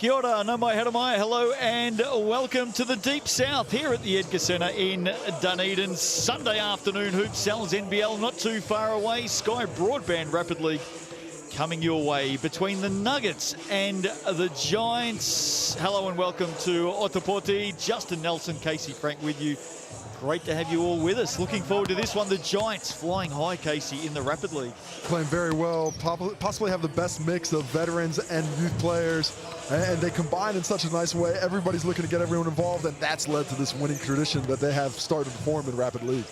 Kia ora, no mai, hara mai, hello and welcome to the Deep South here at the Edgar Centre in Dunedin. Sunday afternoon hoops, Sal's NBL not too far away. Sky Broadband Rapid League coming your way between the Nuggets and the Giants. Hello and welcome to Otapoti. Justin Nelson, Casey Frank with you. Great to have you all with us. Looking forward to this one. The Giants flying high, Casey, in the Rapid League. Playing very well, possibly have the best mix of veterans and youth players, and they combine in such a nice way. Everybody's looking to get everyone involved, and that's led to this winning tradition that they have started to form in Rapid League.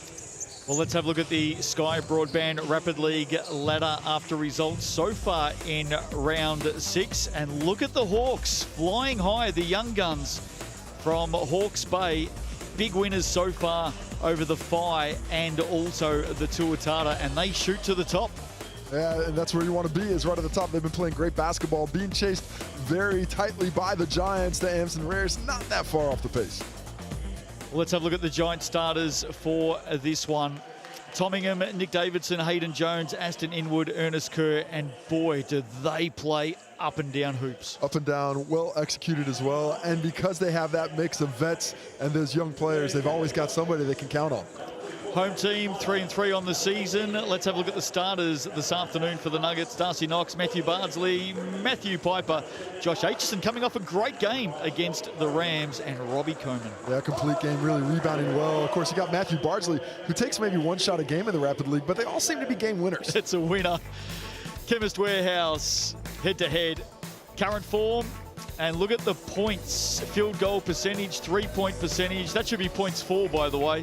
Well, let's have a look at the Sky Broadband Rapid League ladder after results so far in round 6. And look at the Hawks flying high, the young guns from Hawke's Bay. Big winners so far over the Phi and also the Tuatara, and they shoot to the top. Yeah, and that's where you want to be, is right at the top. They've been playing great basketball, being chased very tightly by the Giants. The Amson Rares not that far off the pace. Well, let's have a look at the Giant starters for this one. Tommingham, Nick Davidson, Hayden Jones, Aston Inwood, Ernest Kerr, and boy, do they play up and down hoops. Up and down, well executed as well. And because they have that mix of vets and those young players, they've always got somebody they can count on. Home team 3-3 on the season. Let's have a look at the starters this afternoon for the Nuggets. Darcy Knox, Matthew Bardsley, Matthew Piper, Josh Aitchison coming off a great game against the Rams, and Robbie Coleman. Yeah, complete game, really rebounding well. Of course, you got Matthew Bardsley, who takes maybe one shot a game in the Rapid League, but they all seem to be game winners. It's a winner. Chemist Warehouse, head-to-head, current form. And look at the points, field goal percentage, three-point percentage. That should be points for, by the way.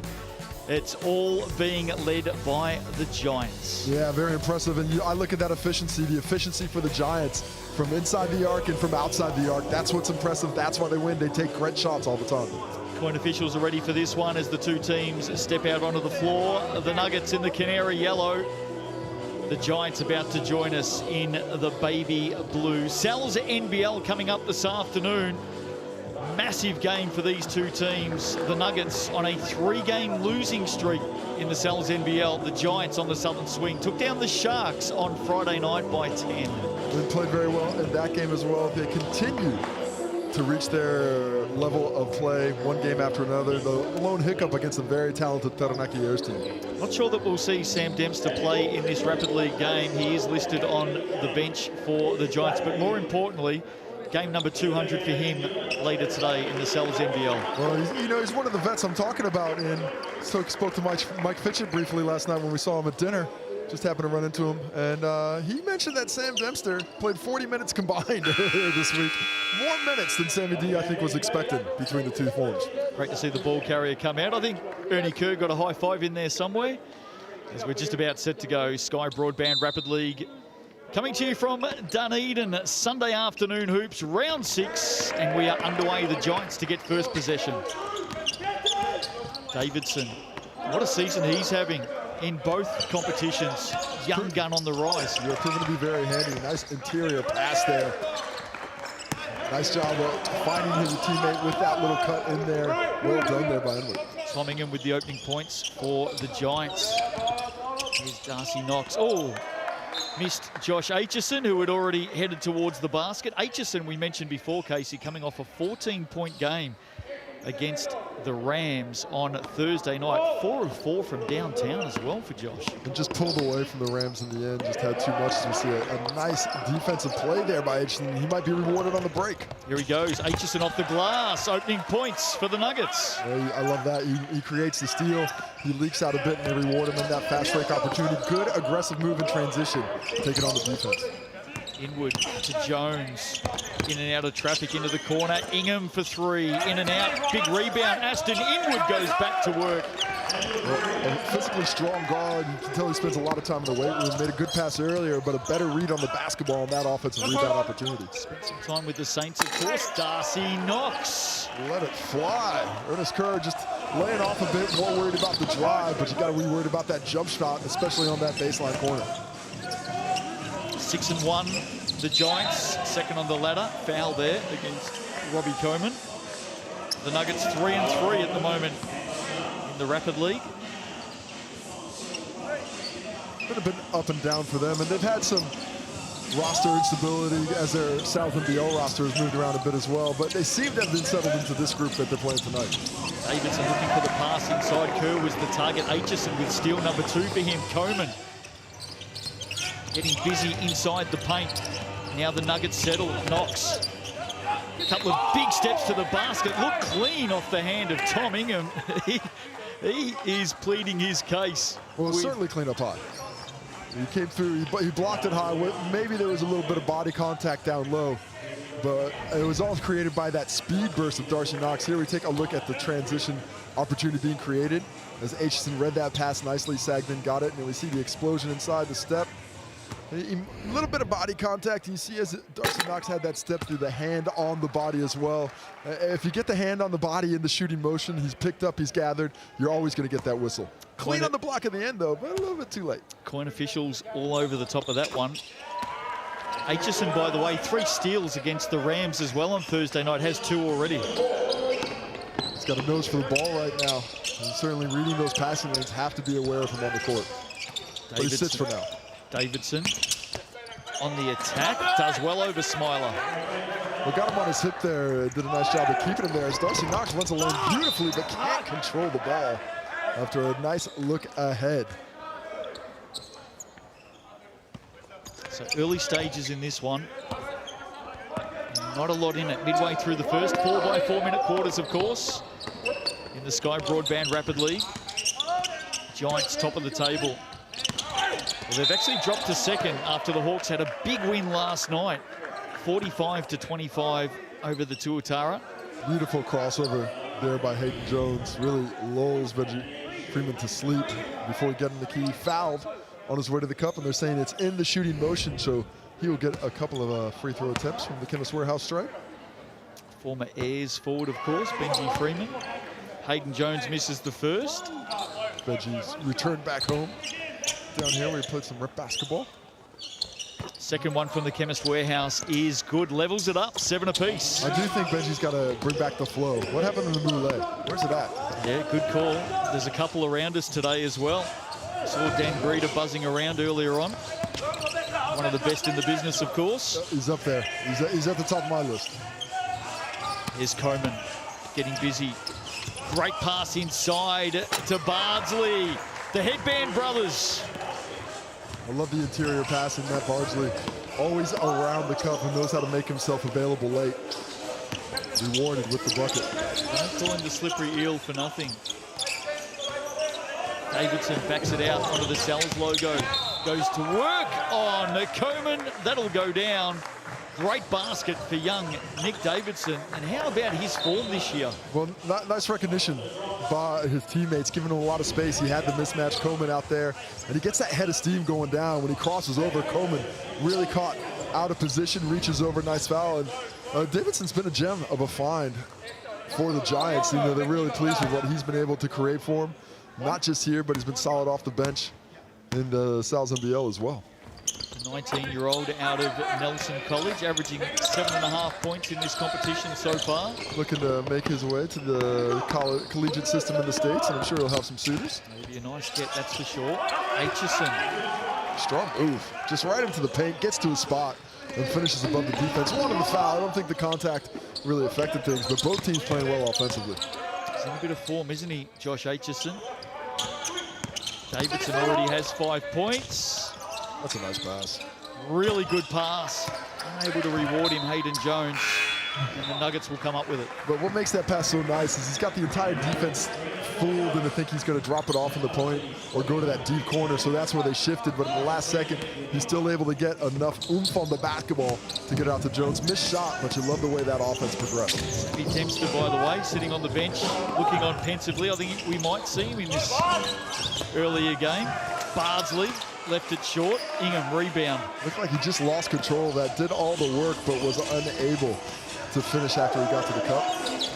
It's all being led by the Giants. Yeah, very impressive. And I look at that efficiency, the efficiency for the Giants from inside the arc and from outside the arc. That's what's impressive. That's why they win. They take great shots all the time. Point officials are ready for this one as the two teams step out onto the floor. The Nuggets in the canary yellow. The Giants about to join us in the baby blue. Sal's NBL coming up this afternoon. Massive game for these two teams. The Nuggets on a 3-game losing streak in the Sal's NBL. The Giants on the southern swing took down the Sharks on Friday night by 10. They played very well in that game as well. They continue to reach their level of play one game after another. The lone hiccup against a very talented Taranaki Airs team. Not sure that we'll see Sam Dempster play in this Rapid League game. He is listed on the bench for the Giants, but more importantly, game number 200 for him later today in the Sal's NBL. Well, he's one of the vets I'm talking about, and spoke to Mike Fitchett briefly last night when we saw him at dinner. Just happened to run into him, and he mentioned that Sam Dempster played 40 minutes combined this week. More minutes than Sammy D, I think, was expected between the two forms. Great to see the ball carrier come out. I think Ernie Kerr got a high five in there somewhere, as we're just about set to go. Sky Broadband Rapid League coming to you from Dunedin. Sunday afternoon hoops, round 6, and we are underway. The Giants to get first possession. Davidson, what a season he's having in both competitions. Young gun on the rise. You're proving to be very handy. Nice interior pass there. Nice job of finding his teammate with that little cut in there. Well done there by Inwood. Tommingham with the opening points for the Giants. Here's Darcy Knox. Oh, missed Josh Aitchison, who had already headed towards the basket. Aitchison, we mentioned before, Casey, coming off a 14-point game against the Rams on Thursday night. 4 of 4 from downtown as well for Josh. And just pulled away from the Rams in the end. Just had too much. We see a nice defensive play there by Aitchison. He might be rewarded on the break. Here he goes. Aitchison off the glass. Opening points for the Nuggets. Yeah, I love that. He creates the steal. He leaks out a bit, and they reward him in that fast break opportunity. Good aggressive move in transition. Taking on the defense. Inwood to Jones. In and out of traffic into the corner. Ingham for 3. In and out. Big rebound. Aston Inwood goes back to work. Well, a physically strong guard. You can tell he spends a lot of time in the weight room. Made a good pass earlier, but a better read on the basketball on that offensive rebound opportunity. Spent some time with the Saints, of course. Darcy Knox. Let it fly. Ernest Kerr just laying off a bit, more worried about the drive, but you got to be worried about that jump shot, especially on that baseline corner. 6-1, the Giants, second on the ladder. Foul there against Robbie Coleman. The Nuggets 3-3 at the moment in the Rapid League. Been a bit up and down for them, and they've had some roster instability as their South NBL roster has moved around a bit as well, but they seem to have been settled into this group that they're playing tonight. Davidson looking for the pass inside. Kerr was the target. Aitchison with steal number 2 for him. Coleman getting busy inside the paint. Now the Nuggets settle. Knox. A couple of big steps to the basket. Look clean off the hand of Tom Ingham. He is pleading his case. Well, certainly clean up high. He came through, he blocked it high. Maybe there was a little bit of body contact down low, but it was all created by that speed burst of Darcy Knox. Here we take a look at the transition opportunity being created. As Aitchison read that pass nicely, sagged in, got it, and we see the explosion inside the step. A little bit of body contact. You see as Darcy Knox had that step through the hand on the body as well. If you get the hand on the body in the shooting motion, he's picked up, he's gathered, you're always going to get that whistle. Clean on the block at the end, though, but a little bit too late. Coin officials all over the top of that one. Aitchison, by the way, 3 steals against the Rams as well on Thursday night, has 2 already. He's got a nose for the ball right now. And certainly reading those passing lanes, have to be aware of him on the court. But he sits for now. Davidson on the attack, does well over Smiler. We got him on his hip there, did a nice job of keeping him there. As Darcy Knox runs alone beautifully, but can't control the ball after a nice look ahead. So early stages in this one. Not a lot in it. Midway through the first, 4 by 4 minute quarters, of course. In the Sky Broadband Rapid League. Giants top of the table. Well, they've actually dropped to second after the Hawks had a big win last night. 45-25 over the Tuatara. Beautiful crossover there by Hayden Jones. Really lulls Benji Freeman to sleep before getting the key. Fouled on his way to the cup, and they're saying it's in the shooting motion, so he will get a couple of free throw attempts from the Chemist Warehouse stripe. Former Ayers forward, of course, Benji Freeman. Hayden Jones misses the first. Benji's returned back home. Down here, we played some rep basketball. Second one from the Chemist Warehouse is good. Levels it up, 7 apiece. I do think Benji's got to bring back the flow. What happened to the Moulet? Where's it at? Yeah, good call. There's a couple around us today as well. Saw Dan Breeder buzzing around earlier on. One of the best in the business, of course. He's up there. He's at the top of my list. Here's Coleman getting busy. Great pass inside to Bardsley. The Headband brothers. I love the interior passing. Matt Bardsley always around the cup and knows how to make himself available late. Rewarded with the bucket. Don't call him the slippery eel for nothing. Davidson backs it out onto the Sal's logo. Goes to work on Coleman. That'll go down. Great basket for young Nick Davidson. And how about his form this year? Well, nice recognition by his teammates, giving him a lot of space. He had the mismatch Coleman out there, and he gets that head of steam going down. When he crosses over, Coleman really caught out of position, reaches over, nice foul. And Davidson's been a gem of a find for the Giants. You know, they're really pleased with what he's been able to create for him. Not just here, but he's been solid off the bench in the Sal's NBL as well. 19-year-old out of Nelson College, averaging 7.5 points in this competition so far. Looking to make his way to the collegiate system in the States, and I'm sure he'll have some suitors. Maybe a nice get, that's for sure. Aitchison. Strong move. Just right into the paint, gets to his spot, and finishes above the defense. One on the foul. I don't think the contact really affected things, but both teams playing well offensively. He's in a bit of form, isn't he, Josh Aitchison? Davidson already has 5 points. That's a nice pass. Really good pass. Unable to reward him, Hayden Jones. And the Nuggets will come up with it. But what makes that pass so nice is he's got the entire defense fooled into think he's going to drop it off in the point or go to that deep corner. So that's where they shifted. But in the last second, he's still able to get enough oomph on the basketball to get out to Jones. Missed shot, but you love the way that offense progressed. Sammy Tempster, by the way, sitting on the bench, looking on pensively. I think we might see him in this earlier game. Bardsley left it short. Ingham rebound. Looked like he just lost control of that, did all the work, but was unable to finish after he got to the cup.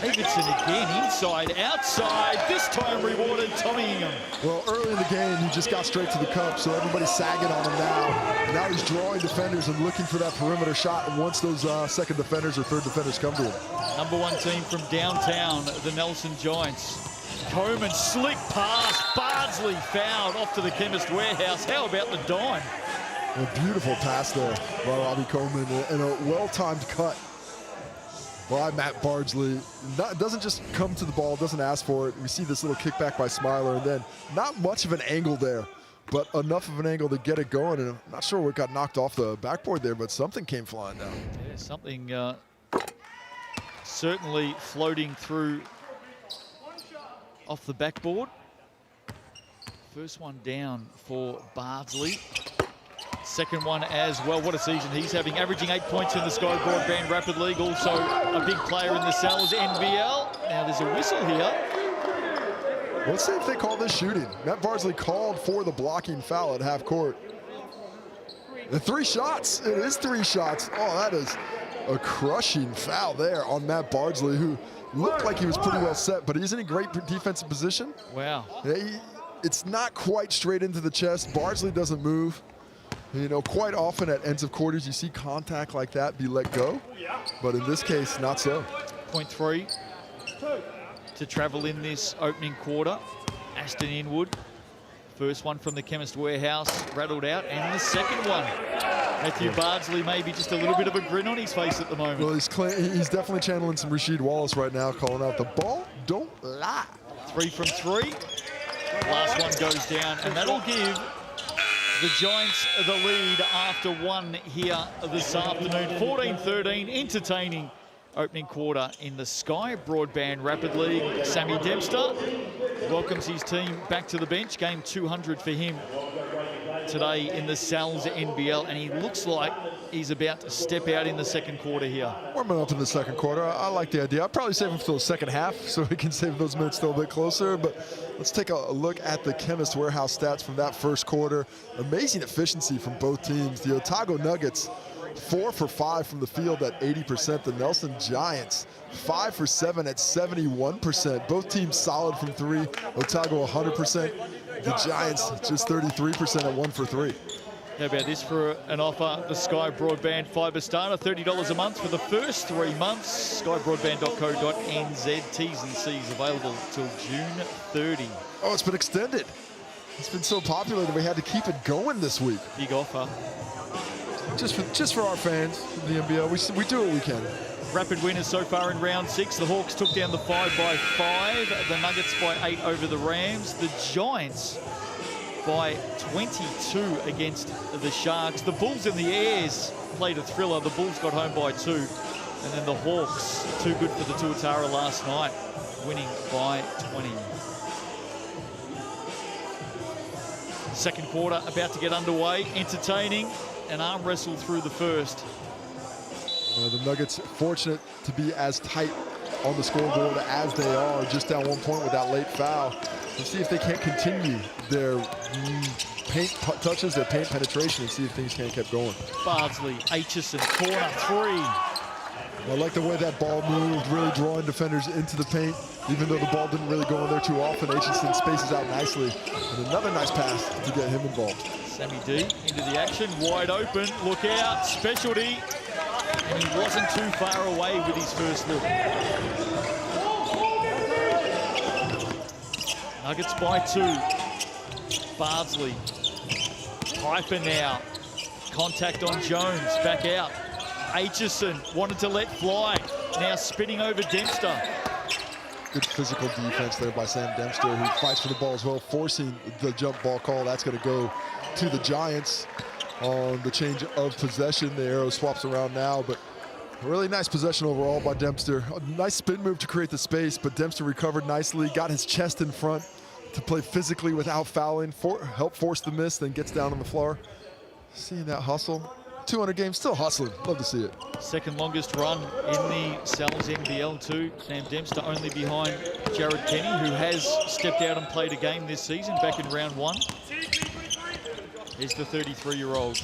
Davidson again, inside, outside, this time rewarded Tommy Ingham. Well, early in the game, he just got straight to the cup, so everybody's sagging on him now. Now he's drawing defenders and looking for that perimeter shot, and once those second defenders or third defenders come to him. #1 team from downtown, the Nelson Giants. Coleman, slick pass, Bardsley fouled off to the Chemist Warehouse. How about the dime? A beautiful pass there by Robbie Coleman and a well-timed cut by Matt Bardsley. Doesn't just come to the ball, doesn't ask for it. We see this little kickback by Smiler, and then not much of an angle there, but enough of an angle to get it going. And I'm not sure what got knocked off the backboard there, but something came flying down. Yeah, something certainly floating through off the backboard. First one down for Bardsley. Second one as well. What a season he's having, averaging 8 points in the Sky Broadband Rapid League. Also a big player in the Sal's NBL. Now there's a whistle here. Let's see if they call this shooting. Matt Bardsley called for the blocking foul at half court. The 3 shots, it is 3 shots. Oh, that is a crushing foul there on Matt Bardsley, who looked like he was pretty well set, but he's in a great defensive position. Wow. It's not quite straight into the chest. Bardsley doesn't move. You know, quite often at ends of quarters, you see contact like that be let go, but in this case, not so. 0.3 to travel in this opening quarter. Aston Inwood, first one from the Chemist Warehouse, rattled out, and the second one. Matthew Bardsley maybe just a little bit of a grin on his face at the moment. Well, he's definitely channeling some Rasheed Wallace right now, calling out the ball don't lie. 3 from 3. Last one goes down, and that'll give the Giants the lead after 1 here this afternoon. 14-13, entertaining opening quarter in the Sky Broadband Rapid League. Sammy Dempster welcomes his team back to the bench. Game 200 for him today in the Sal's NBL, and he looks like he's about to step out in the second quarter here. Warming up in the second quarter. I like the idea. I'd probably save him for the second half so we can save those minutes still a bit closer, but let's take a look at the Chemist Warehouse stats from that first quarter. Amazing efficiency from both teams. The Otago Nuggets 4 for 5 from the field at 80%. The Nelson Giants 5 for 7 at 71%. Both teams solid from 3. Otago 100%. The Giants just 33% at 1 for 3. How about this for an offer? The Sky Broadband Fibre Starter, $30 a month for the first 3 months. skybroadband.co.nz. T's and C's available till June 30. Oh, it's been extended. It's been so popular that we had to keep it going this week. Big offer. Just for our fans of the NBL, we do what we can. Rapid winners so far in round 6. The Hawks took down the 5 by 5. The Nuggets by 8 over the Rams. The Giants by 22 against the Sharks. The Bulls and the Airs played a thriller. The Bulls got home by 2. And then the Hawks, too good for the Tuatara last night, winning by 20. Second quarter about to get underway. Entertaining. An arm wrestle through the first. The Nuggets fortunate to be as tight on the scoreboard as they are, just down 1 point with that late foul. Let's see if they can't continue their paint touches, their paint penetration, and see if things can't keep going. Bardsley, Aitchison, corner 3. I like the way that ball moved, really drawing defenders into the paint, even though the ball didn't really go in there too often. Aitchison spaces out nicely, and another nice pass to get him involved. Sammy D into the action, wide open, look out, specialty. And he wasn't too far away with his first look. Nuggets by 2. Bardsley. Piper now. Contact on Jones. Back out. Aitchison wanted to let fly. Now spinning over Dempster. Good physical defense there by Sam Dempster, who fights for the ball as well, forcing the jump ball call. That's going to go to the Giants on the change of possession. The arrow swaps around now, but a really nice possession overall by Dempster. A nice spin move to create the space, but Dempster recovered nicely, got his chest in front to play physically without fouling, help force the miss, then gets down on the floor. Seeing that hustle. 200 games, still hustling. Love to see it. Second longest run in the Sal's NBL too. Sam Dempster only behind Jared Kenny, who has stepped out and played a game this season back in round 1. Here's the 33-year-old.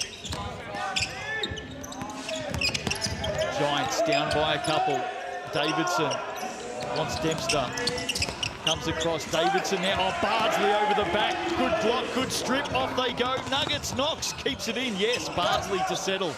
Giants down by a couple. Davidson wants Dempster. Comes across Davidson now. Oh, Bardsley over the back. Good block, good strip. Off they go. Nuggets, Knox keeps it in. Yes, Bardsley to settle.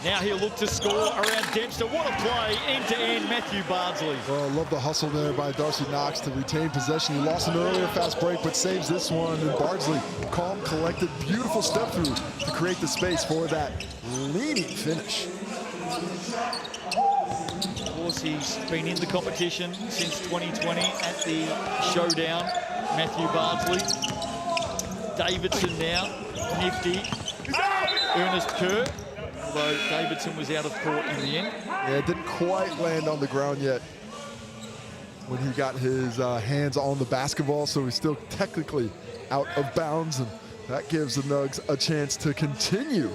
Now he'll look to score around Dempster. What a play, end-to-end, Matthew Bardsley. Well, I love the hustle there by Darcy Knox to retain possession. He lost an earlier fast break, but saves this one. And Bardsley, calm, collected, beautiful step through to create the space for that leaning finish. Of course, he's been in the competition since 2020 at the Showdown. Matthew Bardsley. Davidson now, nifty. Ernest Kerr. Although Davidson was out of court in the end. Yeah, it didn't quite land on the ground yet when he got his hands on the basketball, so he's still technically out of bounds, and that gives the Nugs a chance to continue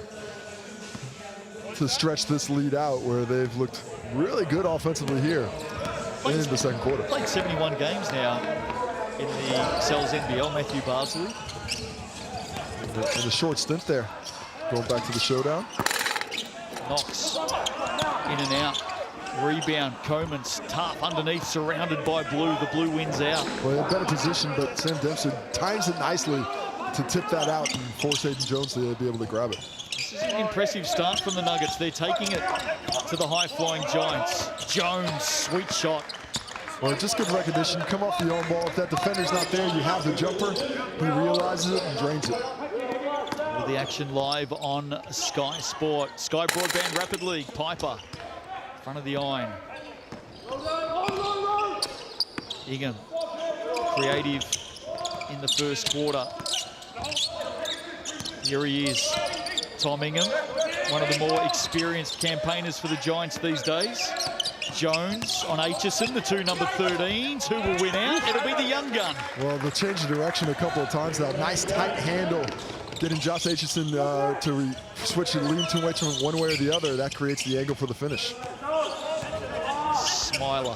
to stretch this lead out, where they've looked really good offensively here in the second quarter. Played 71 games now in the Cells NBL, Matthew Bardsley. In a short stint there, going back to the Showdown. Knox in and out. Rebound. Coman's tough underneath, surrounded by Blue. The Blue wins out. Well, in better position, but Sam Dempster times it nicely to tip that out and force Aiden Jones to be able to grab it. This is an impressive start from the Nuggets. They're taking it to the high-flying Giants. Jones, sweet shot. Well, just good recognition. Come off the own ball. If that defender's not there, you have the jumper. He realizes it and drains it. The action live on Sky Sport. Sky Broadband Rapid League. Piper, front of the iron. Ingham, creative in the first quarter. Here he is, Tom Ingham, one of the more experienced campaigners for the Giants these days. Jones on Aitchison, the two number 13s. Who will win out? It'll be the young gun. Well, the change of direction a couple of times now. Nice tight handle. Getting Josh Aitchison to switch and lean too much one way or the other, that creates the angle for the finish. Smiler.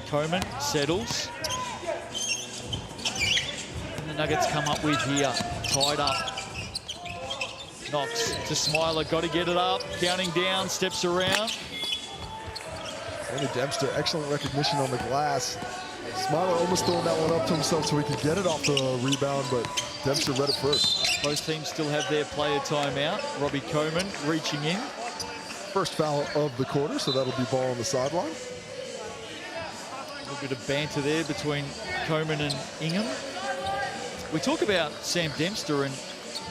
Coman settles. And the Nuggets come up with here, tied up. Knox to Smiler, got to get it up, counting down, steps around. Andy Dempster, excellent recognition on the glass. Smiler almost throwing that one up to himself so he could get it off the rebound, but Dempster read it first. Both teams still have their player timeout. Robbie Coman reaching in. First foul of the quarter, so that'll be ball on the sideline. A little bit of banter there between Coman and Ingham. We talk about Sam Dempster and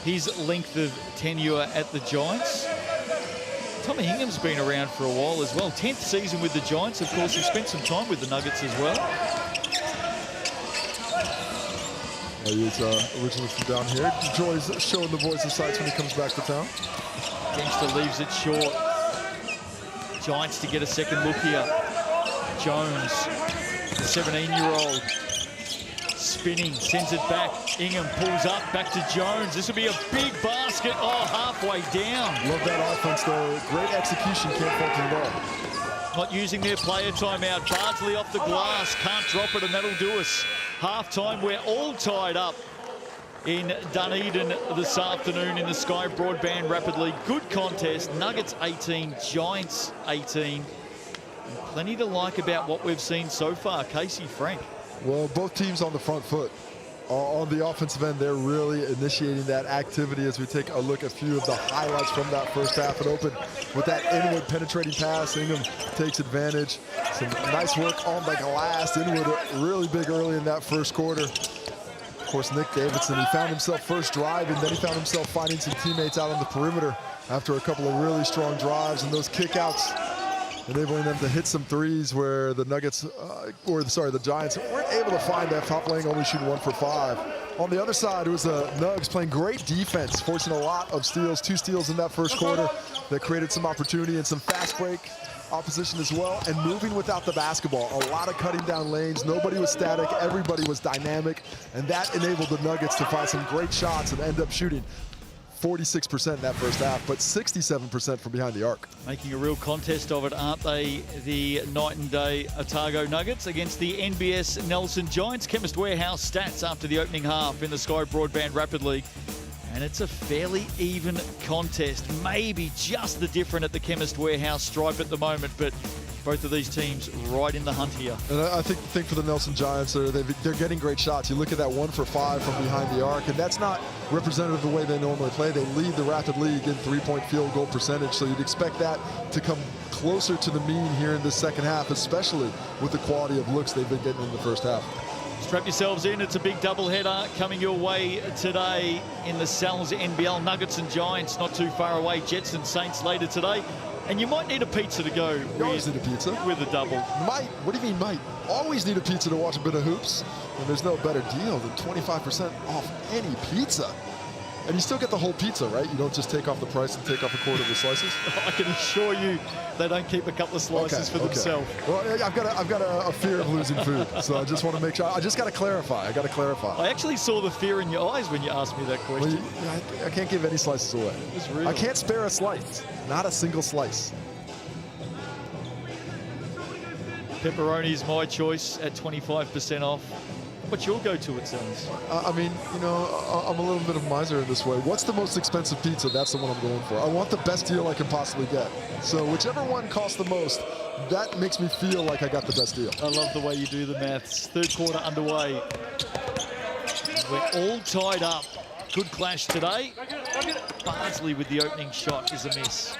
his length of tenure at the Giants. Tommy Ingham's been around for a while as well. 10th season with the Giants. Of course, he spent some time with the Nuggets as well. He is originally from down here. Enjoys showing the boys the sights when he comes back to town. Dempster leaves it short. Giants to get a second look here. Jones, the 17-year-old, spinning, sends it back. Ingham pulls up, back to Jones. This will be a big basket. Oh, halfway down. Love that offense, though. Great execution, can't fault it at all. Not using their player timeout. Bardsley off the glass, can't drop it, and that'll do us. Half-time, we're all tied up in Dunedin this afternoon in the Sky Broadband Rapid League. Good contest. Nuggets 18, Giants 18. And plenty to like about what we've seen so far. Casey, Frank. Well, both teams on the front foot. On the offensive end, they're really initiating that activity as we take a look at a few of the highlights from that first half. It opened with that inward penetrating pass. Ingham takes advantage. Some nice work on the glass. Inward really big early in that first quarter. Of course, Nick Davidson, he found himself first drive, and then he found himself finding some teammates out on the perimeter after a couple of really strong drives, and those kickouts enabling them to hit some threes where the Nuggets, the Giants weren't able to find that. Top lane only shooting 1 for 5. On the other side, it was the Nugs playing great defense, forcing a lot of steals, 2 steals in that first quarter that created some opportunity and some fast break opposition as well, and moving without the basketball. A lot of cutting down lanes. Nobody was static. Everybody was dynamic, and that enabled the Nuggets to find some great shots and end up shooting 46% in that first half, but 67% from behind the arc. Making a real contest of it, aren't they? The night and day Otago Nuggets against the NBS Nelson Giants. Chemist Warehouse stats after the opening half in the Sky Broadband Rapid League. And it's a fairly even contest. Maybe just the different at the Chemist Warehouse stripe at the moment, but Both of these teams right in the hunt here. And I think for the Nelson Giants, they're getting great shots. You look at that 1 for 5 from behind the arc, and that's not representative of the way they normally play. They lead the Rapid League in three-point field goal percentage, so you'd expect that to come closer to the mean here in the second half, especially with the quality of looks they've been getting in the first half. Strap yourselves in. It's a big doubleheader coming your way today in the Sal's NBL. Nuggets and Giants not too far away. Jets and Saints later today. And you might need a pizza to go You always need a pizza. with a double. Might? What do you mean might? Always need a pizza to watch a bit of hoops. And there's no better deal than 25% off any pizza. And you still get the whole pizza, right? You don't just take off the price and take off a quarter of the slices? I can assure you they don't keep a couple of slices for themselves. Well, I've got a fear of losing food, so I just want to make sure. I just got to clarify. I actually saw the fear in your eyes when you asked me that question. Well, I can't give any slices away. It's real. I can't spare a slice. Not a single slice. Pepperoni is my choice at 25% off. What's your go-to, it sounds? I mean, you know, I'm a little bit of a miser in this way. What's the most expensive pizza? That's the one I'm going for. I want the best deal I can possibly get. So whichever one costs the most, that makes me feel like I got the best deal. I love the way you do the maths. Third quarter underway. We're all tied up. Good clash today. Bardsley with the opening shot is a miss.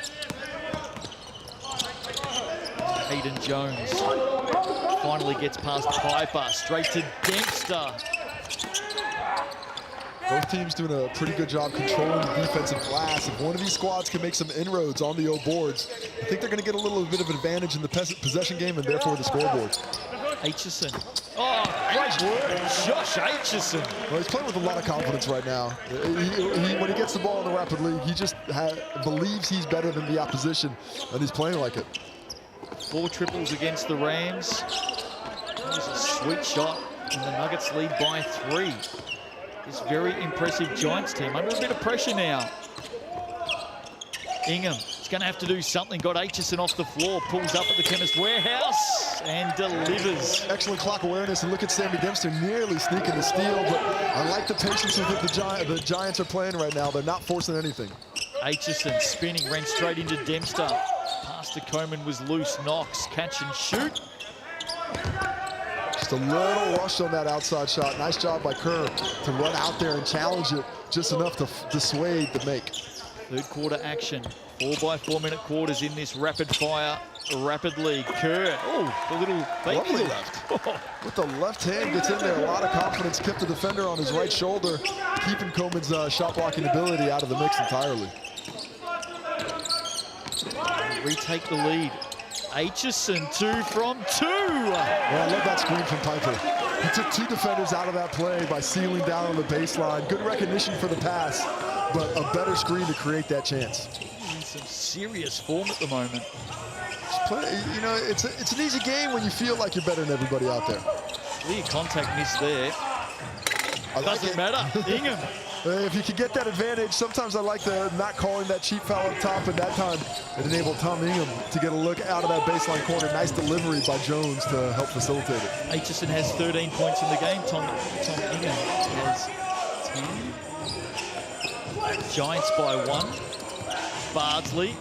Hayden Jones finally gets past Piper, straight to Dempster. Both teams doing a pretty good job controlling the defensive glass. If one of these squads can make some inroads on the O boards, I think they're going to get a little bit of advantage in the possession game and therefore the scoreboard. Aitchison. Oh, great work, Josh Aitchison. Well, he's playing with a lot of confidence right now. When he gets the ball in the Rapid League, he just believes he's better than the opposition, and he's playing like it. 4 triples against the Rams. That was a sweet shot, and the Nuggets lead by 3. This very impressive Giants team under a bit of pressure now. Ingham is going to have to do something. Got Aitchison off the floor, pulls up at the Chemist Warehouse and delivers. Excellent clock awareness, and look at Sammy Dempster nearly sneaking the steal, but I like the patience with which the Giants are playing right now. They're not forcing anything. Aitchison spinning, ran straight into Dempster. Pass to Coleman was loose. Knox, catch and shoot. Just a little rush on that outside shot. Nice job by Kerr to run out there and challenge it just enough to dissuade the make. Third quarter action. 4x4 minute quarters in this rapid fire Rapid League. Kerr, oh, the little baby left. With the left hand, gets in there. A lot of confidence. Kept the defender on his right shoulder, keeping Coleman's shot blocking ability out of the mix entirely. Retake the lead. Aitchison, 2 from 2. Well, I love that screen from Piper. He took 2 defenders out of that play by sealing down on the baseline. Good recognition for the pass, but a better screen to create that chance. He's in some serious form at the moment. Just play, you know, it's an easy game when you feel like you're better than everybody out there. Clear contact miss there. Doesn't matter. Ingham. If you can get that advantage, sometimes I like the not calling that cheap foul up top, and that time it enabled Tom Ingham to get a look out of that baseline corner. Nice delivery by Jones to help facilitate it. Aitchison has 13 points in the game. Tom Ingham has 10. Giants by 1. Bardsley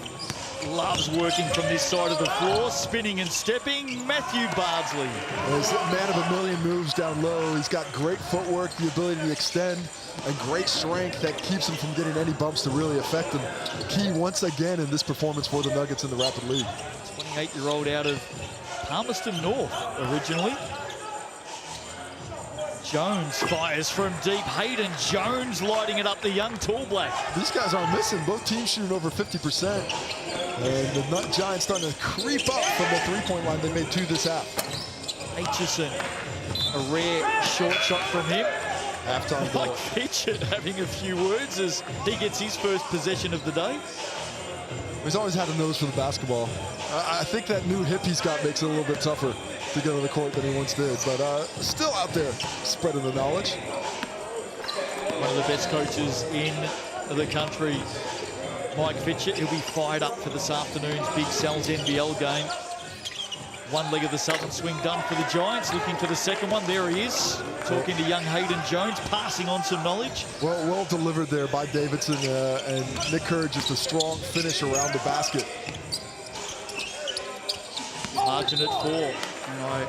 loves working from this side of the floor, spinning and stepping. Matthew Bardsley. He's a man of a million moves down low. He's got great footwork, the ability to extend, and great strength that keeps him from getting any bumps to really affect him. Key once again in this performance for the Nuggets in the Rapid League. 28-year-old out of Palmerston North originally. Jones fires from deep. Hayden Jones lighting it up, the young tall black. These guys aren't missing. Both teams shooting over 50%. And the Giants starting to creep up from the three-point line they made 2 this half. Aitchison, a rare short shot from him. Halftime ball. Mike Fitchett having a few words as he gets his first possession of the day. He's always had a nose for the basketball. I think that new hip he's got makes it a little bit tougher to get on the court than he once did, but still out there spreading the knowledge. One of the best coaches in the country, Mike Fitchett. He'll be fired up for this afternoon's big Sal's NBL game. One leg of the Southern swing done for the Giants, looking for the second one. There he is, talking to young Hayden Jones, passing on some knowledge. Well delivered there by Davidson and Nick Kerr, just a strong finish around the basket. Margin at 4. And I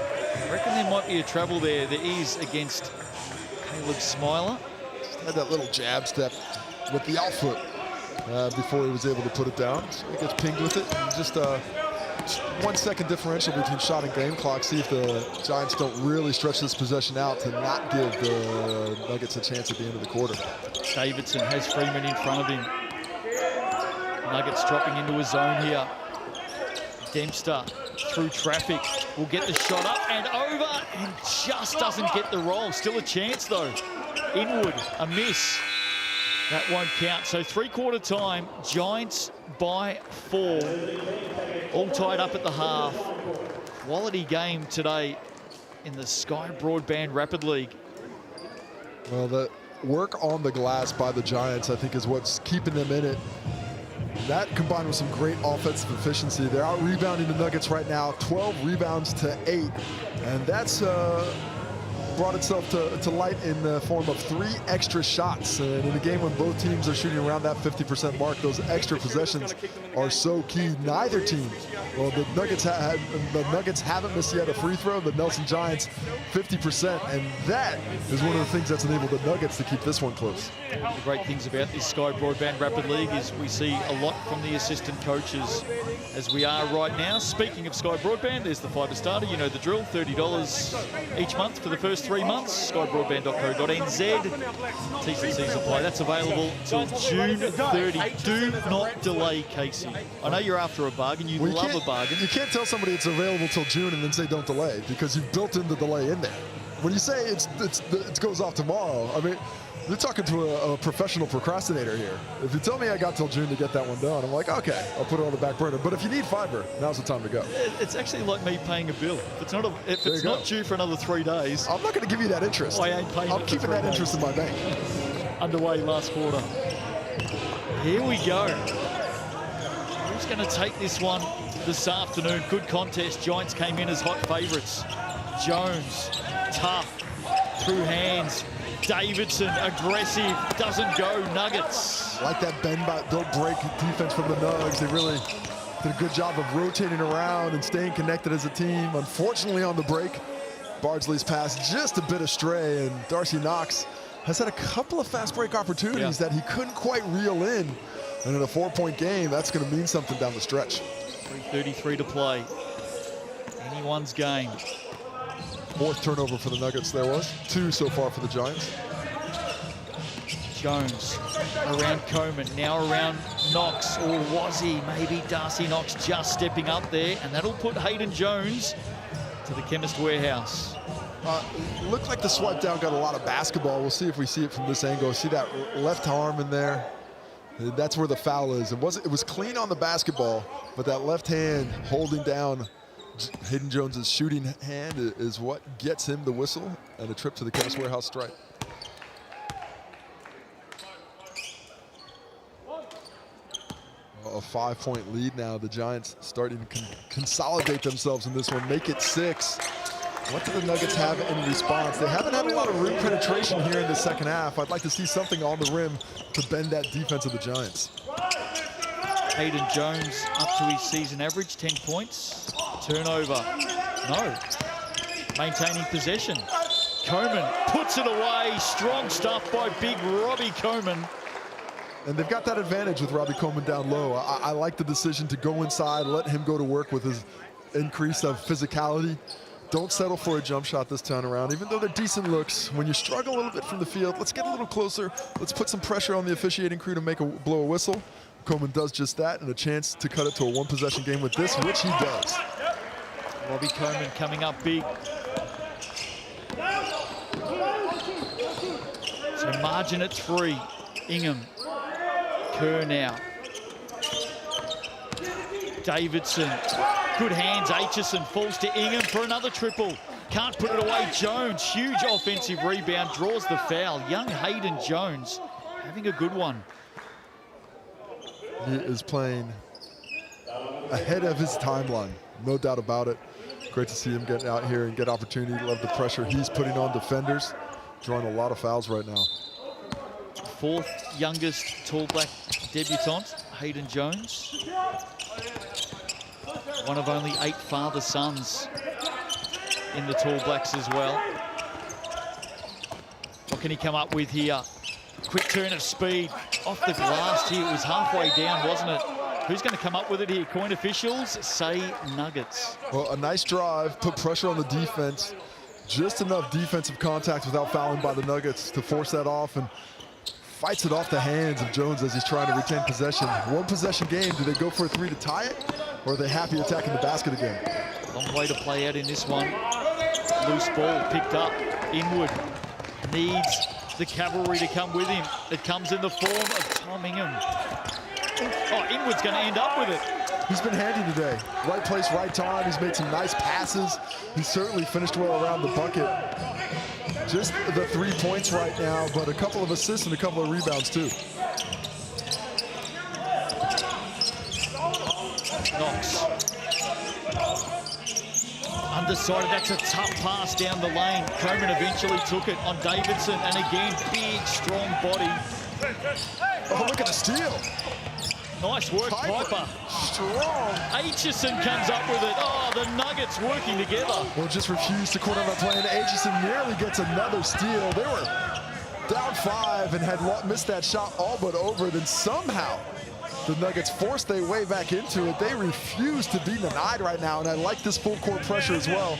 reckon there might be a trouble there. There is against Caleb Smiler. Just had that little jab step with the out foot before he was able to put it down. So he gets pinged with it. And just 1 second differential between shot and game clock. See if the Giants don't really stretch this possession out to not give the Nuggets a chance at the end of the quarter. Davidson has Freeman in front of him. Nuggets dropping into a zone here. Dempster through traffic will get the shot up and over and just doesn't get the roll. Still a chance though. Inwood, a miss. That won't count. So three-quarter time, Giants by 4. All tied up at the half. Quality game today in the Sky Broadband Rapid League. Well, the work on the glass by the Giants, I think, is what's keeping them in it. That combined with some great offensive efficiency. They're out rebounding the Nuggets right now, 12 rebounds to 8. And that's brought itself to light in the form of 3 extra shots. And in a game when both teams are shooting around that 50% mark, those extra possessions are so key. Neither team, well, the Nuggets haven't missed yet a free throw. The Nelson Giants, 50%. And that is one of the things that's enabled the Nuggets to keep this one close. The great things about this Sky Broadband Rapid League is we see a lot from the assistant coaches as we are right now. Speaking of Sky Broadband, there's the FIBA starter. You know the drill, $30 each month for the first 3 months. skybroadband.co.nz. T's and C's apply. That's available till June 30. Do not delay, Casey. I know you're after a bargain. You love a bargain. You can't tell somebody it's available till June and then say don't delay, because you've built in the delay in there. When you say it goes off tomorrow, I mean, you're talking to a professional procrastinator here. If you tell me I got till June to get that one done, I'm like, okay, I'll put it on the back burner. But if you need fiber, now's the time to go. It's actually like me paying a bill. If it's not due for another 3 days, I'm not going to give you that interest. I ain't paying. I'm keeping that interest in my bank. Underway last quarter. Here we go. Who's going to take this one this afternoon? Good contest. Giants came in as hot favourites. Jones, tough, through hands. Davidson, aggressive, doesn't go. Nuggets. Like that bend but don't break defense from the Nugs. They really did a good job of rotating around and staying connected as a team. Unfortunately on the break, Bardsley's pass just a bit astray, and Darcy Knox has had a couple of fast break opportunities that he couldn't quite reel in. And in a 4-point game, that's going to mean something down the stretch. 3:33 to play. Anyone's game. 4th turnover for the Nuggets there was. 2 so far for the Giants. Jones around Coleman, now around Knox, or was he? Maybe Darcy Knox just stepping up there, and that'll put Hayden Jones to the Chemist Warehouse. Looked like the swipe down got a lot of basketball. We'll see if we see it from this angle. See that left arm in there? That's where the foul is. It was clean on the basketball, but that left hand holding down Hayden Jones's shooting hand is what gets him the whistle and a trip to the Chemist Warehouse stripe. A 5-point lead now. The Giants starting to consolidate themselves in this one, make it 6. What do the Nuggets have in response? They haven't had a lot of rim penetration here in the second half. I'd like to see something on the rim to bend that defense of the Giants. Hayden Jones up to his season average, 10 points. Turnover, no. Maintaining possession. Coleman puts it away. Strong stuff by big Robbie Coleman. And they've got that advantage with Robbie Coleman down low. I like the decision to go inside, let him go to work with his increase of physicality. Don't settle for a jump shot this time around, even though they're decent looks. When you struggle a little bit from the field, let's get a little closer. Let's put some pressure on the officiating crew to blow a whistle. Coleman does just that, and a chance to cut it to a 1-possession game with this, which he does. Robbie Coleman coming up big. So margin at 3. Ingham. Kerr now. Davidson. Good hands. Aitchison falls to Ingham for another triple. Can't put it away. Jones, huge offensive rebound, draws the foul. Young Hayden Jones having a good one. He is playing ahead of his timeline, no doubt about it. Great to see him get out here and get opportunity. Love the pressure he's putting on defenders. Drawing a lot of fouls right now. 4th youngest tall black debutant, Hayden Jones. One of only 8 father sons in the Tall Blacks as well. What can he come up with here? Quick turn of speed. Off the glass here. It was halfway down, wasn't it? Who's going to come up with it here? Coin officials say Nuggets. Well, a nice drive, put pressure on the defense. Just enough defensive contact without fouling by the Nuggets to force that off, and fights it off the hands of Jones as he's trying to retain possession. One possession game. Do they go for a 3 to tie it, or are they happy attacking the basket again? Long way to play out in this one. Loose ball picked up. Inwood needs the cavalry to come with him. It comes in the form of Tom Ingham. Oh, Inwood's going to end up with it. He's been handy today. Right place, right time. He's made some nice passes. He certainly finished well around the bucket. Just the 3 points right now, but a couple of assists and a couple of rebounds too. Knox. Undecided, that's a tough pass down the lane. Coleman eventually took it on Davidson, and again, big, strong body. Oh, look at the steal. Nice work, Piper. Strong. Aitchison comes up with it. Oh, the Nuggets working together. Well, just refused to corner that play, and Aitchison nearly gets another steal. They were down 5 and had missed that shot all but over. Then somehow the Nuggets forced their way back into it. They refuse to be denied right now, and I like this full court pressure as well.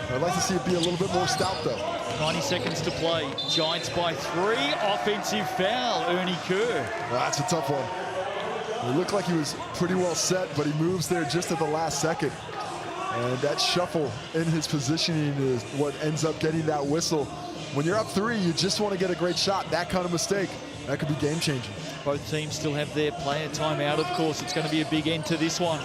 I'd like to see it be a little bit more stout, though. 90 seconds to play. Giants by 3. Offensive foul, Ernie Kerr. Well, that's a tough one. It looked like he was pretty well set, but he moves there just at the last second. And that shuffle in his positioning is what ends up getting that whistle. When you're up 3, you just want to get a great shot. That kind of mistake, that could be game-changing. Both teams still have their player timeout, of course. It's going to be a big end to this one.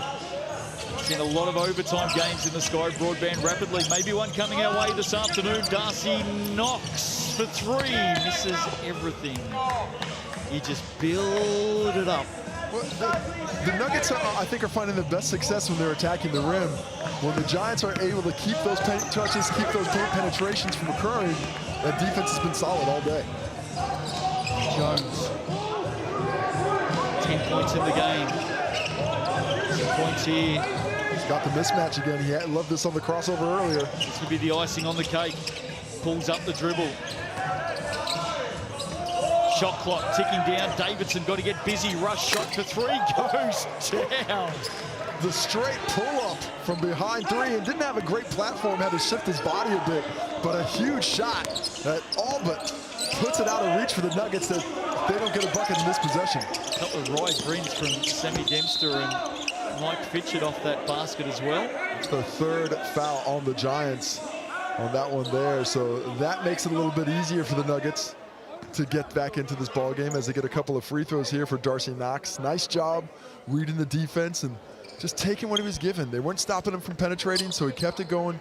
Seen a lot of overtime games in the Sky Broadband rapidly. Maybe one coming our way this afternoon. Darcy Knox for 3. Misses everything. You just build it up. Well, the Nuggets, I think, are finding the best success when they're attacking the rim. When the Giants are able to keep those paint touches, keep those paint penetrations from occurring, that defense has been solid all day. Jones. 10 points in the game. 10 points here. He's got the mismatch again. He loved this on the crossover earlier. This would be the icing on the cake. Pulls up the dribble. Shot clock ticking down. Davidson got to get busy. Rush shot for 3 goes down. The straight pull-up from behind 3, and didn't have a great platform, had to shift his body a bit, but a huge shot that all but puts it out of reach for the Nuggets that they don't get a bucket in this possession. A couple of right grins from Sammy Dempster and Mike Fitchett off that basket as well. It's the 3rd foul on the Giants on that one there, so that makes it a little bit easier for the Nuggets to get back into this ball game as they get a couple of free throws here for Darcy Knox. Nice job reading the defense and just taking what he was given. They weren't stopping him from penetrating, so he kept it going,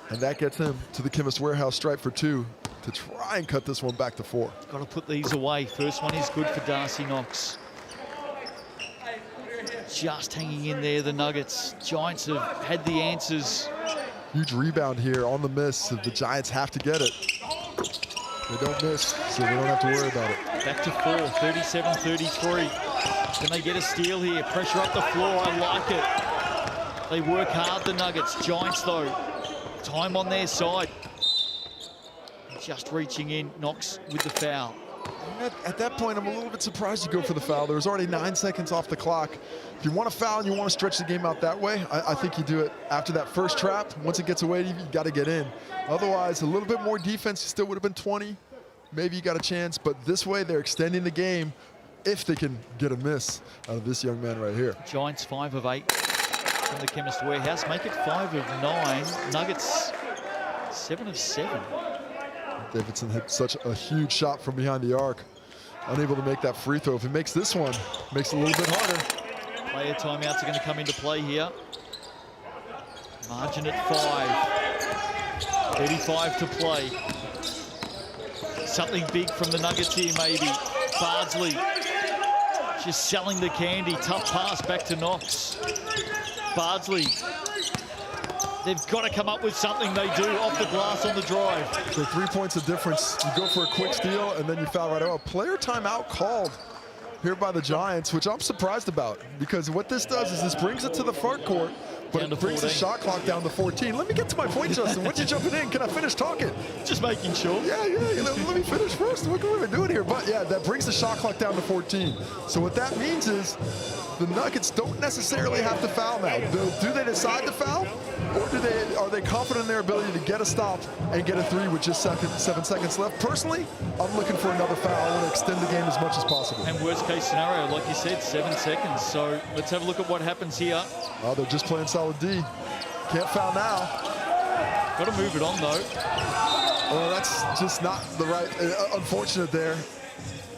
and that gets him to the Chemist Warehouse stripe for 2 to try and cut this one back to 4. Got to put these away. First one is good for Darcy Knox. Just hanging in there, the Nuggets. Giants have had the answers. Huge rebound here on the miss. The Giants have to get it. They don't miss, so they don't have to worry about it. Back to 4, 37-33. Can they get a steal here? Pressure up the floor, I like it. They work hard, the Nuggets. Giants, though, time on their side. Just reaching in, Knox with the foul. At that point, I'm a little bit surprised you go for the foul. There was already 9 seconds off the clock. If you want to foul and you want to stretch the game out that way, I think you do it after that first trap. Once it gets away, you got to get in. Otherwise, a little bit more defense, you still would have been 20. Maybe you got a chance, but this way they're extending the game if they can get a miss out of this young man right here. Giants 5 of 8 from the Chemist Warehouse. Make it 5 of 9. Nuggets 7 of 7. Davidson hit such a huge shot from behind the arc. Unable to make that free throw. If he makes this one, makes it a little bit harder. Player timeouts are going to come into play here. Margin at 5. 35 to play. Something big from the Nuggets here, maybe. Bardsley just selling the candy. Tough pass back to Knox. Bardsley. They've got to come up with something. They do off the glass on the drive. So 3 points of difference. You go for a quick steal and then you foul right out. A player timeout called here by the Giants, which I'm surprised about, because what this does is this brings it to the front court, but it brings the shot clock down to 14. Let me get to my point, Justin. Once you jumping in, can I finish talking? Just making sure. Yeah, let me finish first. What are we doing here? But yeah, that brings the shot clock down to 14. So what that means is the Nuggets don't necessarily have to foul now. Do they decide to foul, or are they confident in their ability to get a stop and get a three with just 7 seconds left? Personally, I'm looking for another foul. I want to extend the game as much as possible. And worst case scenario, like you said, 7 seconds. So let's have a look at what happens here. Oh, they're just playing solid D. Can't foul now. Got to move it on, though. Oh, that's just not the right, unfortunate there.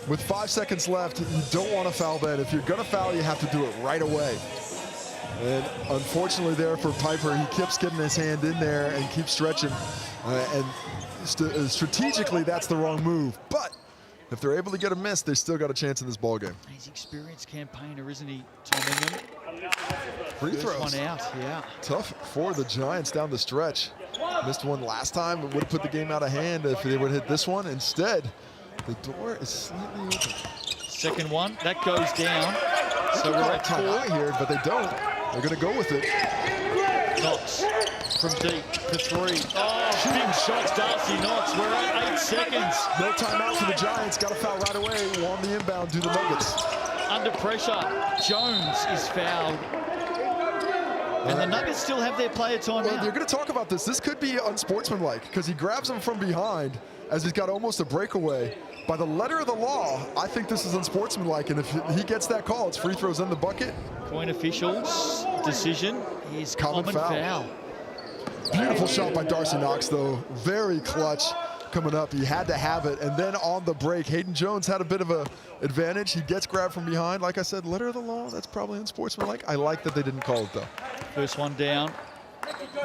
With 5 seconds left, you don't want to foul that. If you're going to foul, you have to do it right away. And unfortunately there for Piper, he keeps getting his hand in there and keeps stretching. Strategically, that's the wrong move. But if they're able to get a miss, they still got a chance in this ball game. He's an experienced campaigner, isn't he, Tom Ingham? Free throws. One out, yeah. Tough for the Giants down the stretch. Missed one last time. It would have put the game out of hand if they would have hit this one. Instead, the door is slightly open. Second one, that goes down. So we're at 4 here, but they don't. They're going to go with it. Knox from deep for 3. Oh, big shots, Darcy Knox. We're at 8 seconds. No timeout for the Giants. Got to foul right away. On the inbound, do the Nuggets. Under pressure, Jones is fouled. And the Nuggets still have their player timeout. Well, you're going to talk about this. This could be unsportsmanlike because he grabs him from behind as he's got almost a breakaway. By the letter of the law, I think this is unsportsmanlike, and if he gets that call, it's free throws in the bucket. Point officials' decision is common foul. Beautiful shot by Darcy Knox, though. Very clutch coming up. He had to have it, and then on the break, Hayden Jones had a bit of an advantage. He gets grabbed from behind. Like I said, letter of the law, that's probably unsportsmanlike. I like that they didn't call it, though. First one down.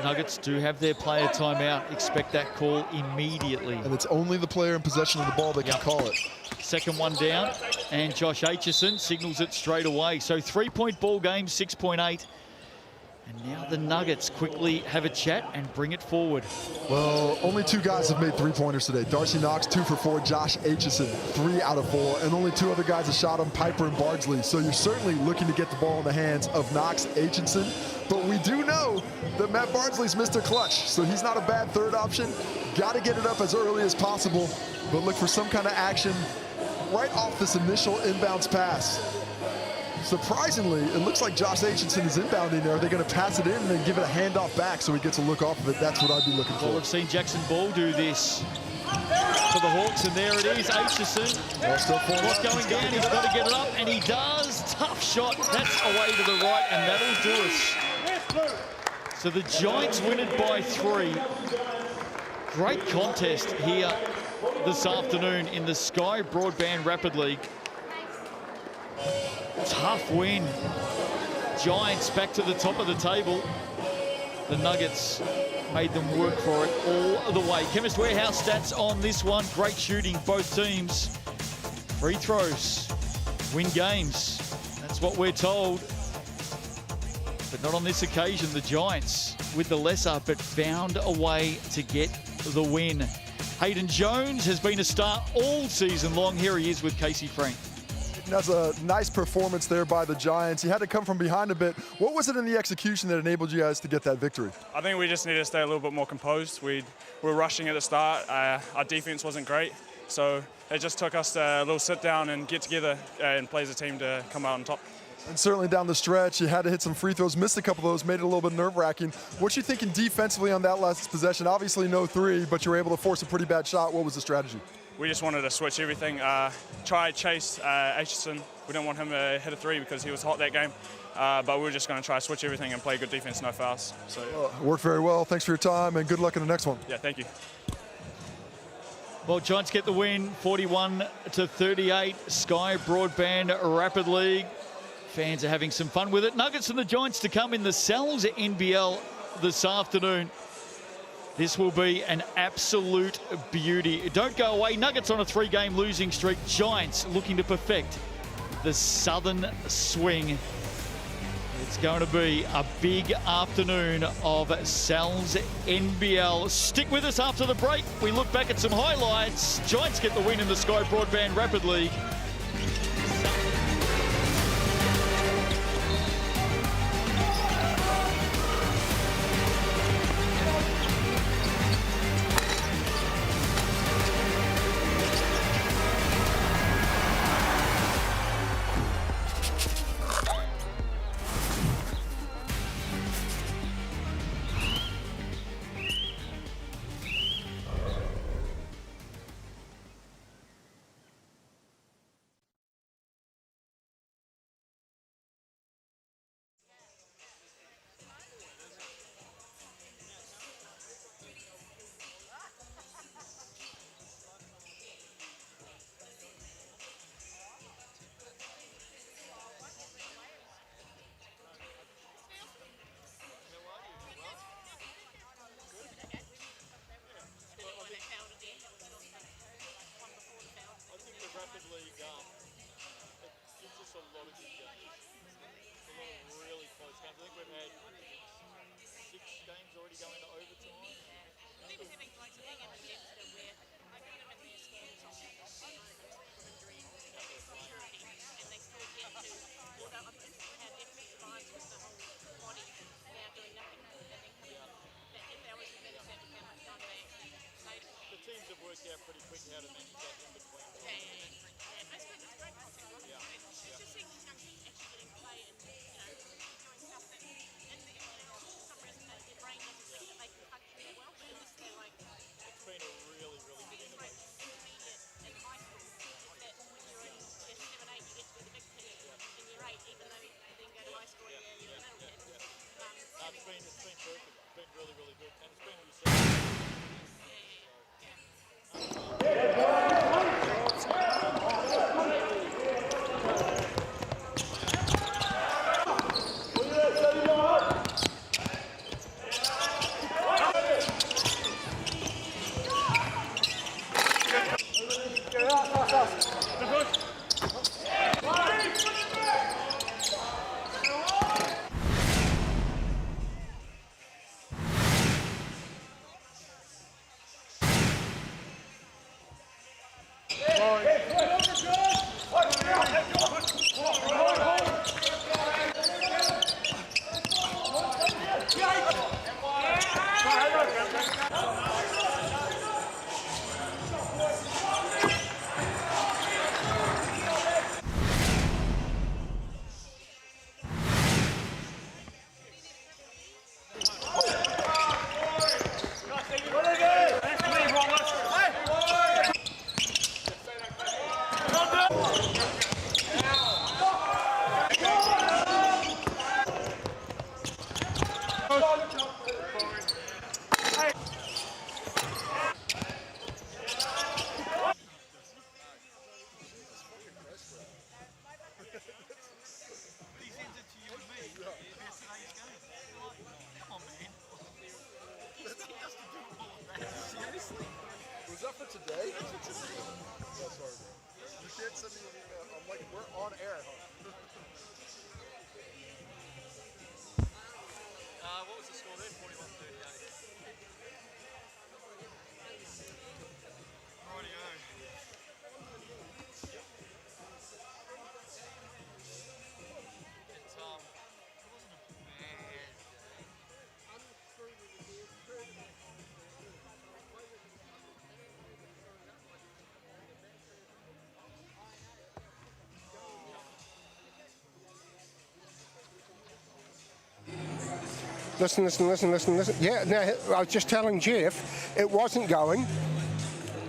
Nuggets do have their player timeout. Expect that call immediately. And it's only the player in possession of the ball that can call it. Second one down, and Josh Aitchison signals it straight away. So 3-point ball game, 6.8. And now the Nuggets quickly have a chat and bring it forward. Well, only 2 guys have made 3-pointers today. Darcy Knox, 2 for 4. Josh Aitchison, 3 out of 4. And only 2 other guys have shot him, Piper and Bardsley. So you're certainly looking to get the ball in the hands of Knox, Aitchison. But we do know that Matt Bardsley's Mr. Clutch. So he's not a bad third option. Got to get it up as early as possible. But look for some kind of action right off this initial inbounds pass. Surprisingly, it looks like Josh Aitchison is inbounding there. Are they going to pass it in and then give it a handoff back so he gets a look off of it? That's what I'd be looking for. Well, we've seen Jackson Ball do this for the Hawks, and there it is. Aitchison, what's going down? He's got to get it up, and he does. Tough shot. That's away to the right, and that'll do us. So the Giants win it by 3. Great contest here this afternoon in the Sky Broadband Rapid League. Tough win. Giants back to the top of the table. The Nuggets made them work for it all the way. Chemist Warehouse stats on this one. Great shooting, both teams. Free throws win games. That's what we're told. But not on this occasion. The Giants with the lesser, but found a way to get the win. Hayden Jones has been a star all season long. Here he is with Casey Frank. That's a nice performance there by the Giants. You had to come from behind a bit. What was it in the execution that enabled you guys to get that victory? I think we just needed to stay a little bit more composed. We were rushing at the start. Our defense wasn't great. So it just took us a little sit down and get together and play as a team to come out on top. And certainly down the stretch, you had to hit some free throws, missed a couple of those, made it a little bit nerve-wracking. What you thinking defensively on that last possession? Obviously no 3, but you were able to force a pretty bad shot. What was the strategy? We just wanted to switch everything, try chase Aitchison. We didn't want him to hit a 3 because he was hot that game. But we were just going to try to switch everything and play good defense, no fouls. So worked very well. Thanks for your time, and good luck in the next one. Yeah, thank you. Well, Giants get the win, 41-38. Sky Broadband Rapid League. Fans are having some fun with it. Nuggets and the Giants to come in the Cells NBL this afternoon. This will be an absolute beauty. Don't go away. Nuggets on a 3-game losing streak. Giants looking to perfect the southern swing. It's going to be a big afternoon of Cells NBL. Stick with us after the break. We look back at some highlights. Giants get the win in the Sky Broadband Rapid League. out pretty quick how to manage that in between. It's great content. It's just seeing these young kids actually getting play and doing stuff that for some reason their brain doesn't think that they can function that well, but unless they're like It's been a really, really good innovation. intermediate in high school, is that when you're in year 7, 8, you get to be the big kid in year 8, even though you then go to high school and you're the little kid. It's been perfect. It's been really, really good. And it's been a research. Was that for today? That's hard. You can't send me an email. I'm like, we're on air, huh? What was the score there? 41-38. Rightio. It wasn't a bad day. Listen. Yeah, now I was just telling Jeff, it wasn't going.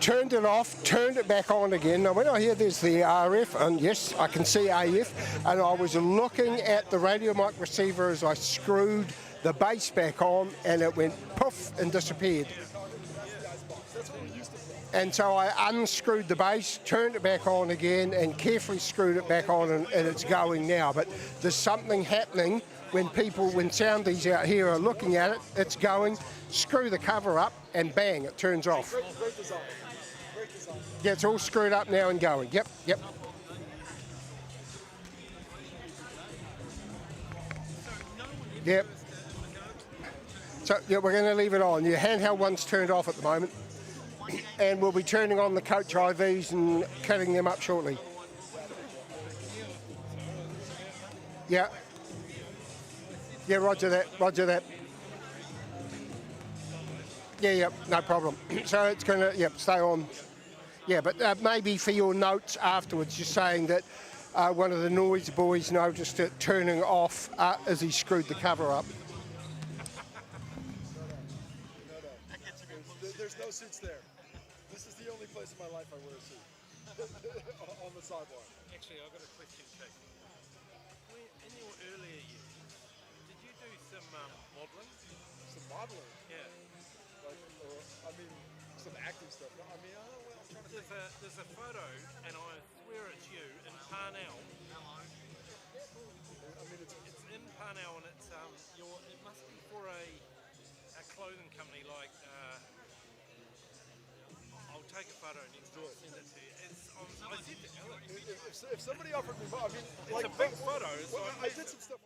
Turned it off, turned it back on again. Now when I hear there's the RF, and yes, I can see AF, and I was looking at the radio mic receiver as I screwed the bass back on, and it went poof and disappeared. And so I unscrewed the bass, turned it back on again, and carefully screwed it back on, and it's going now. But there's something happening when soundies out here are looking at it, it's going, screw the cover up, and bang, it turns off. Great design. Great design. Yeah, it's all screwed up now and going. Yep. Yep. So, yeah, we're going to leave it on. Your handheld one's turned off at the moment. And we'll be turning on the coach IVs and cutting them up shortly. Yeah. Yeah, roger that. Yeah, no problem. So it's going to, stay on. Yeah, but maybe for your notes afterwards, just saying that one of the noise boys noticed it turning off as he screwed the cover up. No. There's no suits there. This is the only place in my life I wear a suit. On the sideline. Actually, I've got a question, Kate. In your earlier years, did you do some modelling? Some modeling? Yeah. Some acting stuff. No, I'm trying to think. There's a photo, and I swear it's you, in Parnell. Hello. It's in Parnell, and it's it must be for a clothing company like. I'll take a photo next time and send it to you. I said to Alex. If somebody offered me, It's a big photo. I did some stuff.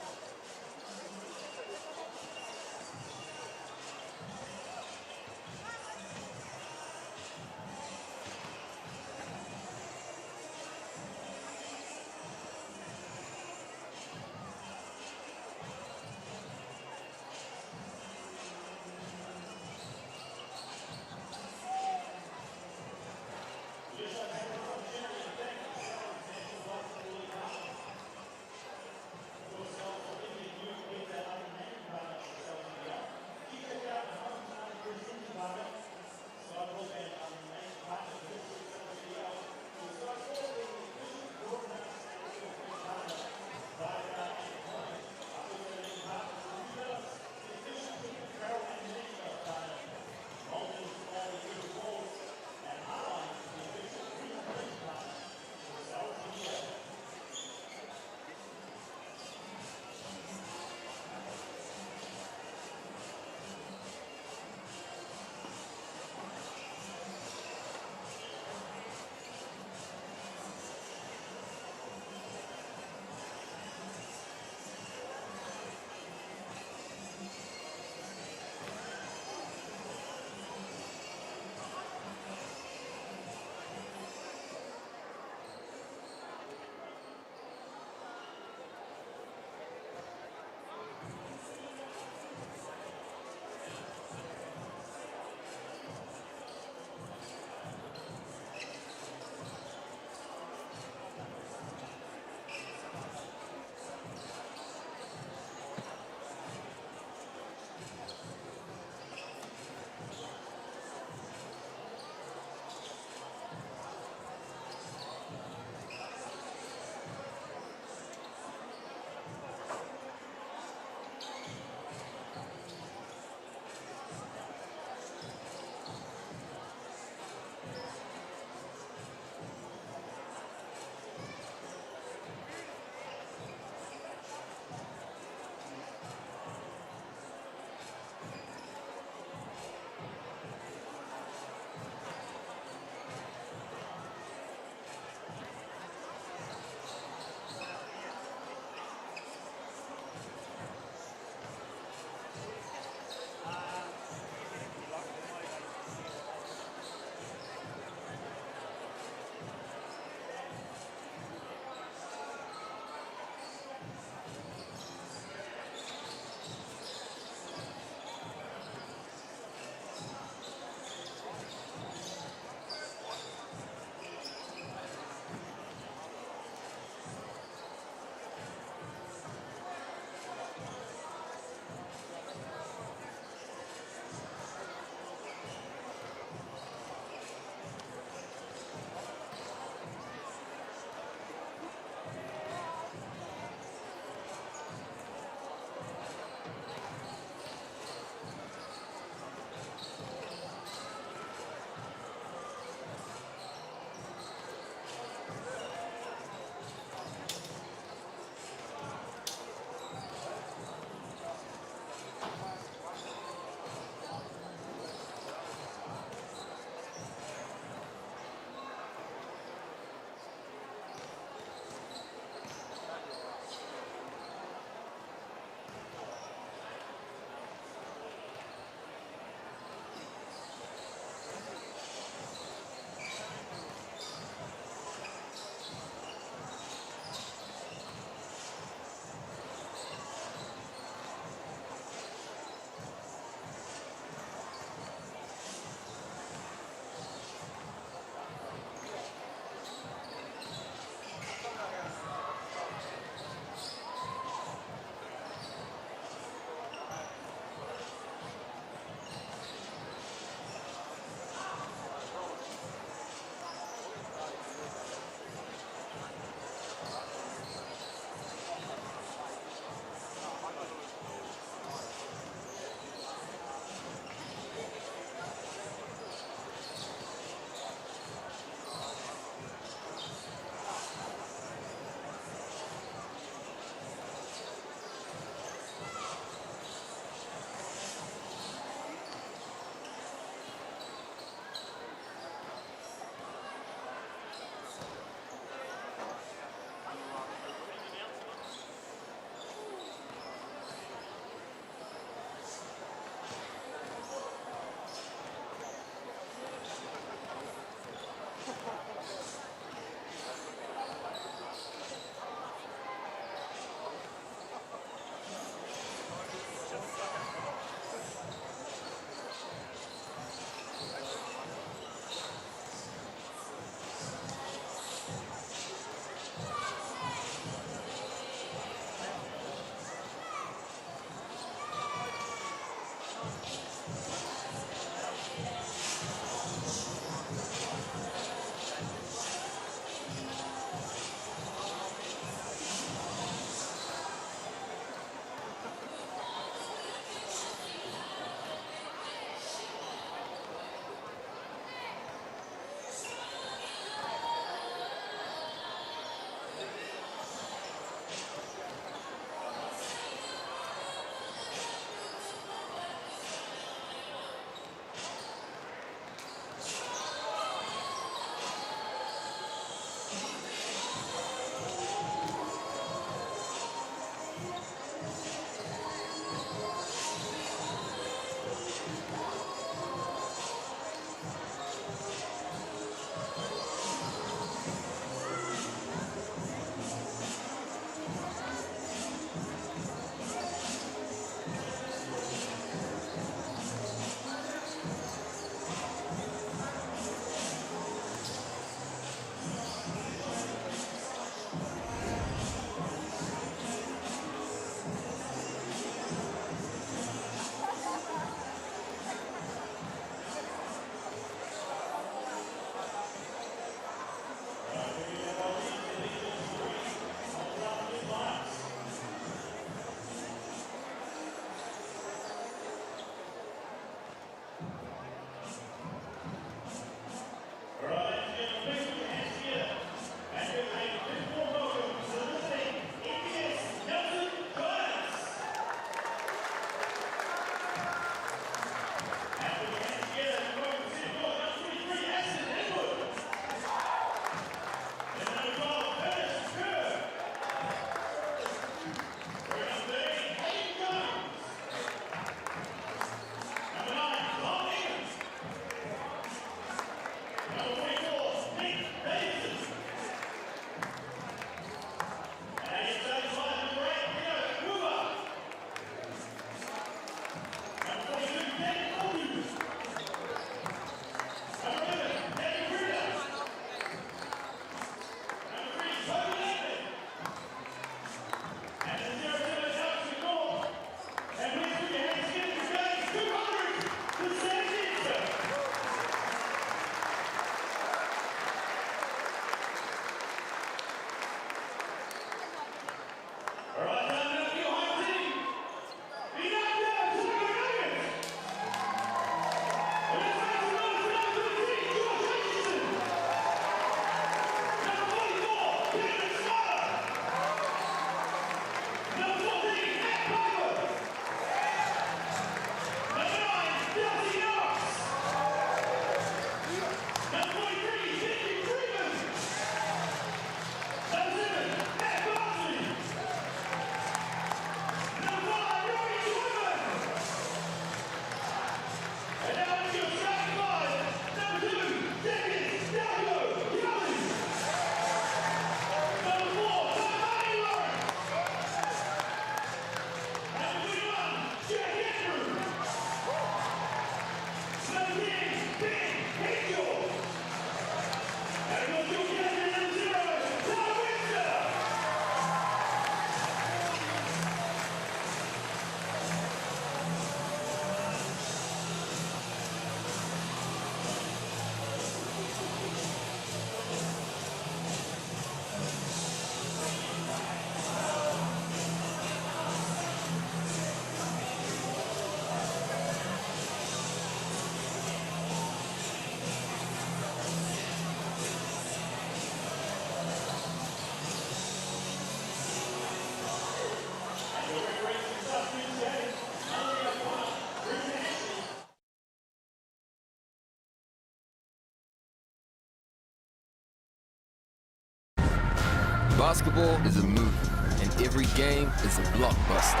Basketball is a movie, and every game is a blockbuster.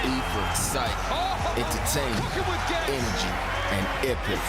E for excitement, entertainment, energy, and epic.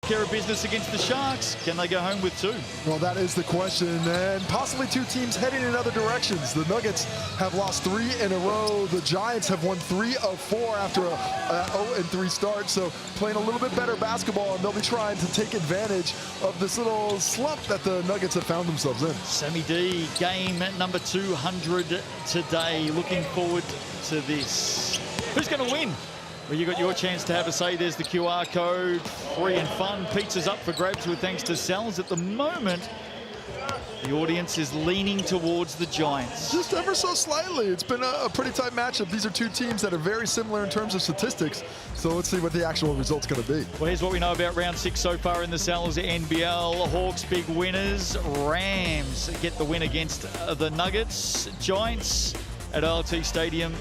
Care of business against the Sharks. Can they go home with 2? Well, that is the question, and possibly 2 teams heading in other directions. The Nuggets have lost 3 in a row. The Giants have won 3 of 4 after a 0-3 start, so playing a little bit better basketball, and they'll be trying to take advantage of this little slump that the Nuggets have found themselves in. Sammy D, game number 200 today. Looking forward to this. Who's going to win? Well, you got your chance to have a say. There's the QR code. Free and fun. Pizza's up for grabs with thanks to Sal's. At the moment, the audience is leaning towards the Giants. Just ever so slightly. It's been a pretty tight matchup. These are 2 teams that are very similar in terms of statistics. So let's see what the actual result's going to be. Well, here's what we know about round 6 so far in the Sal's NBL. Hawks big winners. Rams get the win against the Nuggets. Giants at OLT Stadium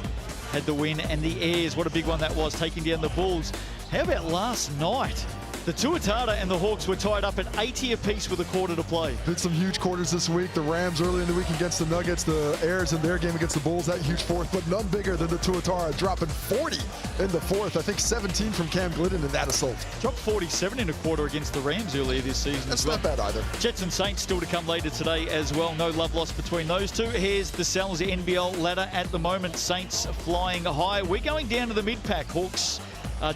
had the win, and the Airs, what a big one that was, taking down the Bulls. How about last night? The Tuatara and the Hawks were tied up at 80 apiece with a quarter to play. Did some huge quarters this week. The Rams early in the week against the Nuggets. The Airs in their game against the Bulls, that huge fourth, but none bigger than the Tuatara, dropping 40 in the fourth. I think 17 from Cam Glidden in that assault. Dropped 47 in a quarter against the Rams earlier this season. That's not bad either. Jets and Saints still to come later today as well. No love lost between those two. Here's the Sal's NBL ladder at the moment. Saints flying high. We're going down to the mid-pack. Hawks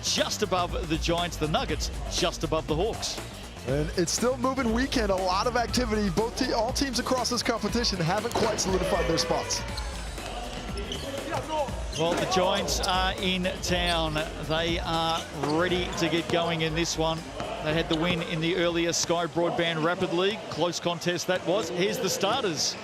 just above the Giants, the Nuggets just above the Hawks. And it's still moving weekend, a lot of activity. All teams across this competition haven't quite solidified their spots. Well, the Giants are in town. They are ready to get going in this one. They had the win in the earlier Sky Broadband Rapid League. Close contest that was. Here's the starters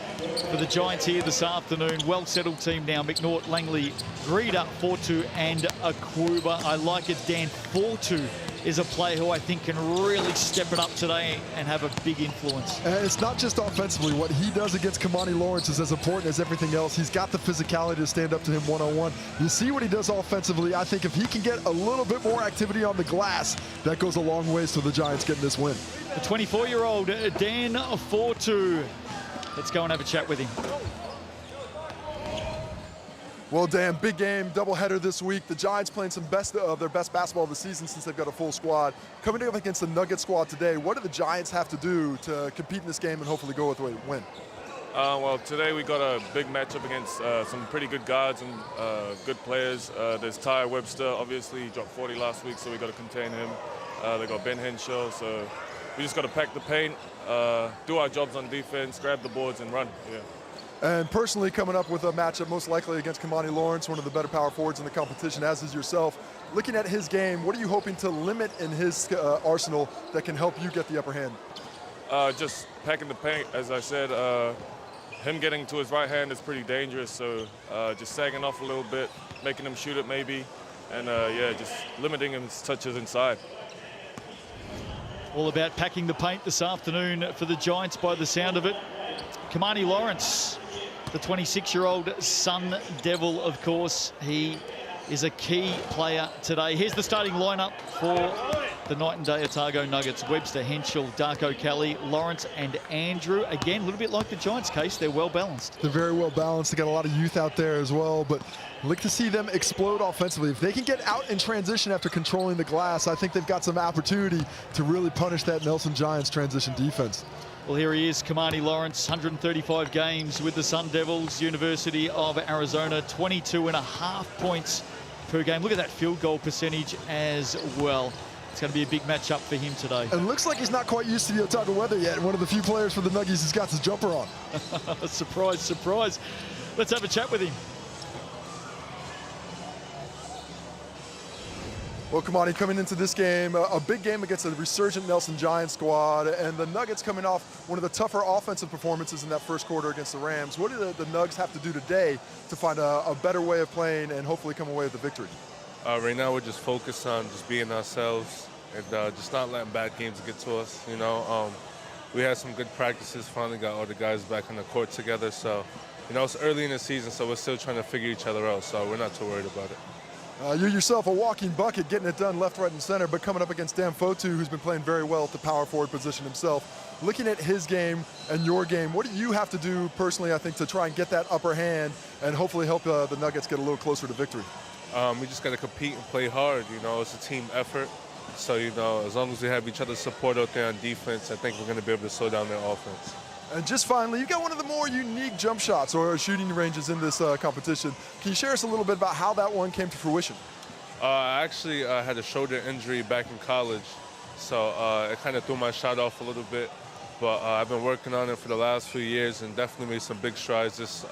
for the Giants here this afternoon. Well-settled team now. McNaught, Langley, Greeder, Fortu, and Akuba. I like it. Dan Fortu is a player who I think can really step it up today and have a big influence. And it's not just offensively. What he does against Kamani Lawrence is as important as everything else. He's got the physicality to stand up to him one-on-one. You see what he does offensively. I think if he can get a little bit more activity on the glass, that goes a long ways to the Giants getting this win. The 24-year-old Dan Fortu. Let's go and have a chat with him. Well, Dan, big game, doubleheader this week. The Giants playing some of their best basketball of the season since they've got a full squad. Coming up against the Nugget squad today, what do the Giants have to do to compete in this game and hopefully go with a win? Well, today we got a big matchup against some pretty good guards and good players. There's Ty Webster, obviously, he dropped 40 last week, so we got to contain him. They got Ben Henshaw, so we just got to pack the paint, do our jobs on defense, grab the boards, and run. Yeah. And personally, coming up with a matchup most likely against Kamani Lawrence, one of the better power forwards in the competition, as is yourself. Looking at his game, what are you hoping to limit in his arsenal that can help you get the upper hand? Just packing the paint, as I said. Him getting to his right hand is pretty dangerous, so just sagging off a little bit, making him shoot it maybe, and yeah, just limiting his touches inside. All about packing the paint this afternoon for the Giants by the sound of it. Kamani Lawrence, the 26-year-old Sun Devil, of course. He is a key player today. Here's the starting lineup for the night and day Otago Nuggets, Webster, Henschel, Darko Kelly, Lawrence and Andrew. Again, a little bit like the Giants' case, they're well balanced. They're very well balanced. They got a lot of youth out there as well, but look to see them explode offensively. If they can get out in transition after controlling the glass, I think they've got some opportunity to really punish that Nelson Giants transition defense. Well, here he is, Kamani Lawrence, 135 games with the Sun Devils, University of Arizona, 22.5 points per game. Look at that field goal percentage as well. It's going to be a big matchup for him today. And looks like he's not quite used to the Otago weather yet. One of the few players for the Nuggies who's got his jumper on. Surprise, surprise. Let's have a chat with him. Well, Kamani, coming into this game, a big game against a resurgent Nelson Giants squad, and the Nuggets coming off one of the tougher offensive performances in that first quarter against the Rams. What do the Nugs have to do today to find a better way of playing and hopefully come away with the victory? Right now we're just focused on just being ourselves and just not letting bad games get to us. You know, we had some good practices, finally got all the guys back on the court together. So, you know, it's early in the season, so we're still trying to figure each other out. So we're not too worried about it. You're yourself a walking bucket, getting it done left, right, and center, but coming up against Dan Fotu, who's been playing very well at the power forward position himself. Looking at his game and your game, what do you have to do personally, I think, to try and get that upper hand and hopefully help the Nuggets get a little closer to victory? We just got to compete and play hard. You know, it's a team effort. So, you know, as long as we have each other's support out there on defense, I think we're going to be able to slow down their offense. And just finally, you got one of the more unique jump shots or shooting ranges in this competition. Can you share us a little bit about how that one came to fruition? I actually had a shoulder injury back in college, so it kind of threw my shot off a little bit. But I've been working on it for the last few years and definitely made some big strides this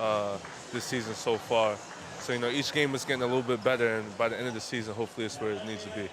season so far. So, you know, each game is getting a little bit better, and by the end of the season, hopefully it's where it needs to be.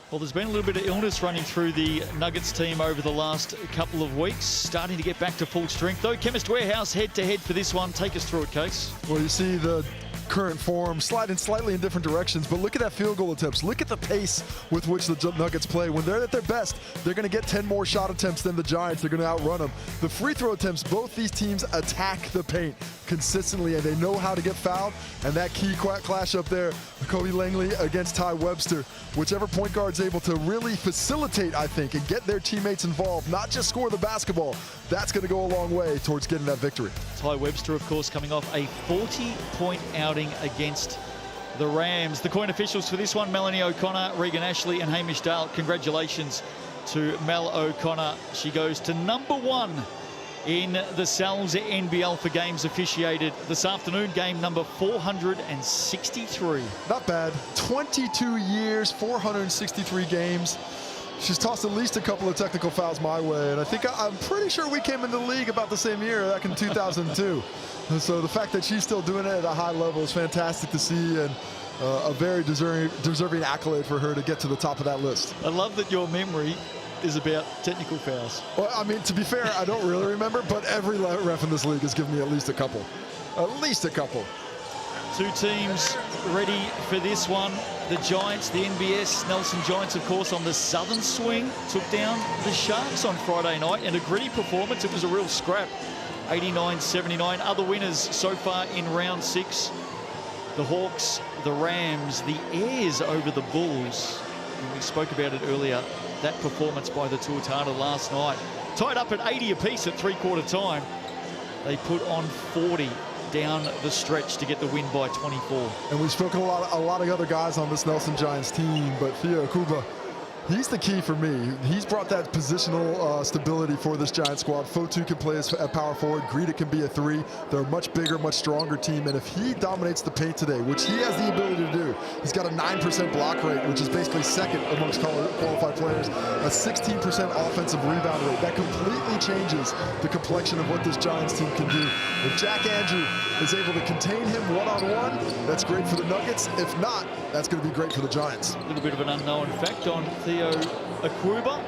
Well, there's been a little bit of illness running through the Nuggets team over the last couple of weeks. Starting to get back to full strength, though. Chemist Warehouse head-to-head for this one. Take us through it, Case. Well, you see the current form sliding slightly in different directions, but look at that field goal attempts. Look at the pace with which the Nuggets play. When they're at their best, they're going to get 10 more shot attempts than the Giants. They're going to outrun them. The free throw attempts, both these teams attack the paint consistently, and they know how to get fouled. And that key clash up there, Kobe Langley against Ty Webster. Whichever point guard's able to really facilitate, I think, and get their teammates involved, not just score the basketball, that's going to go a long way towards getting that victory. Ty Webster, of course, coming off a 40-point outing against the Rams. The coin officials for this one, Melanie O'Connor, Regan Ashley and Hamish Dale. Congratulations to Mel O'Connor. She goes to #1 in the Sal's NBL for games officiated this afternoon, game number 463. Not bad. 22 years, 463 games. She's tossed at least a couple of technical fouls my way, and I'm pretty sure we came into the league about the same year, back in 2002. And so the fact that she's still doing it at a high level is fantastic to see, and a very deserving accolade for her to get to the top of that list. I love that your memory is about technical fouls. Well, I mean, to be fair, I don't really remember, but every ref in this league has given me at least a couple. At least a couple. Two teams ready for this one. The Giants, the NBS, Nelson Giants, of course, on the southern swing, took down the Sharks on Friday night in a gritty performance. It was a real scrap, 89-79. Other winners so far in round 6. The Hawks, the Rams, the Airs over the Bulls. And we spoke about it earlier. That performance by the Tuatara last night. Tied up at 80 apiece at three-quarter time. They put on 40 down the stretch to get the win by 24. And we've spoken a lot of other guys on this Nelson Giants team, but Theo Kuba, he's the key for me. He's brought that positional stability for this Giant squad. Fotu can play at power forward. Greta can be a 3. They're a much bigger, much stronger team. And if he dominates the paint today, which he has the ability to do, he's got a 9% block rate, which is basically second amongst qualified players, a 16% offensive rebound rate. That completely changes the complexion of what this Giants team can do. If Jack Andrew is able to contain him one-on-one, that's great for the Nuggets. If not, that's going to be great for the Giants. A little bit of an unknown fact on Theo Akuba.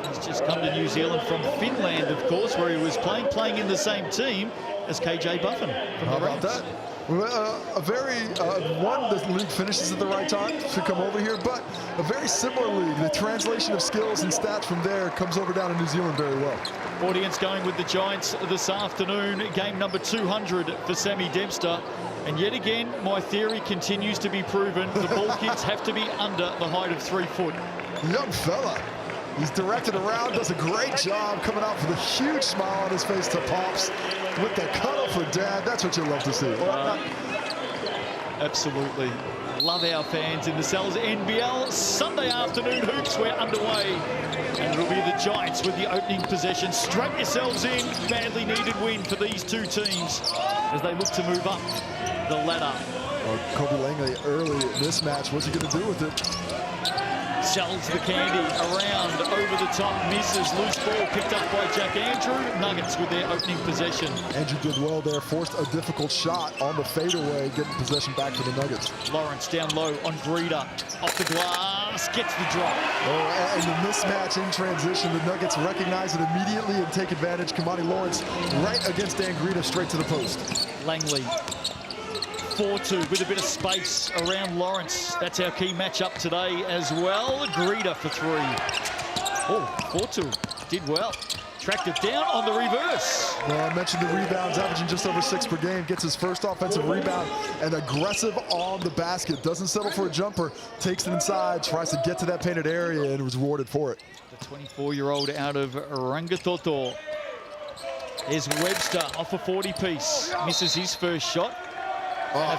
He's just come to New Zealand from Finland, of course, where he was playing in the same team as KJ Buffin from How the about Rams. that? The league finishes at the right time to come over here, but a very similar league. The translation of skills and stats from there comes over down to New Zealand very well. Audience going with the Giants this afternoon. Game number 200 for Sammy Dempster. And yet again, my theory continues to be proven. The ball kids have to be under the height of 3 foot. young fella. He's directed around, does a great job coming out with a huge smile on his face to Pops with the cuddle for Dad. That's what you love to see. Absolutely. Love our fans in the Cells NBL. Sunday afternoon hoops, we're underway. And it'll be the Giants with the opening possession. Strap yourselves in. Badly needed win for these two teams as they look to move up the ladder. Well, Kobe Langley early in this match. What's he going to do with it? Sells the candy around, over the top, misses. Loose ball picked up by Jack Andrew. Nuggets with their opening possession. Andrew did well there, forced a difficult shot on the fadeaway, getting possession back for the Nuggets. Lawrence down low on Greeter, off the glass, gets the drop. Oh, and the mismatch in transition, the Nuggets recognize it immediately and take advantage. Kamani Lawrence right against Dan Greeter, straight to the post. Langley. 4-2 with a bit of space around Lawrence. That's our key matchup today as well. Greeter for 3. Oh, 4-2. Did well. Tracked it down on the reverse. Well, I mentioned the rebounds, averaging just over 6 per game. Gets his first offensive rebound and aggressive on the basket. Doesn't settle for a jumper. Takes it inside, tries to get to that painted area and was rewarded for it. The 24-year-old out of Rangitoto is Webster off a 40-piece. Misses his first shot.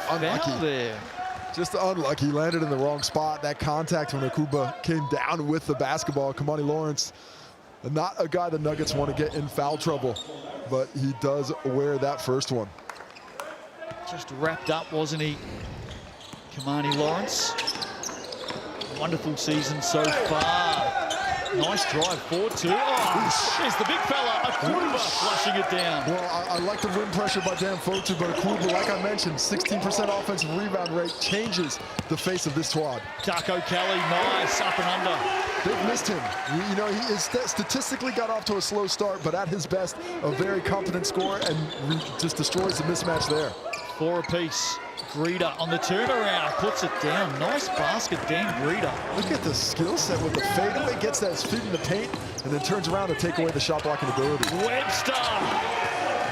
Unlucky there. Just unlucky, landed in the wrong spot. That contact when Akuba came down with the basketball. Kamani Lawrence, not a guy the Nuggets want to get in foul trouble, but he does wear that first one. Just wrapped up, wasn't he? Kamani Lawrence. Wonderful season so far. Nice drive, 4-2. Oh, there's the big fella, Akuba, flushing it down. Well, I like the rim pressure by Dan Fotu, but Akuba, like I mentioned, 16% offensive rebound rate changes the face of this squad. Darko Kelly, nice, up and under. They've missed him. You know, he is statistically got off to a slow start, but at his best, a very competent scorer and just destroys the mismatch there. 4 apiece. Greeter on the turnaround, puts it down. Nice basket, Dan Greeter. Look at the skill set with the fadeaway, gets that his feet in the paint, and then turns around to take away the shot blocking ability. Webster.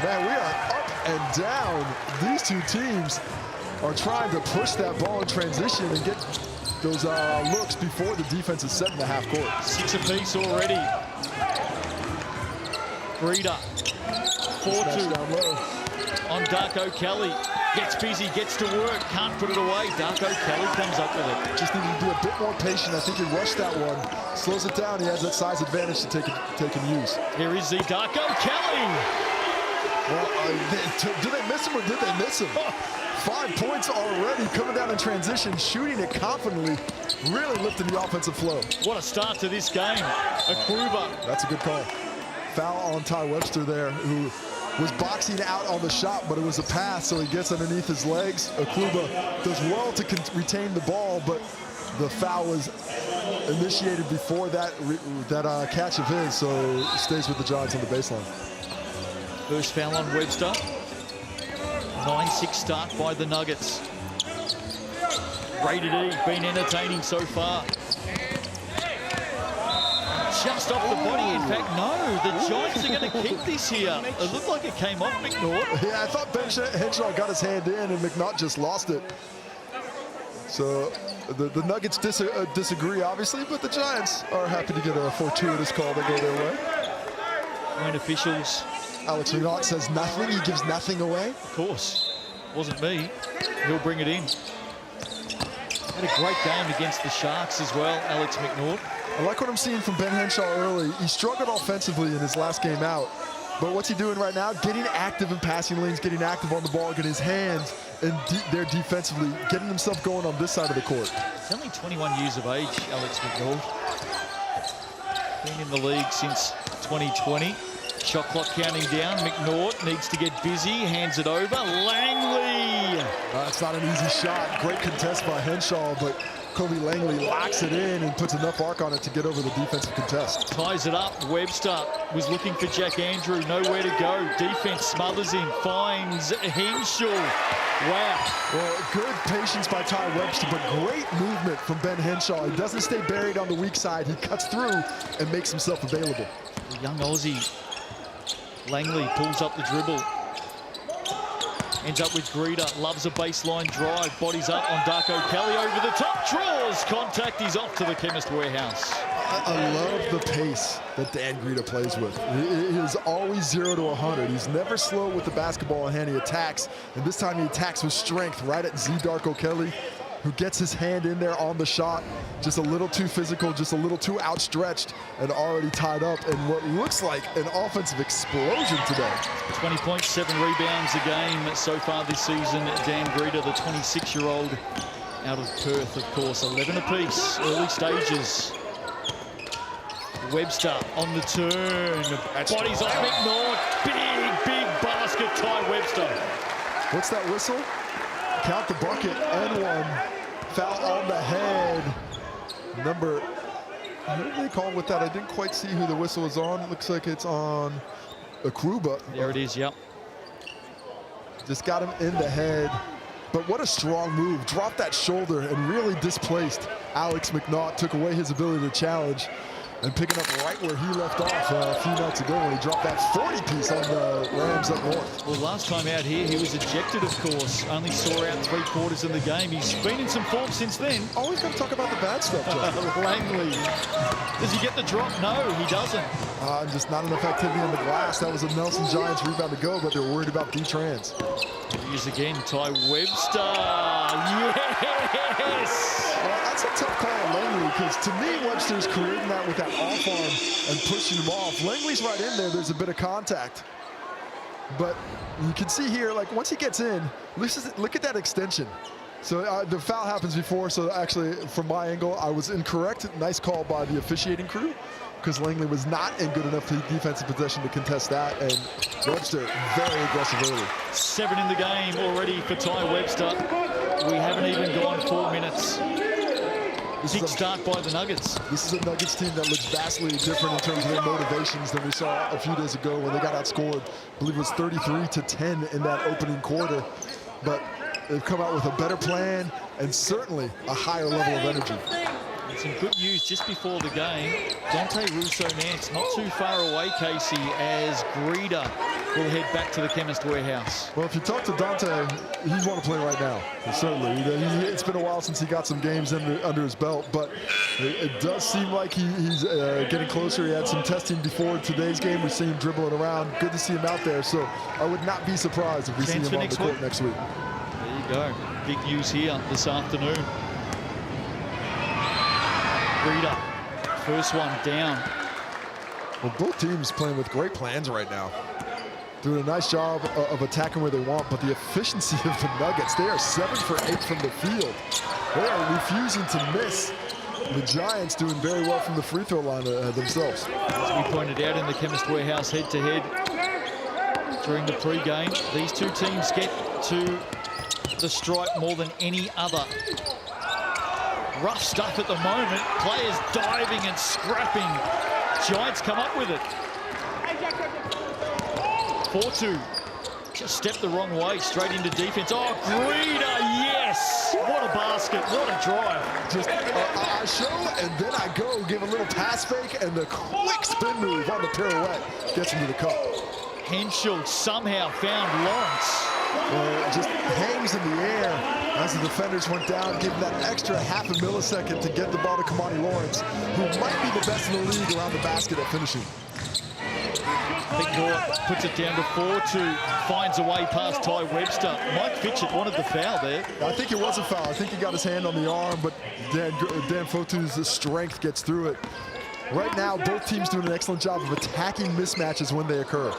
Man, we are up and down. These two teams are trying to push that ball in transition and get those looks before the defense is set in the half court. 6 apiece already. Greeter. 4-2 down low on Darko Kelly. Gets busy, gets to work, can't put it away. Darko Kelly comes up with it. Just needed to be a bit more patient. I think he rushed that one. Slows it down. He has that size advantage to take and use. Here is the Darko Kelly. Well, did they miss him or did they miss him? 5 points already coming down in transition, shooting it confidently, really lifting the offensive flow. What a start to this game. Akuba. That's a good call. Foul on Ty Webster there, who was boxing out on the shot, but it was a pass, so he gets underneath his legs. Akuba does well to retain the ball, but the foul was initiated before that catch of his, so stays with the Giants on the baseline. First foul on Webster. 9-6 start by the Nuggets. Rated E, been entertaining so far. Just off the body, in fact, no. The Giants are going to keep this here. It looked like it came off McNaught. Yeah, I thought Ben Henshaw got his hand in and McNaught just lost it. So the Nuggets disagree, obviously, but the Giants are happy to get a fortuitous call that go their way. Point officials. Alex McNaught says nothing. He gives nothing away. Of course. Wasn't me. He'll bring it in. Had a great game against the Sharks as well, Alex McNaught. I like what I'm seeing from Ben Henshaw early. He struggled offensively in his last game out. But what's he doing right now? Getting active in passing lanes, getting active on the ball, getting his hands in there defensively, getting himself going on this side of the court. He's only 21 years of age, Alex McNaught. Been in the league since 2020. Shot clock counting down. McNaught needs to get busy, hands it over. Langley! It's not an easy shot. Great contest by Henshaw, but Kobe Langley locks it in and puts enough arc on it to get over the defensive contest. Ties it up. Webster was looking for Jack Andrew. Nowhere to go. Defense smothers him. Finds Henshaw. Wow. Well, good patience by Ty Webster, but great movement from Ben Henshaw. He doesn't stay buried on the weak side. He cuts through and makes himself available. The young Aussie. Langley pulls up the dribble. Ends up with Greeter, loves a baseline drive, bodies up on Darko Kelly over the top, draws contact, he's off to the Chemist Warehouse. I love the pace that Dan Greeter plays with. He is always 0 to 100. He's never slow with the basketball in hand. He attacks, and this time he attacks with strength right at Z Darko Kelly, who gets his hand in there on the shot. Just a little too physical, just a little too outstretched, and already tied up in what looks like an offensive explosion today. 20.7 rebounds a game so far this season. Dan Greeter, the 26-year-old out of Perth, of course. 11 apiece, early stages. Webster on the turn. Bodies off McNaught. Big basket, Ty Webster. What's that whistle? Count the bucket and one. Foul on the head. Number, what did they call with that? I didn't quite see who the whistle was on. It looks like it's on Akruba. There it is, yep. Just got him in the head. But what a strong move. Dropped that shoulder and really displaced Alex McNaught. Took away his ability to challenge. And picking up right where he left off a few nights ago when he dropped that 40-piece on the Rams up north. Well, last time out here, he was ejected, of course. Only saw out 3/4 of the game. He's been in some form since then. Always got to talk about the bad stuff, Joe. Langley. Does he get the drop? No, he doesn't. Just not enough activity on the glass. That was a Nelson Giants rebound to go, but they're worried about D-Trans. Here he is again, Ty Webster. Yes! That's a tough call on Langley, because to me, Webster's creating that with that off arm and pushing him off. Langley's right in there. There's a bit of contact. But you can see here, like, once he gets in, look at that extension. So the foul happens before, so actually, from my angle, I was incorrect. Nice call by the officiating crew, because Langley was not in good enough defensive possession to contest that, and Webster very aggressive early. 7 in the game already for Ty Webster. We haven't even gone 4 minutes. Big start by the Nuggets. This is a Nuggets team that looks vastly different in terms of their motivations than we saw a few days ago when they got outscored. I believe it was 33-10 in that opening quarter. But they've come out with a better plan and certainly a higher level of energy. And some good news just before the game. Dante Russo-Nance not too far away, Casey, as Greeter will head back to the Chemist Warehouse. Well, if you talk to Dante, he's want to play right now. Certainly. It's been a while since he got some games under his belt, but it does seem like he's getting closer. He had some testing before today's game. We've seen him dribbling around. Good to see him out there, so I would not be surprised if we see him on the court next week. There you go. Big news here this afternoon. Greeter, first one down. Well, both teams playing with great plans right now. Doing a nice job of attacking where they want, but the efficiency of the Nuggets, they are 7 for 8 from the field. They are refusing to miss. The Giants doing very well from the free throw line themselves. As we pointed out in the Chemist Warehouse head-to-head during the pre-game, these two teams get to the stripe more than any other. Rough stuff at the moment. Players diving and scrapping. Giants come up with it. 4-2. Just stepped the wrong way, straight into defense. Oh, Greeter, yes! What a basket, what a drive. Just I show, and then I go, give a little pass fake, and the quick spin move on the pirouette gets him to the cup. Henschel somehow found Lawrence. Just hangs in the air as the defenders went down, giving that extra half a millisecond to get the ball to Kamani Lawrence, who might be the best in the league around the basket at finishing. McNaught puts it down to 4-2, finds a way past Ty Webster. Mike Fitchett wanted the foul there. I think it was a foul. I think he got his hand on the arm, but Dan Fotu's strength gets through it. Right now, both teams doing an excellent job of attacking mismatches when they occur.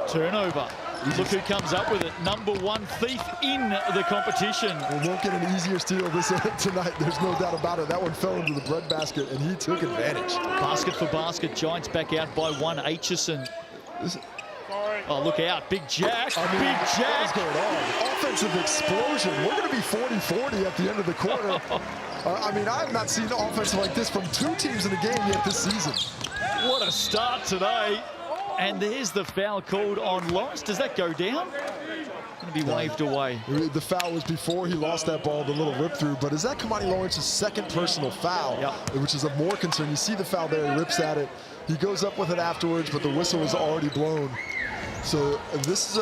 Turnover. Look who comes up with it. Number 1 thief in the competition. We won't get an easier steal this tonight. There's no doubt about it. That one fell into the breadbasket, and he took advantage. Basket for basket. Giants back out by 1. Aitchison. Oh, look out. Big Jack. Big Jack. What's going on? Offensive explosion. We're going to be 40-40 at the end of the quarter. I mean, I have not seen offense like this from 2 teams in a game yet this season. What a start today. And there's the foul called on Lawrence. Does that go down? Going to be waved away. The foul was before he lost that ball, the little rip through. But is that Kamani Lawrence's second personal foul, which is of more concern? You see the foul there, he rips at it. He goes up with it afterwards, but the whistle was already blown. So this is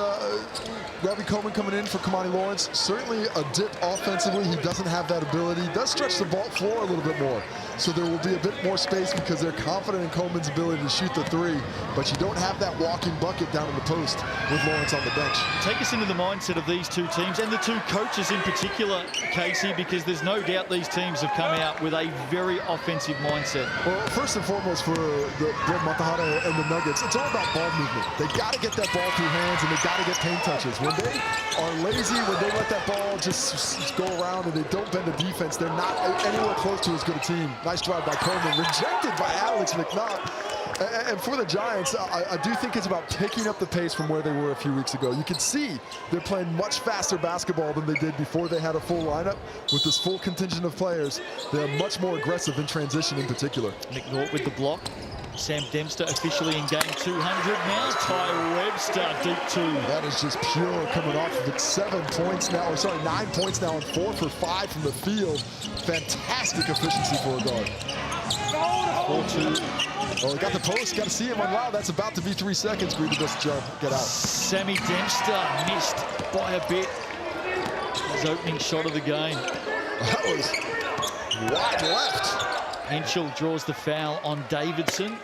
Robbie Coleman coming in for Kamani Lawrence. Certainly a dip offensively. He doesn't have that ability. He does stretch the floor a little bit more. So there will be a bit more space because they're confident in Coleman's ability to shoot the three. But you don't have that walking bucket down in the post with Lawrence on the bench. Take us into the mindset of these two teams and the two coaches in particular, Casey, because there's no doubt these teams have come out with a very offensive mindset. Well, first and foremost for the Brett Matahara and the Nuggets, it's all about ball movement. They got to get that ball through hands and they got to get paint touches. When they are lazy, when they let that ball just go around and they don't bend the defense, they're not anywhere close to as good a team. Nice drive by Coleman, rejected by Alex McNutt. And for the Giants, I do think it's about picking up the pace from where they were a few weeks ago. You can see they're playing much faster basketball than they did before they had a full lineup. With this full contingent of players, they're much more aggressive in transition in particular. McNaught with the block. Sam Dempster officially in game 200 now. Ty Webster, deep two. That is just pure coming off of it. 7 points now, or sorry, 9 points now and 4 for 5 from the field. Fantastic efficiency for a guard. 4-2. Oh, he got the post, got to see him on loud. That's about to be 3 seconds. Greedy doesn't jump, get out. Sammy Dempster missed by a bit. His opening shot of the game. That was wide left. Henschel draws the foul on Davidson,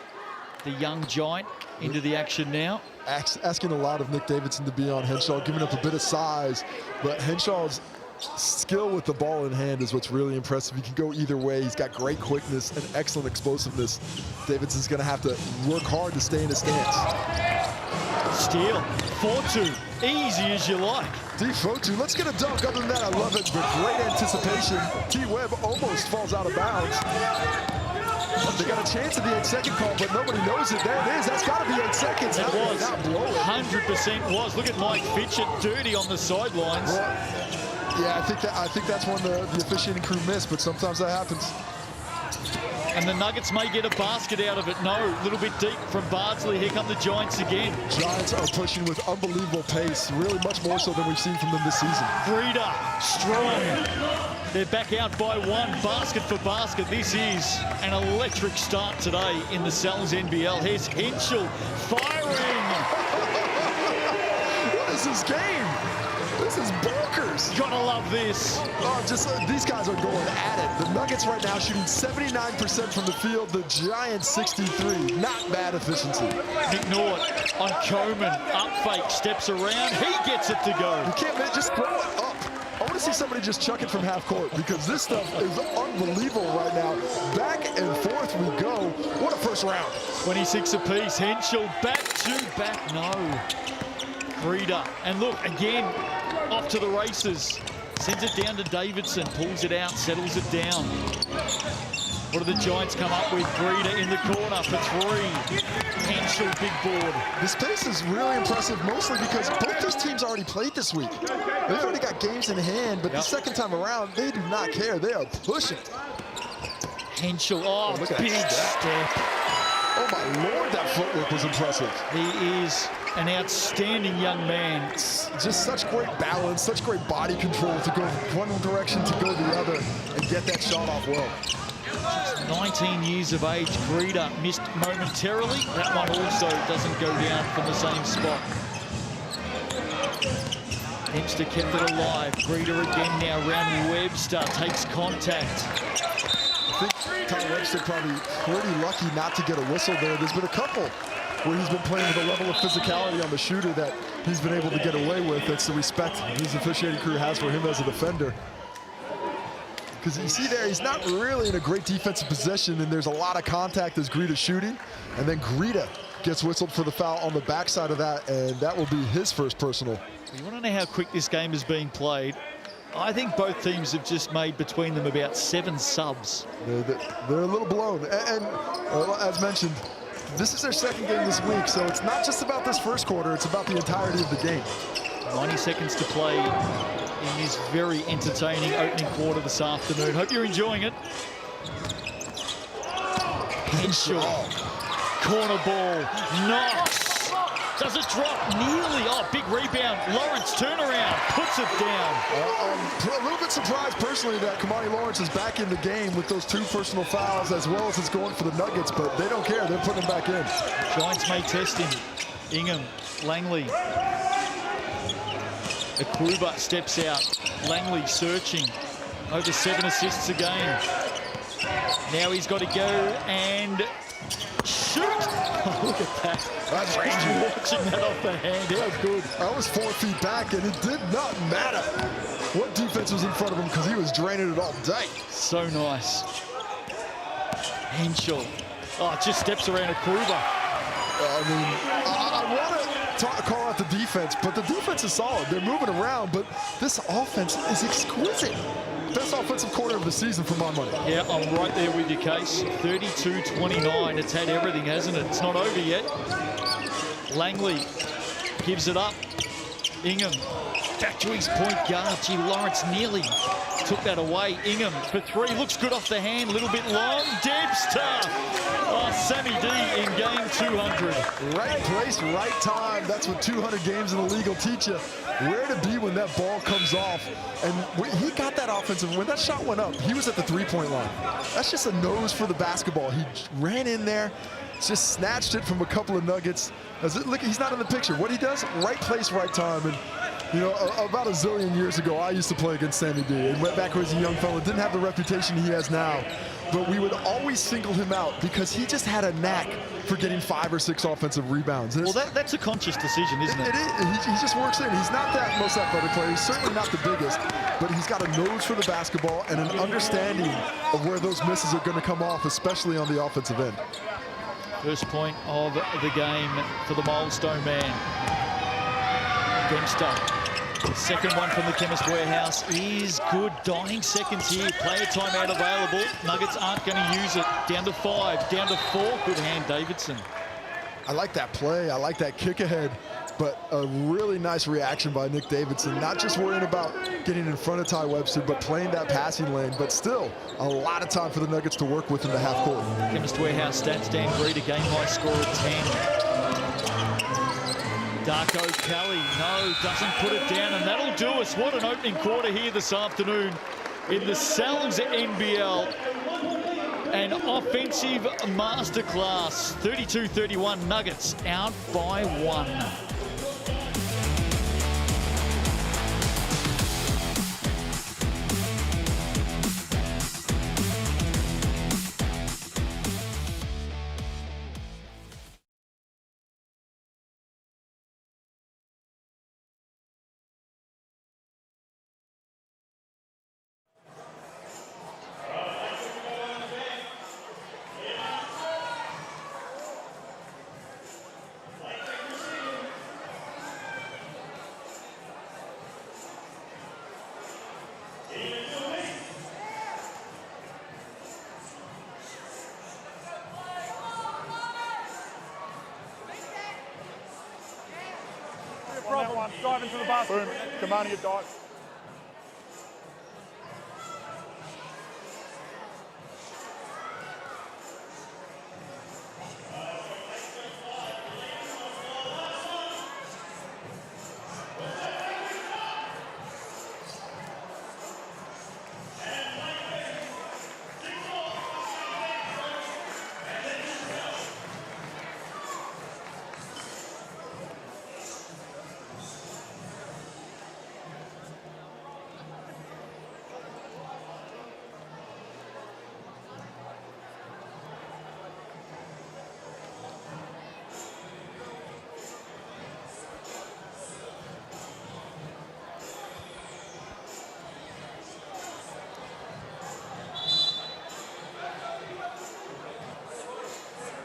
the young giant, into the action now. Asking a lot of Nick Davidson to be on Henschel, giving up a bit of size, but Henschel's skill with the ball in hand is what's really impressive. He can go either way. He's got great quickness and excellent explosiveness. Davidson's going to have to work hard to stay in his stance. Steal, 4-2, easy as you like. D4-2, let's get a dunk. Other than that, I love it, but great anticipation. T-Webb almost falls out of bounds. They got a chance at the 8-second call, but nobody knows it. There it is. That's got to be 8 seconds. It was. 100% was. Look at Mike Fitchett, dirty on the sidelines. Well, yeah, I think that's one the officiating crew missed, but sometimes that happens. And the Nuggets may get a basket out of it. No, a little bit deep from Bardsley. Here come the Giants again. Giants are pushing with unbelievable pace, really much more so than we've seen from them this season. Breeder, strong. They're back out by 1, basket for basket. This is an electric start today in the Sal's NBL. Here's Henschel firing. What is this game? This is bonkers. Gotta love this. Oh, these guys are going at it. The Nuggets right now shooting 79% from the field. The Giants 63. Not bad efficiency. McNaught on Coleman. Up fake, steps around. He gets it to go. You can't just throw it up. I want to see somebody just chuck it from half court because this stuff is unbelievable right now. Back and forth we go. What a first round. 26 apiece. Henschel back to back. No. Breeder. And look, again, off to the races. Sends it down to Davidson. Pulls it out, settles it down. What do the Giants come up with? Breeder in the corner for 3. Henschel, big board. This pace is really impressive, mostly because both these teams already played this week. They've already got games in hand, but the second time around, they do not care. They are pushing. Henschel, oh, look at big step. Oh my Lord, that footwork was impressive. He is an outstanding young man. Just such great balance, such great body control to go one direction to go the other and get that shot off well. 19 years of age, Breeder missed momentarily. That one also doesn't go down from the same spot. Dempster kept it alive. Breeder again now around Webster, takes contact. I think Ty Webster probably pretty lucky not to get a whistle there. There's been a couple where he's been playing with a level of physicality on the shooter that he's been able to get away with. That's the respect his officiating crew has for him as a defender. Because you see there, he's not really in a great defensive position, and there's a lot of contact as Greeta's shooting, and then Greeta gets whistled for the foul on the backside of that, and that will be his first personal. You want to know how quick this game is being played? I think both teams have just made between them about 7 subs. They're a little blown, and as mentioned, this is their second game this week, so it's not just about this first quarter, it's about the entirety of the game. 90 seconds to play in this very entertaining opening quarter this afternoon. Hope you're enjoying it. Henschel, corner ball, knocks. Does it drop? Nearly. Oh, big rebound. Lawrence turnaround. Puts it down. A little bit surprised personally that Kamani Lawrence is back in the game with those 2 personal fouls as well as it's going for the Nuggets, but they don't care. They're putting him back in. Giants may test him. Ingham, Langley. Akuba steps out. Langley searching. Over 7 assists a game. Now he's got to go and shoot. Oh, look at that. That's watching that off the hand. How good. I was 4 feet back, and it did not matter what defense was in front of him because he was draining it all day. So nice. Henshaw. Oh, just steps around Akuba. I mean, I want to call out the defense, but the defense is solid. They're moving around, but this offense is exquisite. Best offensive quarter of the season for my money. Yeah, I'm right there with you, Case. 32-29. It's had everything, hasn't it? It's not over yet. Langley gives it up. Ingham back to his point guard. Gee, Lawrence nearly took that away. Ingham for 3. Looks good off the hand. A little bit long. Debster. Oh, Sammy D in game 200. Right place, right time. That's what 200 games in the league will teach you. Where to be when that ball comes off. And he got that offensive. When that shot went up, he was at the 3-point line. That's just a nose for the basketball. He ran in there, just snatched it from a couple of Nuggets. Look, he's not in the picture. What he does, right place, right time. And you know, about a zillion years ago, I used to play against Sammy D. And went back when he was a young fella. Didn't have the reputation he has now. But we would always single him out because he just had a knack for getting 5 or 6 offensive rebounds. Well, that's a conscious decision, isn't it? It is. He just works in. He's not that most athletic player. He's certainly not the biggest, but he's got a nose for the basketball and an understanding of where those misses are going to come off, especially on the offensive end. First point of the game for the Milestone man. Dempster. The second one from the Chemist Warehouse is good. Dying seconds here. Player timeout available. Nuggets aren't going to use it. Down to 5, down to 4. Good hand, Davidson. I like that play. I like that kick ahead, but a really nice reaction by Nick Davidson. Not just worrying about getting in front of Ty Webster, but playing that passing lane. But still, a lot of time for the Nuggets to work with in the half court. Chemist Warehouse stats, Dan Greed, a game high score of 10. Darko Kelly, no, doesn't put it down, and that'll do us. What an opening quarter here this afternoon in the Sal's NBL. An offensive masterclass. 32-31, Nuggets out by 1. Driving to the basket. Boom. Commanding your dive.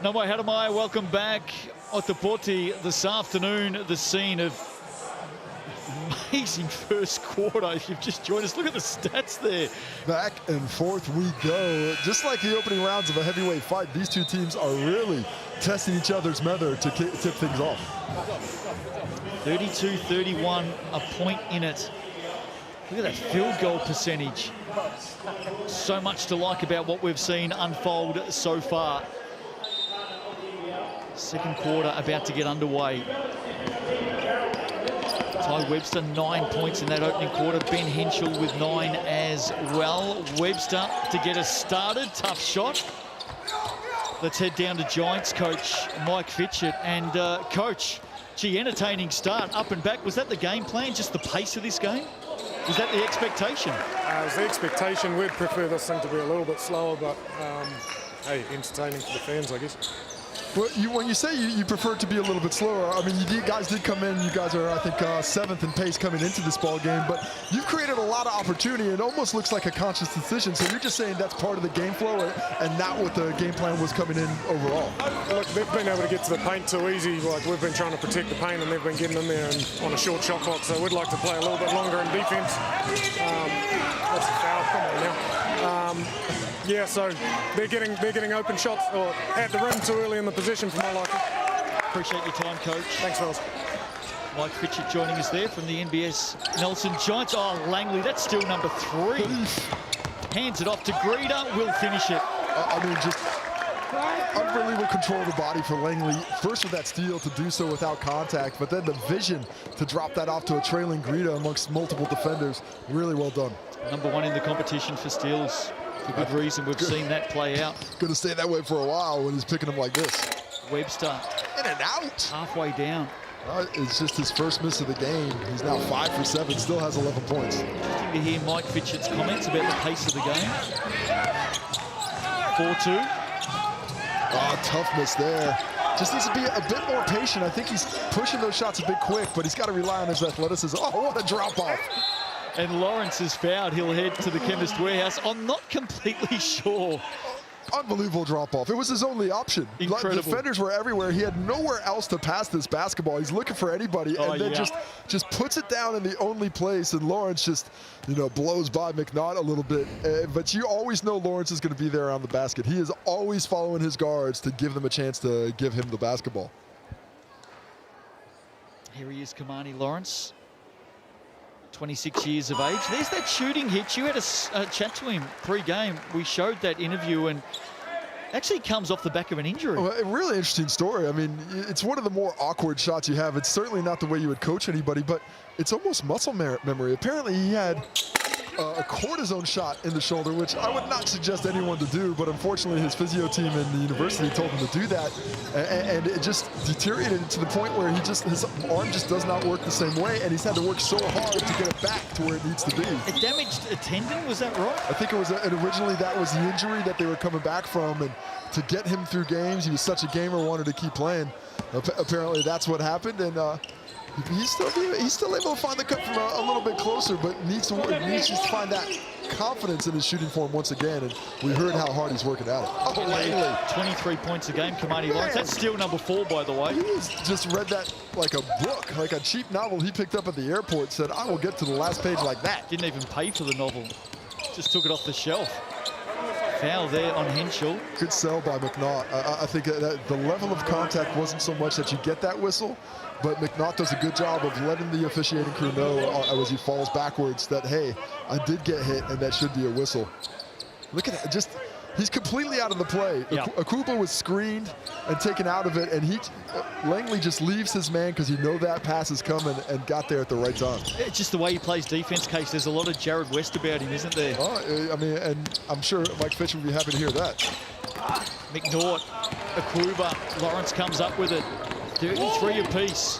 Namo Hadamai, welcome back. Otapoti this afternoon, the scene of amazing first quarter. If you've just joined us, look at the stats there. Back and forth we go. Just like the opening rounds of a heavyweight fight, these two teams are really testing each other's mettle to tip things off. 32-31, a point in it. Look at that field goal percentage. So much to like about what we've seen unfold so far. Second quarter about to get underway. Ty Webster, 9 points in that opening quarter. Ben Henschel with 9 as well. Webster to get us started. Tough shot. Let's head down to Giants coach Mike Fitchett. And coach, gee, entertaining start, up and back. Was that the game plan, just the pace of this game? Was that the expectation? It was the expectation. We'd prefer this thing to be a little bit slower, but hey, entertaining for the fans, I guess. Well, when you say you prefer it to be a little bit slower, I mean, you guys did come in. You guys are, I think, 7th in pace coming into this ball game, but you've created a lot of opportunity. It almost looks like a conscious decision. So you're just saying that's part of the game flow and not what the game plan was coming in overall. Look, they've been able to get to the paint too easy. Like, we've been trying to protect the paint, and they've been getting in there and on a short shot clock. So we'd like to play a little bit longer in defense. That's a foul. Come on now. Yeah, so they're getting open shots or at the rim too early in the possession for my liking. Appreciate your time, coach. Thanks, fellas. Mike Fitchett joining us there from the NBS Nelson Giants. Oh, Langley, that's still number 3. Hands it off to Greeder, will finish it. I mean, just unbelievable control of the body for Langley. First with that steal to do so without contact, but then the vision to drop that off to a trailing Greeder amongst multiple defenders. Really well done. Number 1 in the competition for steals. For good reason, we've seen that play out. Going to stay that way for a while when he's picking them like this. Webster. In and out. Halfway down. It's just his first miss of the game. He's now 5 for 7, still has 11 points. Interesting to hear Mike Fitchett's comments about the pace of the game. 4-2. Oh, tough miss there. Just needs to be a bit more patient. I think he's pushing those shots a bit quick, but he's got to rely on his athleticism. Oh, what a drop off. And Lawrence is fouled. He'll head to the Chemist Warehouse. I'm not completely sure. Unbelievable drop-off. It was his only option. Incredible. Defenders were everywhere. He had nowhere else to pass this basketball. He's looking for anybody, and then just puts it down in the only place. And Lawrence just, blows by McNaught a little bit. But you always know Lawrence is going to be there around the basket. He is always following his guards to give them a chance to give him the basketball. Here he is, Kamani Lawrence. 26 years of age. There's that shooting hitch. You had a chat to him pre-game. We showed that interview, and actually comes off the back of an injury. Well, a really interesting story. I mean, it's one of the more awkward shots you have. It's certainly not the way you would coach anybody, but it's almost muscle memory. Apparently, he had a cortisone shot in the shoulder, which I would not suggest anyone to do, but unfortunately his physio team in the university told him to do that, and it just deteriorated to the point where his arm just does not work the same way, and he's had to work so hard to get it back to where it needs to be. It damaged a tendon, was that right? I think it was, and originally that was the injury that they were coming back from, and to get him through games, he was such a gamer, wanted to keep playing. Apparently that's what happened, and he's still able to find the cut from a little bit closer, but needs to find that confidence in his shooting form once again, and we heard how hard he's working at it. Oh, Langley. 23 points a game, Kamani Lawrence. That's still number 4, by the way. He's just read that like a book, like a cheap novel he picked up at the airport, said, I will get to the last page like that. Didn't even pay for the novel. Just took it off the shelf. Foul there on Henschel. Good sell by McNaught. I think that the level of contact wasn't so much that you get that whistle, but McNaught does a good job of letting the officiating crew know as he falls backwards that, hey, I did get hit and that should be a whistle. Look at that, he's completely out of the play. Yep. Akuba was screened and taken out of it, and Langley just leaves his man because he know that pass is coming and got there at the right time. It's just the way he plays defense, Case. There's a lot of Jared West about him, isn't there? I mean, and I'm sure Mike Fitch would be happy to hear that. McNaught, Akuba, Lawrence comes up with it. 33 apiece.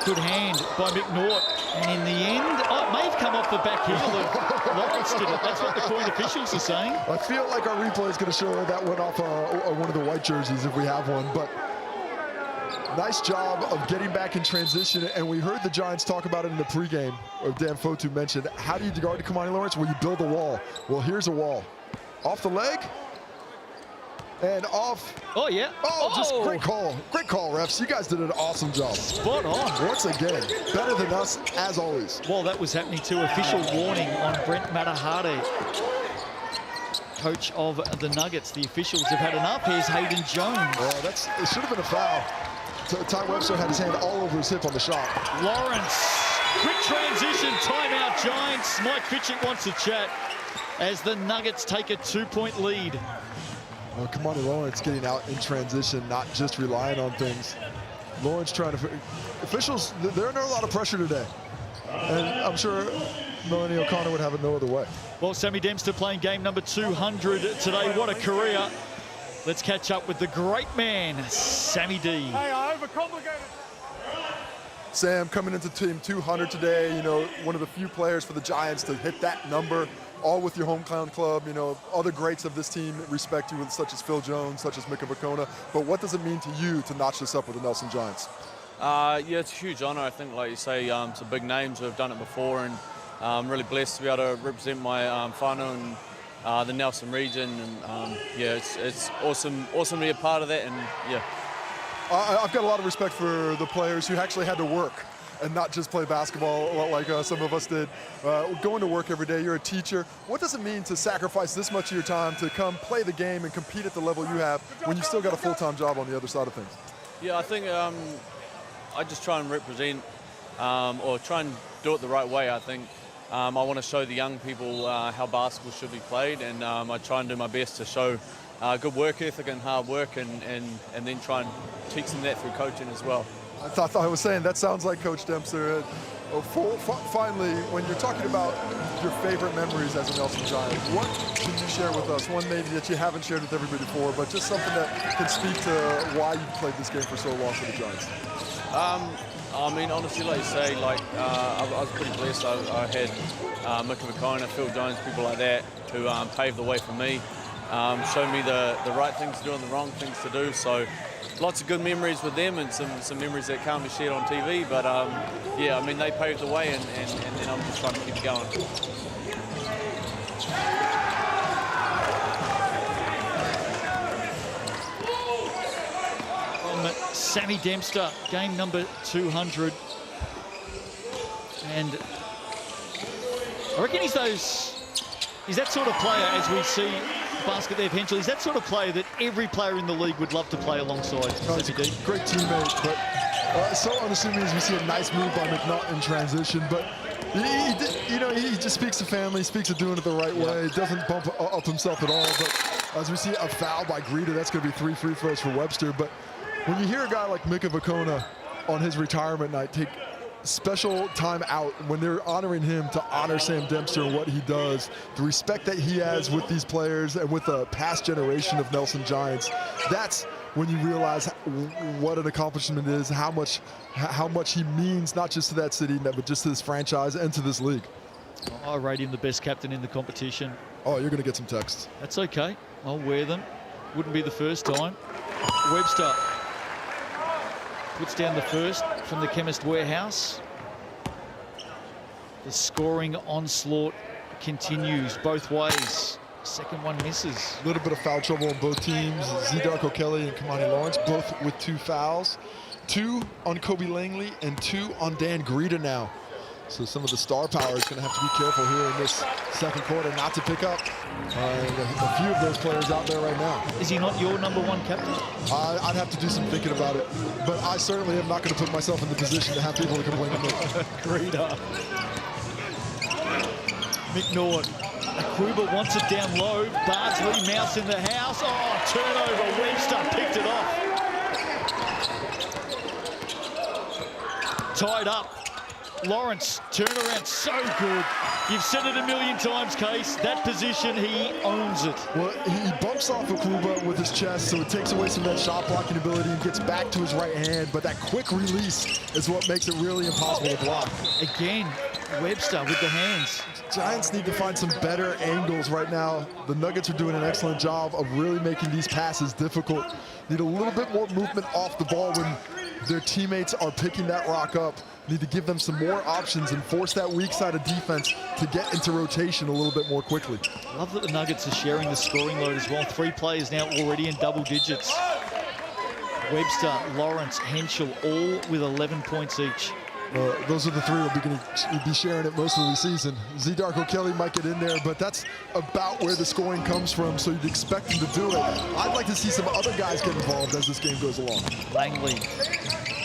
Good hand by McNaught. And in the end, it may have come off the back heel of Lawrence did it. That's what the coin officials are saying. I feel like our replay is going to show that went off one of the white jerseys if we have one. But nice job of getting back in transition. And we heard the Giants talk about it in the pregame. Dan Fotu mentioned, how do you guard Kamani Lawrence? Well, you build a wall. Well, here's a wall. Off the leg. And off. Oh, yeah. Oh, just great call. Great call, refs. You guys did an awesome job. Spot on. Once again, better than us, as always. While that was happening too, official warning on Brent Matahade, coach of the Nuggets. The officials have had enough. Here's Hayden Jones. Well, it should have been a foul. Ty Webster had his hand all over his hip on the shot. Lawrence, quick transition, timeout Giants. Mike Fitchett wants to chat as the Nuggets take a 2-point lead. Well, Kamani Lawrence getting out in transition, not just relying on things. Lawrence trying to... Officials, they're under a lot of pressure today. And I'm sure Melanie O'Connor would have it no other way. Well, Sammy Dempster playing game number 200 today. What a career. Let's catch up with the great man, Sammy D. Hey, I overcomplicated. Sam, coming into team 200 today, you know, one of the few players for the Giants to hit that number, all with your hometown club. You know, other greats of this team respect you, such as Phil Jones, such as Mika Vakona. But what does it mean to you to notch this up with the Nelson Giants? Yeah, it's a huge honour. I think, like you say, some big names who have done it before, and I'm really blessed to be able to represent my whānau and the Nelson region. And yeah, it's awesome to be a part of that. And yeah. I've got a lot of respect for the players who actually had to work and not just play basketball like some of us did. Going to work every day, you're a teacher. What does it mean to sacrifice this much of your time to come play the game and compete at the level you have when you've still got a full-time job on the other side of things? Yeah, I think I just try and represent or try and do it the right way. I think I want to show the young people how basketball should be played, and I try and do my best to show good work ethic and hard work, and then try and teach them that through coaching as well. I thought I was saying that sounds like Coach Dempster. Finally, when you're talking about your favorite memories as a Nelson Giant, what can you share with us? One maybe that you haven't shared with everybody before, but just something that can speak to why you played this game for so long for the Giants. I mean, honestly, like you say, I was pretty blessed. I had Mika Vakona, Phil Jones, people like that who paved the way for me, showed me the right things to do and the wrong things to do. So lots of good memories with them, and some memories that can't be shared on TV. But yeah, I mean, they paved the way, and then I'm just trying to keep going. Sammy Dempster, game number 200. And I reckon he's that sort of player, as we see Basket there, Henschel, he's that sort of player that every player in the league would love to play alongside. He's a great teammate, but so unassuming as we see a nice move by McNaught in transition. But he just speaks to family, speaks of doing it the right way, doesn't bump up himself at all. But as we see a foul by Greta, that's going to be 3 free throws for Webster. But when you hear a guy like Mika Vakona on his retirement night take special time out when they're honoring him to honor Sam Dempster and what he does, the respect that he has with these players and with the past generation of Nelson Giants, that's when you realize what an accomplishment is, how much he means not just to that city, but just to this franchise and to this league. I rate him the best captain in the competition. Oh, you're going to get some texts. That's okay. I'll wear them. Wouldn't be the first time. Webster puts down the first from the Chemist Warehouse. The scoring onslaught continues both ways. Second one misses. A little bit of foul trouble on both teams. Zidarko Kelly and Kamani Lawrence, both with 2 fouls. 2 on Kobe Langley and 2 on Dan Greta now. So some of the star power is going to have to be careful here in this second quarter not to pick up a few of those players out there right now. Is he not your #1 captain? I'd have to do some thinking about it, but I certainly am not going to put myself in the position to have people to complain to me. Greta. McNaught. Akuba wants it down low. Bardsley, Mouse in the house. Oh, turnover. Webster picked it off. Tied up. Lawrence, turnaround, so good. You've said it a million times, Case. That position, he owns it. Well, he bumps off Akuba with his chest, so it takes away some of that shot blocking ability and gets back to his right hand, but that quick release is what makes it really impossible to block. Again, Webster with the hands. Giants need to find some better angles right now. The Nuggets are doing an excellent job of really making these passes difficult. Need a little bit more movement off the ball when their teammates are picking that rock up. Need to give them some more options and force that weak side of defense to get into rotation a little bit more quickly. Love that the Nuggets are sharing the scoring load as well. 3 players now already in double digits. Webster, Lawrence, Henschel, all with 11 points each. Those are the 3 we'll be sharing it most of the season. Zidarko Kelly might get in there, but that's about where the scoring comes from, so you'd expect him to do it. I'd like to see some other guys get involved as this game goes along. Langley,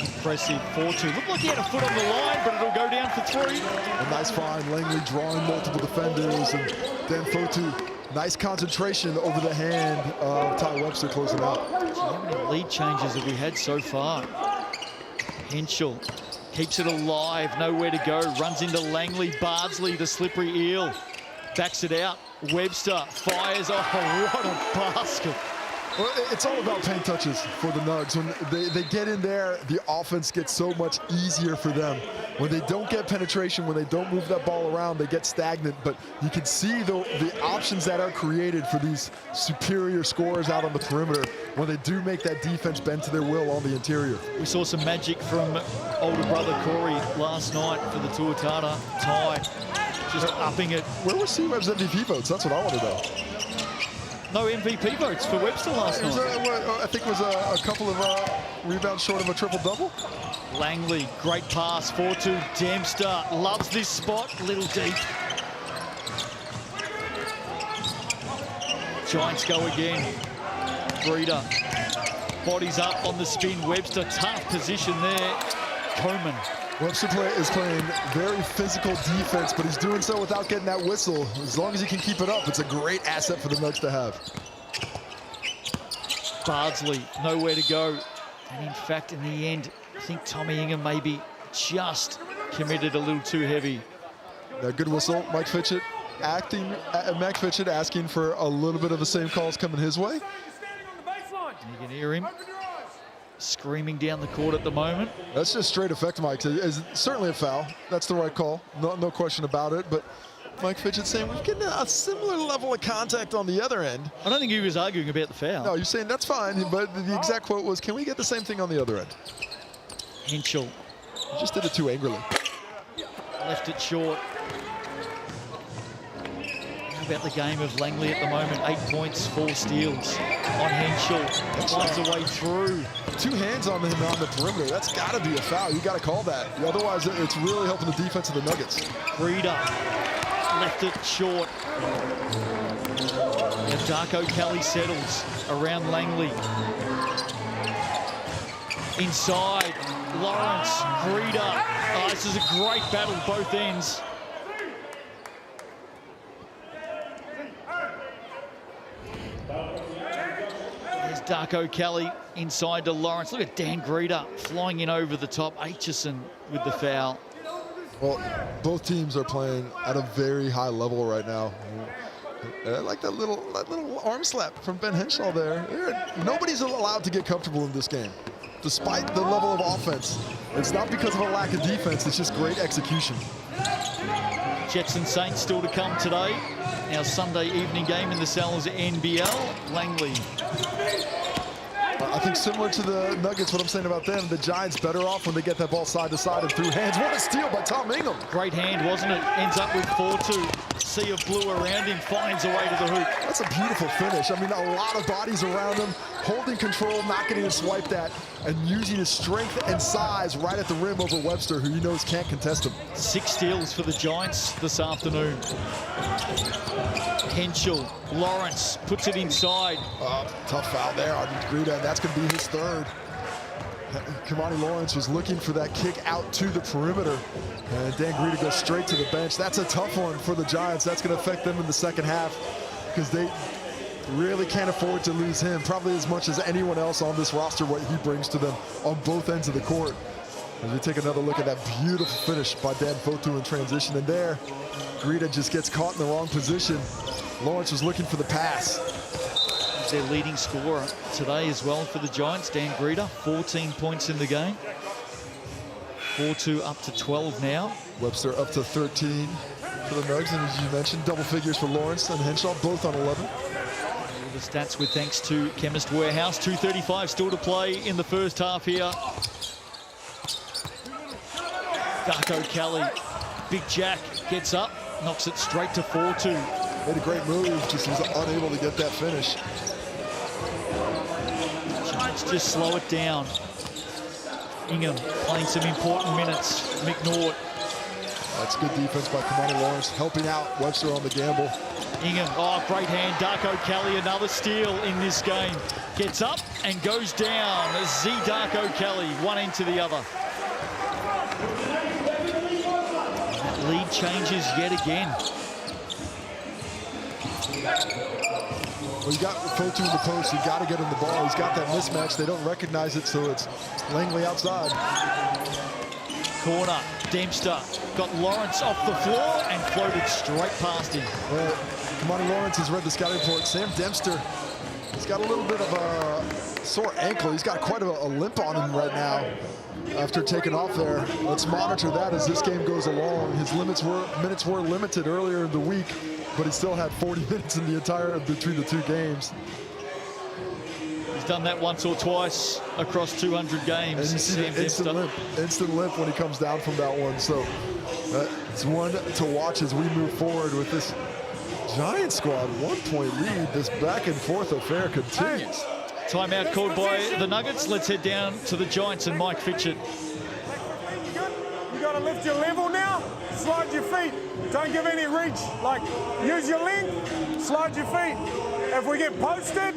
impressive 4-2. Looked like he had a foot on the line, but it'll go down for 3. A nice find. Langley drawing multiple defenders, and then Fotu. Nice concentration over the hand of Ty Webster closing out. So how many lead changes have we had so far? Henschel Keeps it alive, nowhere to go. Runs into Langley, Bardsley, the slippery eel. Backs it out. Webster fires. Oh, what a basket. Well, it's all about paint touches for the Nugs. When they get in there, the offense gets so much easier for them. When they don't get penetration, when they don't move that ball around, they get stagnant. But you can see the options that are created for these superior scorers out on the perimeter when they do make that defense bend to their will on the interior. We saw some magic from older brother Corey last night for the Tuatara tie. Just upping it. Where was C-Web's MVP votes? That's what I want to know. No MVP votes for Webster last night. I think it was a couple of rebounds short of a triple-double. Langley, great pass, 4-2. Dempster loves this spot, little deep. Giants go again. Breeder, bodies up on the spin. Webster, tough position there. Coleman. Webster is playing very physical defense, but he's doing so without getting that whistle. As long as he can keep it up, it's a great asset for the Nugs to have. Bardsley, nowhere to go. And in fact, in the end, I think Tommy Ingham maybe just committed a little too heavy. Good whistle. Mike Fitchett asking for a little bit of the same calls coming his way. You can hear him screaming down the court at the moment. That's just straight effect, Mike. It's certainly a foul. That's the right call. No question about it. But Mike Fitchett saying we're getting a similar level of contact on the other end. I don't think he was arguing about the foul. No, you're saying that's fine. But the exact quote was, can we get the same thing on the other end? Henschel. He just did it too angrily. Left it short. How about the game of Langley at the moment? 8 points, 4 steals on Henschel. Finds a way through. 2 hands on him on the perimeter. That's got to be a foul. You got to call that. Otherwise, it's really helping the defense of the Nuggets. Breeder left it short. And Darko Kelly settles around Langley. Inside, Lawrence, Breeder. Oh, this is a great battle, both ends. There's Darko Kelly inside to Lawrence. Look at Dan Greeder flying in over the top. Aitchison with the foul. Well, both teams are playing at a very high level right now. I like that little arm slap from Ben Henshaw there. Nobody's allowed to get comfortable in this game, despite the level of offense. It's not because of a lack of defense, it's just great execution. Jets and Saints still to come today. Our Sunday evening game in the Sal's NBL. Langley. I think similar to the Nuggets, what I'm saying about them, the Giants better off when they get that ball side to side and through hands. What a steal by Tom Ingham. Great hand, wasn't it? Ends up with 4-2. Sea of blue around him, finds a way to the hoop. That's a beautiful finish. I mean, a lot of bodies around him, holding control, not getting swiped at, and using his strength and size right at the rim over Webster, who he knows can't contest him. 6 steals for the Giants this afternoon. Henschel, Lawrence puts it inside. Tough foul there on Gruda. That's going to be his 3rd. Kamani Lawrence was looking for that kick out to the perimeter. And Dan Gruda goes straight to the bench. That's a tough one for the Giants. That's going to affect them in the second half because they really can't afford to lose him, probably as much as anyone else on this roster, what he brings to them on both ends of the court. As we take another look at that beautiful finish by Dan Fotu in transition. And there, Gruda just gets caught in the wrong position. Lawrence was looking for the pass. He's their leading scorer today as well for the Giants, Dan Gruda, 14 points in the game. 4-2 up to 12 now. Webster up to 13 for the Nugs, and as you mentioned, double figures for Lawrence and Henshaw, both on 11. All the stats with thanks to Chemist Warehouse. 2:35 still to play in the first half here. Darko Kelly, Big Jack gets up, knocks it straight to 4-2. Made a great move, just was unable to get that finish. Giants just slow it down. Ingham playing some important minutes. McNaught. That's good defense by Kamani Lawrence, helping out Webster on the gamble. Ingham, oh, great hand. Darko Kelly, another steal in this game. Gets up and goes down. Z Darko Kelly, one end to the other. That lead changes yet again. Well, you got Fotu in the post, you got to get him the ball. He's got that mismatch. They don't recognize it, so it's Langley outside. corner. Dempster got Lawrence off the floor and floated straight past him. Well, Kamani Lawrence has read the scouting report. Sam Dempster, he's got a little bit of a sore ankle. He's got quite a limp on him right now after taking off there. Let's monitor that as this game goes along. His minutes were limited earlier in the week, but he still had 40 minutes in the between the two games. He's done that once or twice across 200 games. And you see the instant limp when he comes down from that one. So it's one to watch as we move forward with this Giant squad. 1-point lead. This back and forth affair continues. Timeout called by the Nuggets. Let's head down to the Giants and Mike Fitchett. You got to lift your level now. Slide your feet. Don't give any reach. Like, use your length. Slide your feet. If we get posted,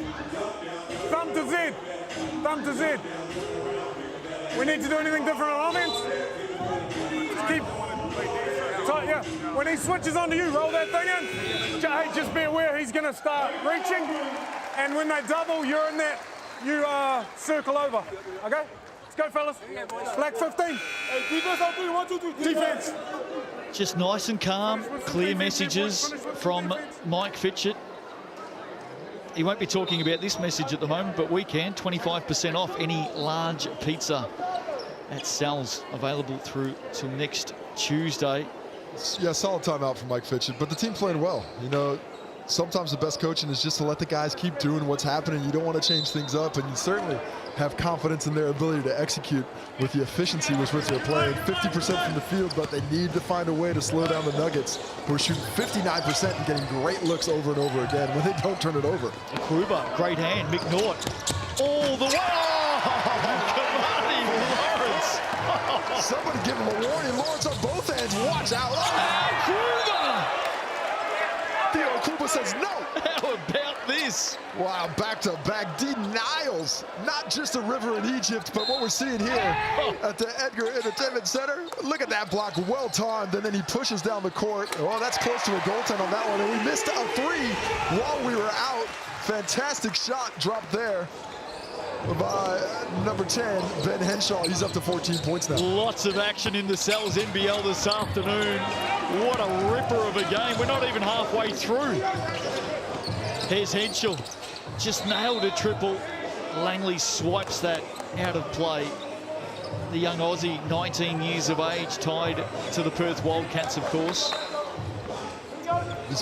thumb to Z. Thumb to Z. We need to do anything different on offense. Keep tight, yeah. When he switches onto you, roll that thing in. Hey, just be aware he's going to start reaching. And when they double, you're in that, you circle over. Okay? Let's go, fellas. Black 15. Hey, defense on 3, 1, 2, 3. Defense. Just nice and calm, clear messages from Mike Fitchett. He won't be talking about this message at the moment, but we can. 25% off any large pizza at Sal's, available through till next Tuesday. Yeah, solid timeout from Mike Fitchett, but the team played well. You know, sometimes the best coaching is just to let the guys keep doing what's happening. You don't want to change things up, and you certainly have confidence in their ability to execute with the efficiency with which they're playing. 50% from the field, but they need to find a way to slow down the Nuggets, who are shooting 59% and getting great looks over and over again when they don't turn it over. Kruber, great hand. McNaught all the way. Kamani Lawrence. Somebody give him a warning. Lawrence on both hands. Watch out. Theo Kruber says no. How about this? Wow, back-to-back denials. Not just a river in Egypt, but what we're seeing here at the Edgar Entertainment Center. Look at that block, well timed, and then he pushes down the court. Well, that's close to a goaltend on that one, and we missed a three while we were out. Fantastic shot dropped there by number 10, Ben Henshaw. He's up to 14 points now. Lots of action in the Sal's NBL this afternoon. What a ripper of a game. We're not even halfway through. Here's Henshaw. Just nailed a triple. Langley swipes that out of play. The young Aussie, 19 years of age, tied to the Perth Wildcats, of course.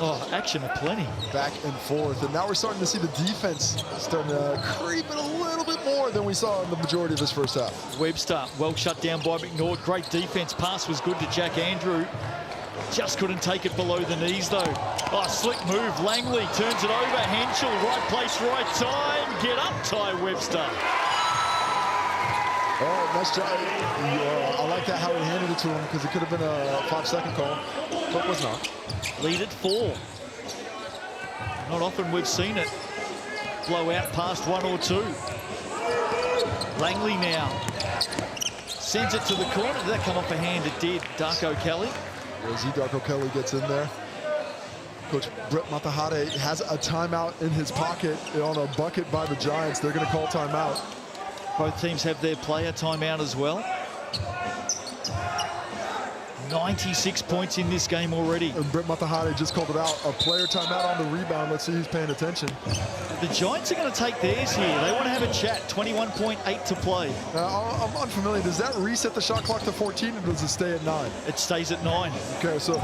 Oh, action aplenty. Back and forth, and now we're starting to see the defense starting to creep in a little bit more than we saw in the majority of this first half. Webster, well shut down by McNaught. Great defense. Pass was good to Jack Andrew. Just couldn't take it below the knees, though. Oh, slick move. Langley turns it over. Henschel, right place, right time. Get up, Ty Webster. Oh, nice try. I like that, how he handed it to him, because it could have been a 5-second call, but was not. Lead at 4. Not often we've seen it blow out past 1 or 2. Langley now sends it to the corner. Did that come off a hand? It did. Darko Kelly. Darko Kelly gets in there. Coach Brett Matahade has a timeout in his pocket on a bucket by the Giants. They're going to call timeout. Both teams have their player timeout as well. 96 points in this game already. And Brett Matahade just called it out. A player timeout on the rebound. Let's see who's paying attention. The Giants are going to take theirs here. They want to have a chat. 21.8 to play. I'm unfamiliar. Does that reset the shot clock to 14, or does it stay at 9? It stays at 9. Okay, so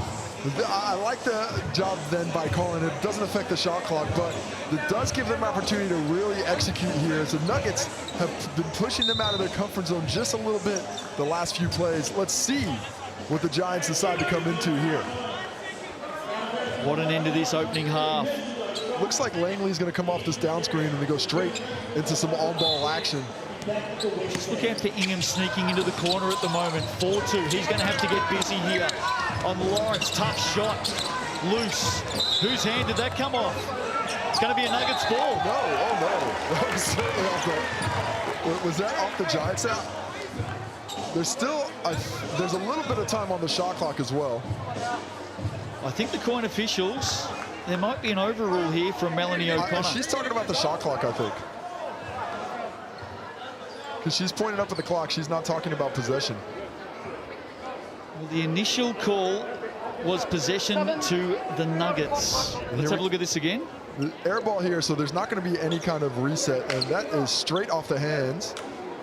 I like the job then by calling it. It doesn't affect the shot clock, but it does give them an opportunity to really execute here. As the Nuggets have been pushing them out of their comfort zone just a little bit the last few plays. Let's see what the Giants decide to come into here. What an end to this opening half. Looks like Langley's going to come off this down screen and they go straight into some on-ball action. Just look out for Ingham sneaking into the corner at the moment. 4-2. He's going to have to get busy here on Lawrence. Tough shot. Loose. Whose hand did that come off? It's going to be a Nuggets ball. No, oh no. That was certainly off the... Was that off the Giants out? There's still there's a little bit of time on the shot clock as well. I think the coin officials, there might be an overrule here from Melanie O'Connor. She's talking about the shot clock, I think. Because she's pointing up at the clock. She's not talking about possession. Well, the initial call was possession to the Nuggets. Let's have a look at this again. The air ball here, so there's not going to be any kind of reset, and that is straight off the hands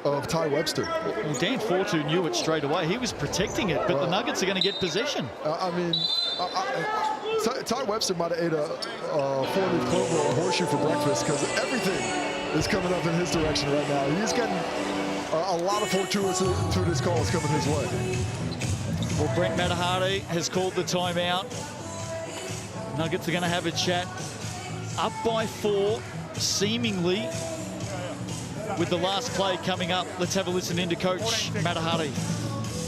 of Ty Webster. Well, Dan Fortu knew it straight away. He was protecting it, but the Nuggets are going to get possession. Ty Webster might have ate a four-leaf clover or a horseshoe for breakfast, because everything is coming up in his direction right now. He's getting a lot of fortuitous calls coming his way. Well, Brent Matahari has called the timeout. Nuggets are going to have a chat. Up by 4, seemingly, with the last play coming up. Let's have a listen into Coach Matahari.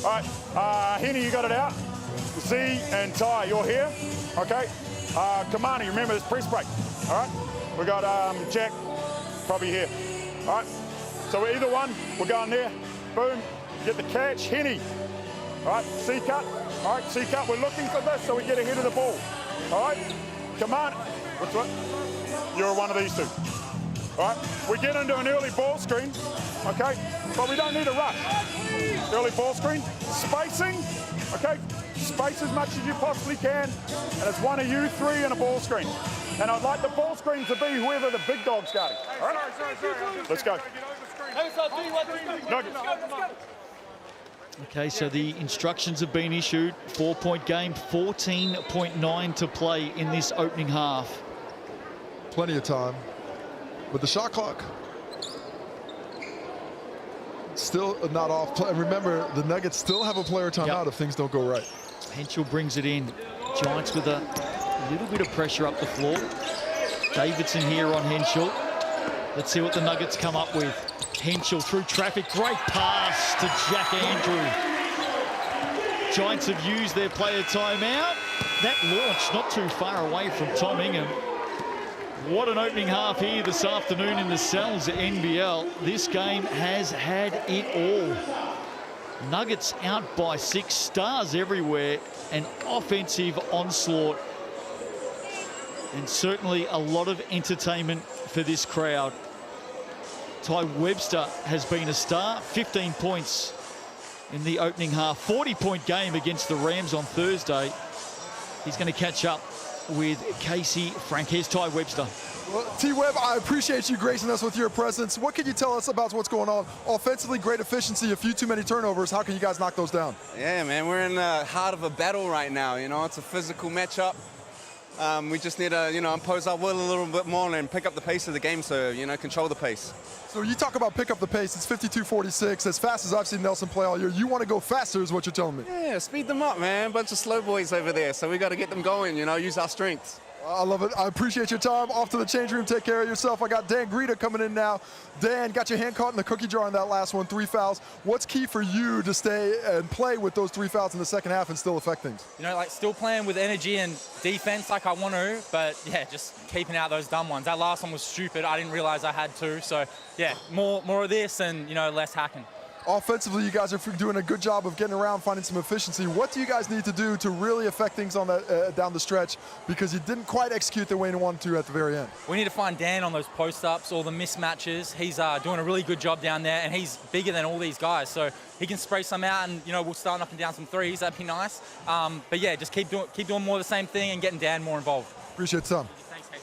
All right, Henny, you got it out. Z and Ty, you're here. Okay. Kamani, remember this press break. All right. We got Jack, probably here. All right. So either one, we're going there. Boom. Get the catch. Henny. All right. C cut. All right. C cut. We're looking for this so we get ahead of the ball. All right. Come on. What's what? You're one of these two. All right. We get into an early ball screen. Okay. But we don't need a rush. Early ball screen. Spacing. Okay. Space as much as you possibly can. And it's one of you three in a ball screen. And I'd like the ball screen to be whoever the big dog's guarding. All right? Let's go. Okay, so the instructions have been issued. 4-point game, 14.9 to play in this opening half. Plenty of time. But the shot clock still not off. And remember, the Nuggets still have a player timeout if things don't go right. Henschel brings it in. Giants with a little bit of pressure up the floor. Davidson here on Henschel. Let's see what the Nuggets come up with. Henschel through traffic. Great pass to Jack Andrew. Giants have used their player timeout. That launch not too far away from Tom Ingham. What an opening half here this afternoon in the Cells NBL. This game has had it all. Nuggets out by 6, stars everywhere, an offensive onslaught, and certainly a lot of entertainment for this crowd. Ty Webster has been a star, 15 points in the opening half, 40-point game against the Rams on Thursday. He's going to catch up with Casey Frank. Here's Ty Webster. Well, T-Web, I appreciate you gracing us with your presence. What can you tell us about what's going on? Offensively, great efficiency, a few too many turnovers. How can you guys knock those down? Yeah, man, we're in the heart of a battle right now. You know, it's a physical matchup. We just need to, impose our will a little bit more and pick up the pace of the game, so, control the pace. So you talk about pick up the pace. It's 52-46. As fast as I've seen Nelson play all year, you want to go faster is what you're telling me. Yeah, speed them up, man. Bunch of slow boys over there, so we got to get them going, use our strengths. I love it. I appreciate your time. Off to the change room. Take care of yourself. I got Dan Greta coming in now. Dan, got your hand caught in the cookie jar on that last one, 3 fouls. What's key for you to stay and play with those 3 fouls in the second half and still affect things? Still playing with energy and defense like I want to, but yeah, just keeping out those dumb ones. That last one was stupid. I didn't realize I had to. So yeah, more of this and, less hacking. Offensively, you guys are doing a good job of getting around, finding some efficiency. What do you guys need to do to really affect things on that down the stretch? Because you didn't quite execute the way you wanted to at the very end. We need to find Dan on those post-ups, all the mismatches. He's doing a really good job down there, and he's bigger than all these guys. So he can spray some out, and we'll start knocking down some threes. That'd be nice. But yeah, just keep doing more of the same thing and getting Dan more involved. Appreciate some. Thanks, Kate.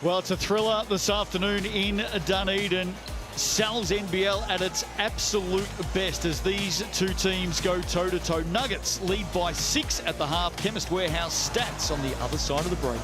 Well, it's a thriller this afternoon in Dunedin. Sal's NBL at its absolute best as these two teams go toe-to-toe. Nuggets lead by 6 at the half. Chemist Warehouse stats on the other side of the break.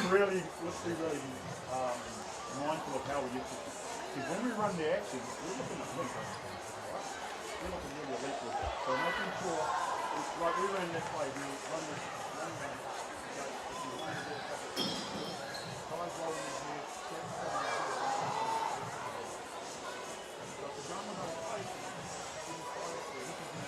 be really mindful of how we use it. Because when we run the actions, we're looking at elite, right? We're looking really elite with it. So making sure, it's like we ran this way, we run this one man, times rolling his head, steps down his head. But the gun on our face, in the fire, he can do it.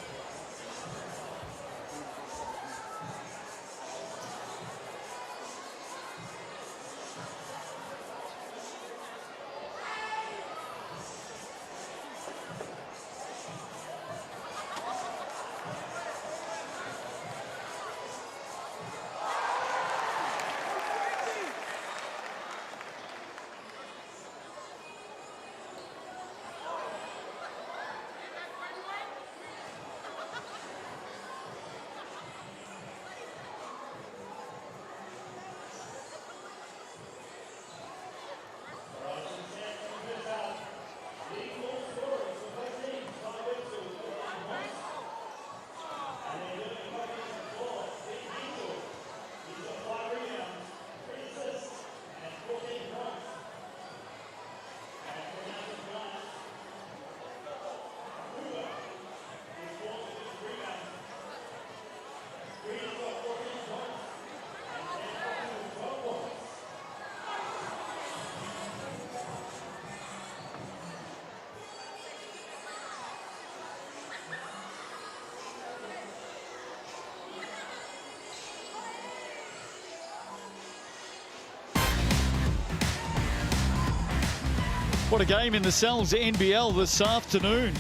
What a game in the Cells NBL this afternoon.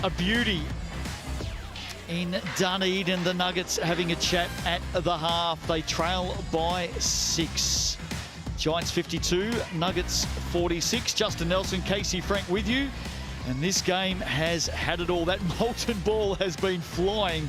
A beauty in Dunedin. The Nuggets having a chat at the half. They trail by 6. Giants 52, Nuggets 46. Justin Nelson, Casey Frank with you. And this game has had it all. That molten ball has been flying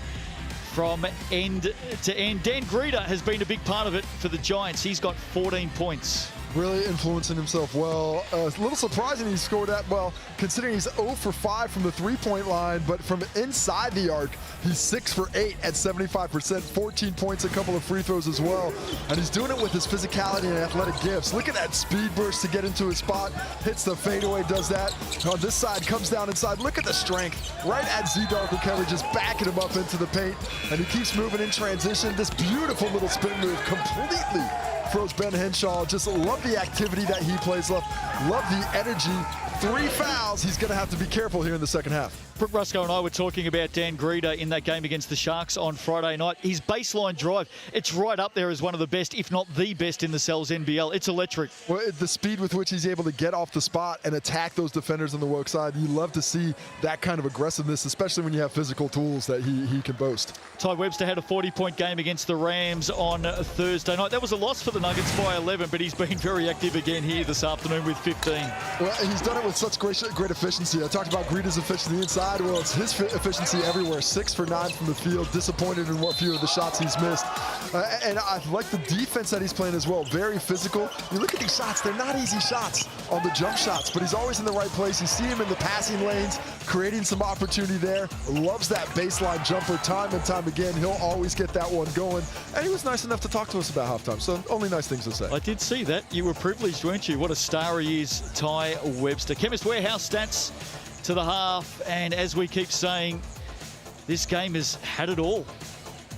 from end to end. Dan Greeder has been a big part of it for the Giants. He's got 14 points. Really influencing himself well. A little surprising he scored that well, considering he's 0 for 5 from the three-point line, but from inside the arc, he's 6 for 8 at 75%, 14 points, a couple of free throws as well. And he's doing it with his physicality and athletic gifts. Look at that speed burst to get into his spot, hits the fadeaway, does that. On this side, comes down inside. Look at the strength. Right at Z-Darko Kelly, just backing him up into the paint, and he keeps moving in transition. This beautiful little spin move completely throws Ben Henshaw. Just love the activity that he plays, love the energy. 3 fouls. He's going to have to be careful here in the second half. Brooke Rusco and I were talking about Dan Greeder in that game against the Sharks on Friday night. His baseline drive, it's right up there as one of the best, if not the best in the Cells NBL. It's electric. Well, the speed with which he's able to get off the spot and attack those defenders on the woke side, you love to see that kind of aggressiveness, especially when you have physical tools that he can boast. Ty Webster had a 40-point game against the Rams on Thursday night. That was a loss for the Nuggets by 11, but he's been very active again here this afternoon with 15. Well, he's done it with such great efficiency. I talked about Greeder's efficiency inside. Well, it's his efficiency everywhere. 6 for 9 from the field. Disappointed in what few of the shots he's missed. And I like the defense that he's playing as well. Very physical. You look at these shots. They're not easy shots on the jump shots, but he's always in the right place. You see him in the passing lanes, creating some opportunity there. Loves that baseline jumper time and time again. He'll always get that one going. And he was nice enough to talk to us about halftime. So only nice things to say. I did see that. You were privileged, weren't you? What a star he is, Ty Webster. Chemist Warehouse stats to the half, and as we keep saying, this game has had it all.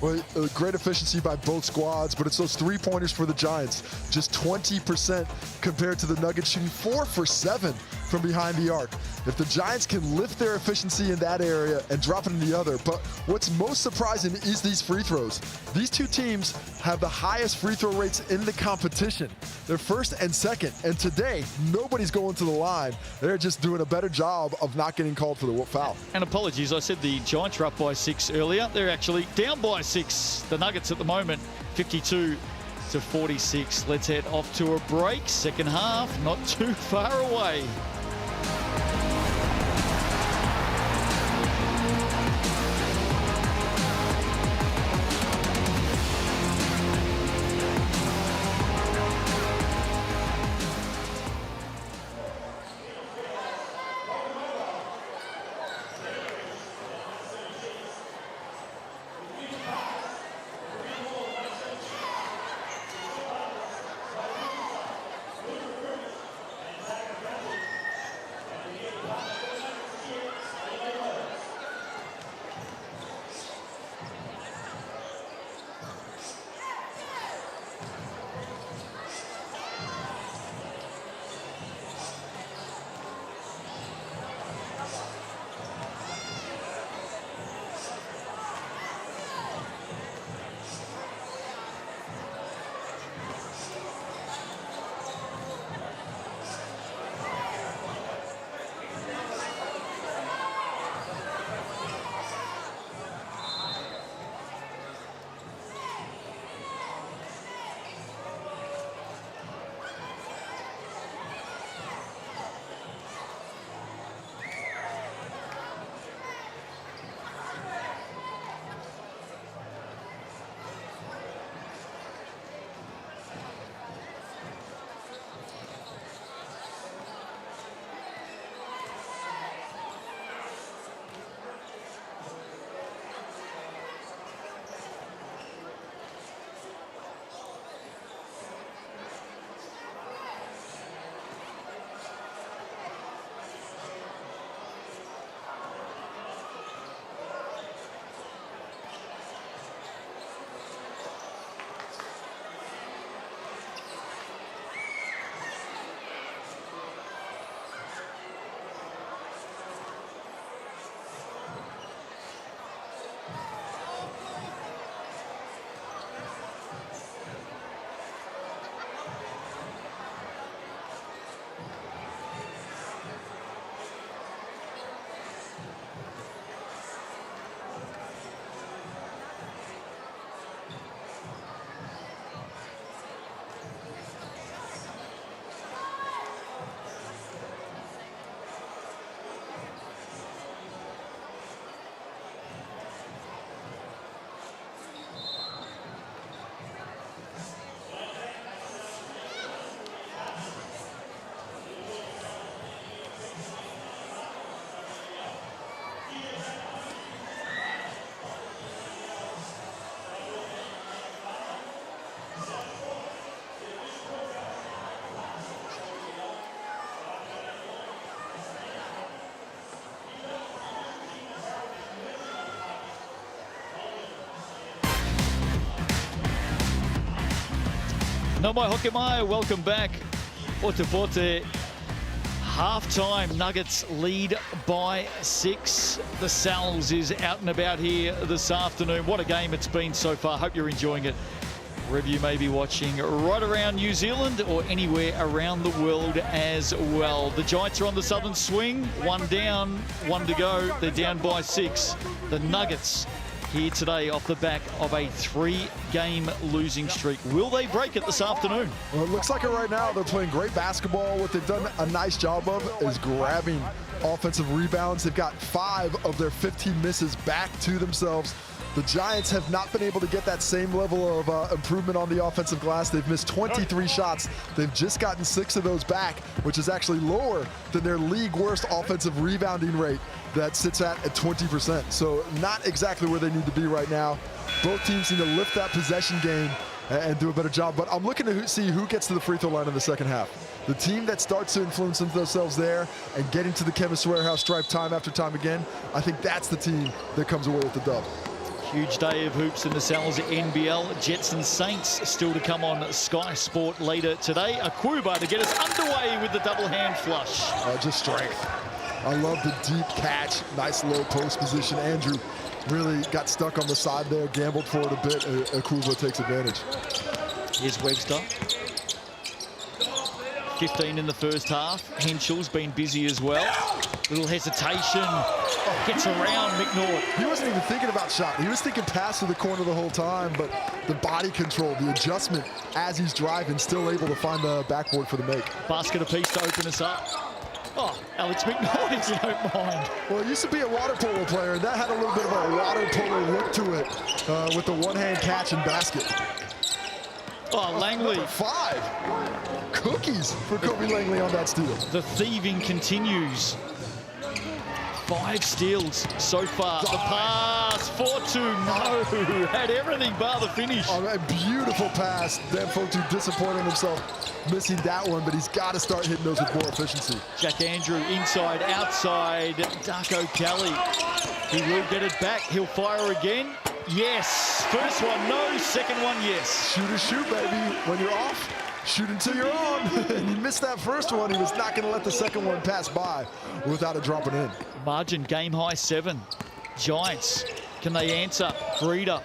Well, great efficiency by both squads, but it's those three-pointers for the Giants. Just 20% compared to the Nuggets shooting 4 for 7 from behind the arc. If the Giants can lift their efficiency in that area and drop it in the other, but what's most surprising is these free throws. These two teams have the highest free throw rates in the competition. They're first and second, and today, nobody's going to the line. They're just doing a better job of not getting called for the foul. And apologies, I said the Giants were up by 6 earlier. They're actually down by 6. The Nuggets at the moment, 52-46. Let's head off to a break. Second half, not too far away. No mai hoke mai, welcome back. Otago. Half-time, Nuggets lead by 6. The Sal's is out and about here this afternoon. What a game it's been so far. Hope you're enjoying it. Wherever you may be watching, right around New Zealand or anywhere around the world as well. The Giants are on the southern swing. 1 down, 1 to go. They're down by 6. The Nuggets here today off the back of a 3-game losing streak. Will they break it this afternoon? Well, it looks like it right now. They're playing great basketball. What they've done a nice job of is grabbing offensive rebounds. They've got 5 of their 15 misses back to themselves. The Giants have not been able to get that same level of improvement on the offensive glass. They've missed 23 shots. They've just gotten 6 of those back, which is actually lower than their league worst offensive rebounding rate that sits at 20%. So not exactly where they need to be right now. Both teams need to lift that possession game and do a better job. But I'm looking to see who gets to the free throw line in the second half. The team that starts to influence themselves there and get into the Chemist Warehouse stripe time after time again, I think that's the team that comes away with the dub. Huge day of hoops in the Sal's NBL. Jets and Saints still to come on Sky Sport later today. Akuba to get us underway with the double hand flush. Just strength. I love the deep catch. Nice low post position. Andrew really got stuck on the side there, gambled for it a bit. Akuba takes advantage. Here's Webster. 15 in the first half. Henschel's been busy as well. Little hesitation. Gets around McNaught. He wasn't even thinking about shot. He was thinking pass to the corner the whole time, but the body control, the adjustment as he's driving, still able to find the backboard for the make. Basket apiece to open us up. Oh, Alex McNaught, if you don't mind. Well, it used to be a water polo player, and that had a little bit of a water polo look to it with the one-hand catch and basket. Oh, Langley. 5. Cookies for Kobe Langley on that steal. The thieving continues. 5 steals so far. The pass, 4-2, no. Had everything bar the finish. Oh, a beautiful pass. Dan Fotu disappointing himself missing that one, but he's got to start hitting those with more efficiency. Jack Andrew inside, outside. Darko Kelly. He will get it back. He'll fire again. Yes. First one, no. Second one, yes. Shoot or shoot, baby. When you're off, shoot until you're on. And he missed that first one. He was not going to let the second one pass by without it dropping in. Margin, game high 7. Giants, can they answer? Greeter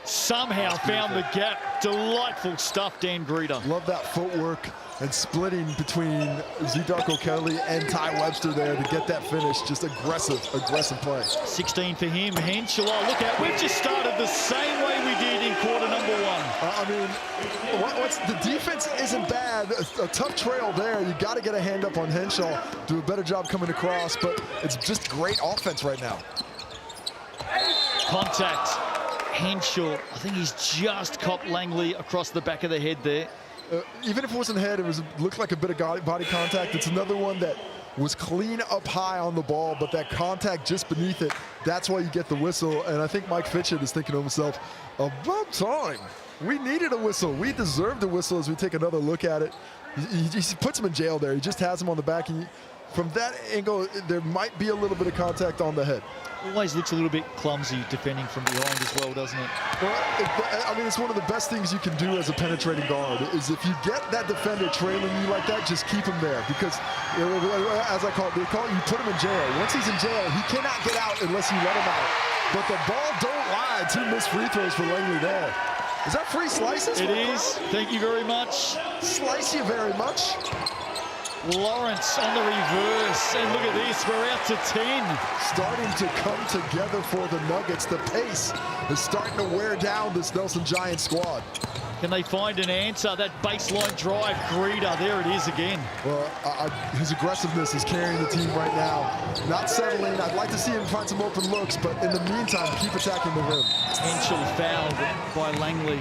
somehow found the gap. Delightful stuff, Dan Greeter. Love that footwork and splitting between Darko Kelly and Ty Webster there to get that finish. Just aggressive play. 16 for him. Henschel, oh, look out. We've just started the same way we did in quarter number 1. I mean, the defense isn't bad. A tough trail there. You got to get a hand up on Henschel. Do a better job coming across, but it's just great offense right now. Contact. Henschel, I think he's just copped Langley across the back of the head there. Even if it wasn't head, looked like a bit of body contact. It's another one that was clean up high on the ball, but that contact just beneath it, that's why you get the whistle. And I think Mike Fitchett is thinking to himself, about time. We needed a whistle. We deserved a whistle as we take another look at it. He puts him in jail there. He just has him on the back. From that angle, there might be a little bit of contact on the head. Always looks a little bit clumsy defending from behind as well, doesn't it? Well, I mean, it's one of the best things you can do as a penetrating guard is if you get that defender trailing you like that, just keep him there. Because, as I call it, you put him in jail. Once he's in jail, he cannot get out unless you let him out. But the ball don't lie. 2 missed free throws for Langley there. Is that free slices? It is. Thank you very much. Slice you very much. Lawrence on the reverse, and look at this, we're out to 10. Starting to come together for the Nuggets. The pace is starting to wear down this Nelson Giants squad. Can they find an answer? That baseline drive, Greeter, there it is again. Well, his aggressiveness is carrying the team right now. Not settling. I'd like to see him find some open looks, but in the meantime, keep attacking the rim. Henschel fouled by Langley.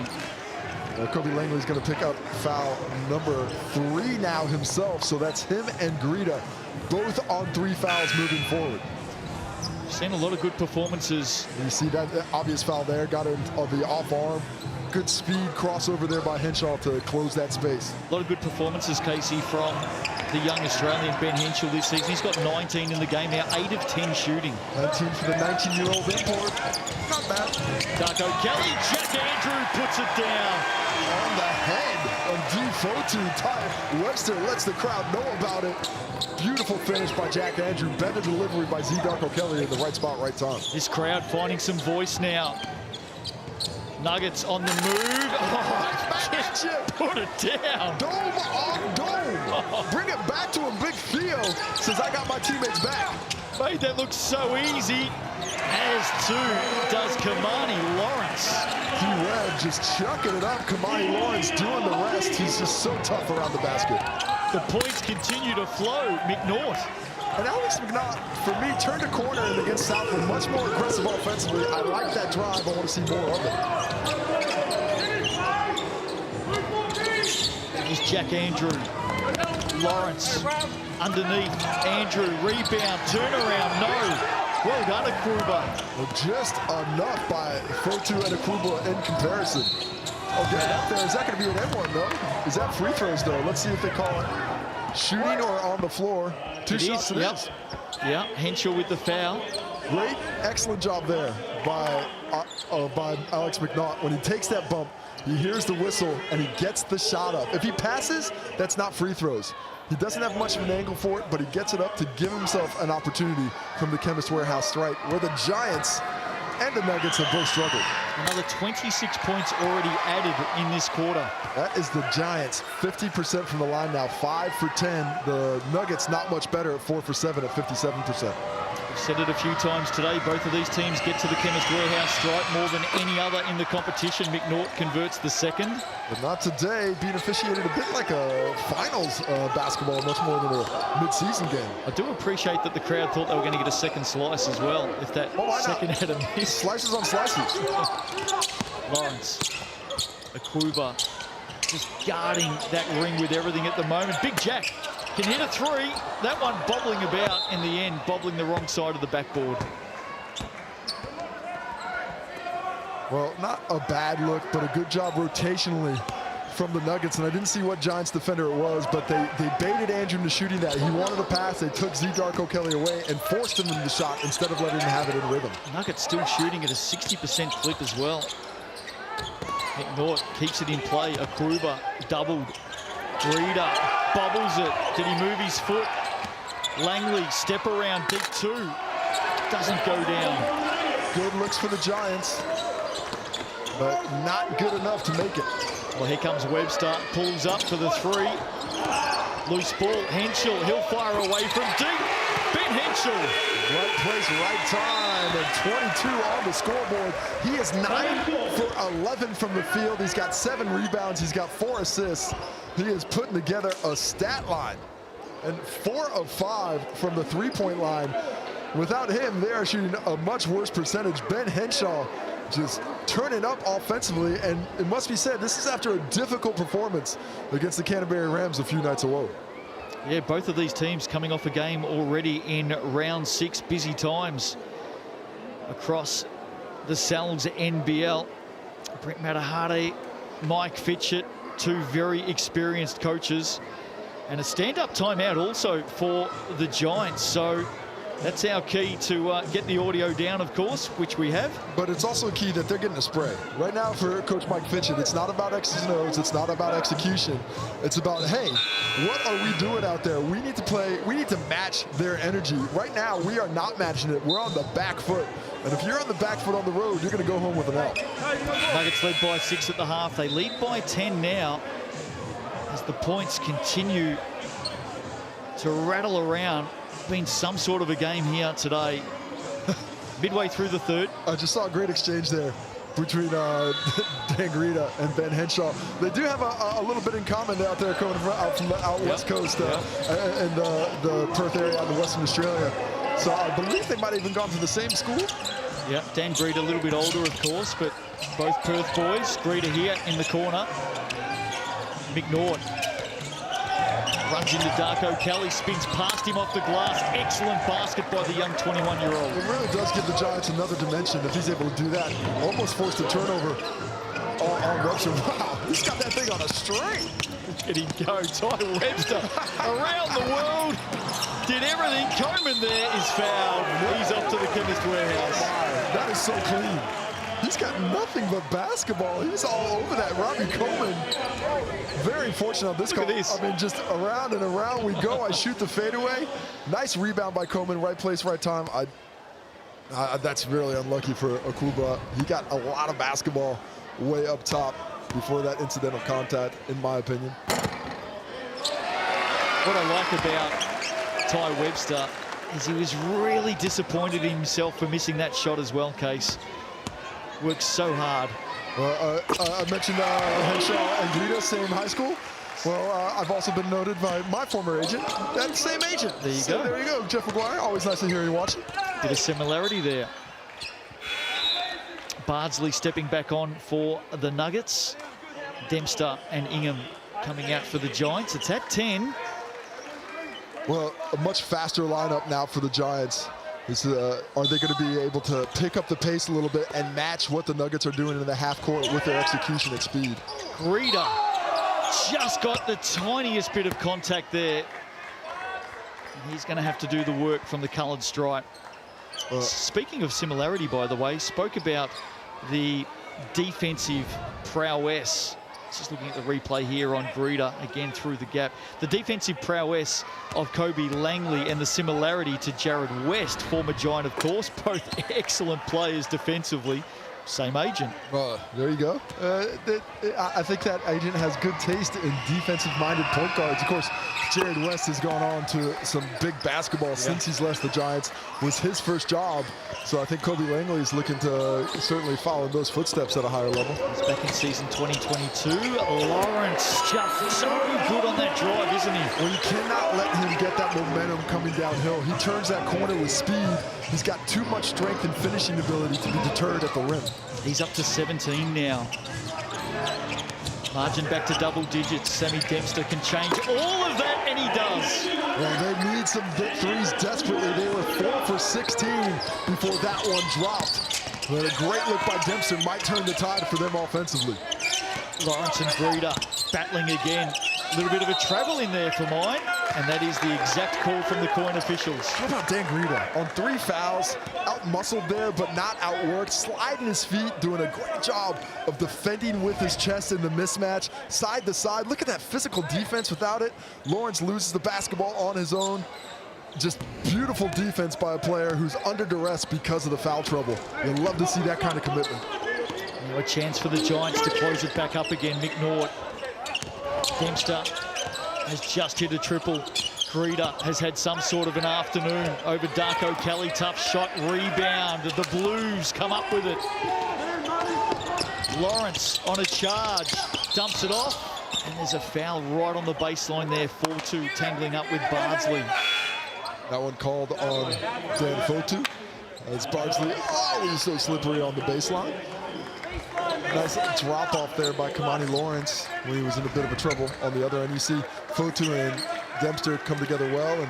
Kobe Langley's going to pick up foul number 3 now himself, so that's him and Greeter, both on 3 fouls moving forward. Seen a lot of good performances. You see that obvious foul there, got him on the off arm. good speed crossover there by Henshaw to close that space. A lot of good performances, Casey, from the young Australian Ben Henshaw this season. He's got 19 in the game now, 8 of 10 shooting. 19 for the 19-year-old import. Not bad. Darko Kelly, Jack Andrew puts it down. On the head of D-Fotu. Ty Webster lets the crowd know about it. Beautiful finish by Jack Andrew. Better delivery by Z. Darko Kelly in the right spot, right time. This crowd finding some voice now. Nuggets on the move. Oh, just put it down. Dome on dome. Bring it back to him. Big Theo says, I got my teammates back. Made that look so easy. As too does Kamani Lawrence. T-Web just chucking it up. Kamani Lawrence doing the rest. He's just so tough around the basket. The points continue to flow. McNaught. And Alex McNaught, for me, turned a corner and against Southland, much more aggressive offensively. I like that drive. I want to see more of it. Here's Jack Andrew. Lawrence underneath. Andrew, rebound, turnaround, no. Well done, Akuba. Well, just enough by Fotu and Akuba in comparison. Okay, out there. Is that going to be an M1, though? Is that free throws, though? Let's see if they call it. Shooting or on the floor. Two shots it is. Yeah, Henshaw with the foul. Great, excellent job there by Alex McNaught. When he takes that bump, he hears the whistle and he gets the shot up. If he passes, that's not free throws. He doesn't have much of an angle for it, but he gets it up to give himself an opportunity from the Chemist Warehouse strike, where the Giants and the Nuggets have both struggled. Another 26 points already added in this quarter. That is the Giants, 50% from the line now, 5 for 10. The Nuggets not much better at 4 for 7 at 57%. We've said it a few times today. Both of these teams get to the Chemist Warehouse strike more than any other in the competition. McNaught converts the second. But not today, being officiated a bit like a finals basketball, much more than a mid-season game. I do appreciate that the crowd thought they were going to get a second slice as well, if that second had a miss. Slices on slices. Lawrence, Akuba, just guarding that ring with everything at the moment. Big Jack can hit a three. That one bobbling about in the end, bobbling the wrong side of the backboard. Well, not a bad look, but a good job rotationally from the Nuggets. And I didn't see what Giants defender it was, but they baited Andrew into shooting that. He wanted a pass. They took Z. Darko Kelly away and forced him into the shot instead of letting him have it in rhythm. Nuggets still shooting at a 60% clip as well. McNaught keeps it in play. Akuba doubled. Breeder bobbles it. Did he move his foot? Langley, step around, deep two. Doesn't go down. Good looks for the Giants, but not good enough to make it. Well, here comes Webster, pulls up for the three. Loose ball, Henshaw, he'll fire away from deep. Ben Henshaw. Right place, right time, and 22 on the scoreboard. He is 9 for 11 from the field. He's got 7 rebounds. He's got 4 assists. He is putting together a stat line. And 4 of 5 from the three-point line. Without him, they are shooting a much worse percentage. Ben Henshaw just turning up offensively, and it must be said, this is after a difficult performance against the Canterbury Rams a few nights ago. Yeah, both of these teams coming off a game already in round 6. Busy times across the Sal's NBL. Brent Matahade, Mike Fitchett, 2 very experienced coaches, and a stand-up timeout also for the Giants. So that's our key to get the audio down, of course, which we have. But it's also key that they're getting a spray. Right now for Coach Mike Fitchett, it's not about X's and O's, it's not about execution. It's about, hey, what are we doing out there? We need to play, we need to match their energy. Right now, we are not matching it. We're on the back foot. And if you're on the back foot on the road, you're going to go home with an L. Nuggets led by 6 at the half. They lead by 10 now as the points continue to rattle around. Been some sort of a game here today. Midway through the third. I just saw a great exchange there between Dan Greta and Ben Henshaw. They do have a little bit in common out there coming from out West Coast and the Perth area out in Western Australia. So I believe they might have even gone to the same school. Yeah, Dan Greta a little bit older, of course, but both Perth boys. Greta here in the corner. McNaught runs into Darko Kelly, spins past him off the glass. Excellent basket by the young 21-year-old. It really does give the Giants another dimension if he's able to do that. Almost forced a turnover on Webster. Wow, he's got that thing on a string. Look at him go. Ty Webster around the world. Did everything. Coleman there is fouled. He's off to the Chemist Warehouse. Wow, that is so clean. He's got nothing but basketball. He's all over that. Robbie Coleman. Very fortunate on this call. I mean, just around and around we go. I shoot the fadeaway. Nice rebound by Coleman. Right place, right time. That's really unlucky for Akuba. He got a lot of basketball way up top before that incidental contact, in my opinion. What I like about Ty Webster is he was really disappointed in himself for missing that shot as well, Case. Works so hard. Well, I mentioned Henshaw and Guida, same high school. Well, I've also been noted by my former agent, that same agent. There you go. There you go, Jeff McGuire. Always nice to hear you watching. Bit of similarity there. Bardsley stepping back on for the Nuggets. Dempster and Ingham coming out for the Giants. It's at 10. Well, a much faster lineup now for the Giants. Are they going to be able to pick up the pace a little bit and match what the Nuggets are doing in the half court with their execution at speed? Greeder just got the tiniest bit of contact there. He's going to have to do the work from the coloured stripe. Speaking of similarity, by the way, spoke about the defensive prowess. Just looking at the replay here on Greeder, again through the gap. The defensive prowess of Kobe Langley and the similarity to Jared West, former Giant, of course. Both excellent players defensively. Same agent. There you go. I think that agent has good taste in defensive-minded point guards. Of course, Jared West has gone on to some big basketball since he's left the Giants. Was his first job. So I think Kobe Langley is looking to certainly follow in those footsteps at a higher level. He's back in season 2022. Lawrence just so good on that drive, isn't he? Well, you cannot let him get that momentum coming downhill. He turns that corner with speed. He's got too much strength and finishing ability to be deterred at the rim. He's up to 17 now. Margin back to double digits. Sammy Dempster can change all of that, and he does. Well, they need some big threes desperately. They were 4 for 16 before that one dropped. But a great look by Dempster might turn the tide for them offensively. Lawrence and Greeder battling again. A little bit of a travel in there for mine, and that is the exact call from the coin officials. How about Dan Greeder on 3 fouls, out-muscled there, but not outworked, sliding his feet, doing a great job of defending with his chest in the mismatch, side to side. Look at that physical defense without it. Lawrence loses the basketball on his own. Just beautiful defense by a player who's under duress because of the foul trouble. You'll love to see that kind of commitment. Now a chance for the Giants to close it back up again. Mick Nord. Dempster has just hit a triple. Greeder has had some sort of an afternoon over Darko Kelly. Tough shot, rebound. The Blues come up with it. Lawrence on a charge, dumps it off, and there's a foul right on the baseline there. 4-2 tangling up with Bardsley. That one called on Dan Fotu. As Bardsley always so slippery on the baseline. Nice drop off there by Kamani Lawrence when he was in a bit of a trouble on the other end. You see Fotu and Dempster come together well, and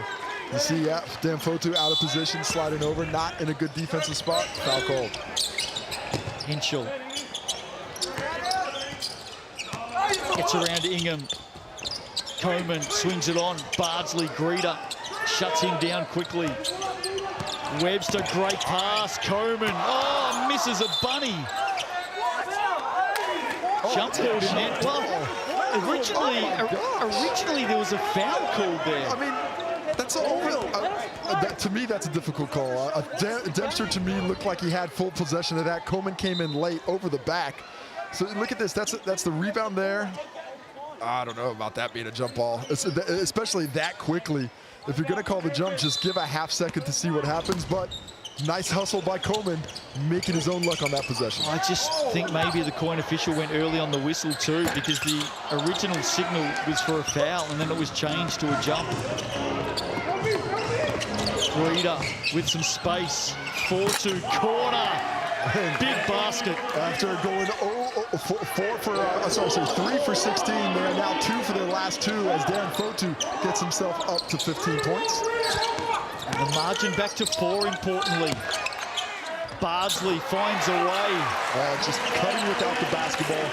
you see Dan Fotu out of position, sliding over, not in a good defensive spot. Foul called. Henschel gets around Ingham. Coleman swings it on. Bardsley, Greeder shuts him down quickly. Webster, great pass. Coleman, misses a bunny. Jump ball in there. Well, originally there was a foul called there. I mean, that's to me, that's a difficult call. Dempster, to me, looked like he had full possession of that. Coleman came in late over the back. So look at this. That's the rebound there. I don't know about that being a jump ball, especially that quickly. If you're going to call the jump, just give a half second to see what happens. But nice hustle by Coleman, making his own luck on that possession. I just think maybe the coin official went early on the whistle too, because the original signal was for a foul and then it was changed to a jump. Greeder with some space. 4-2 corner. Big basket. After going 3 for 16, they are now 2 for their last 2 as Dan Fotu gets himself up to 15 points. And the margin back to 4, importantly. Bardsley finds a way. Just cutting without the basketball,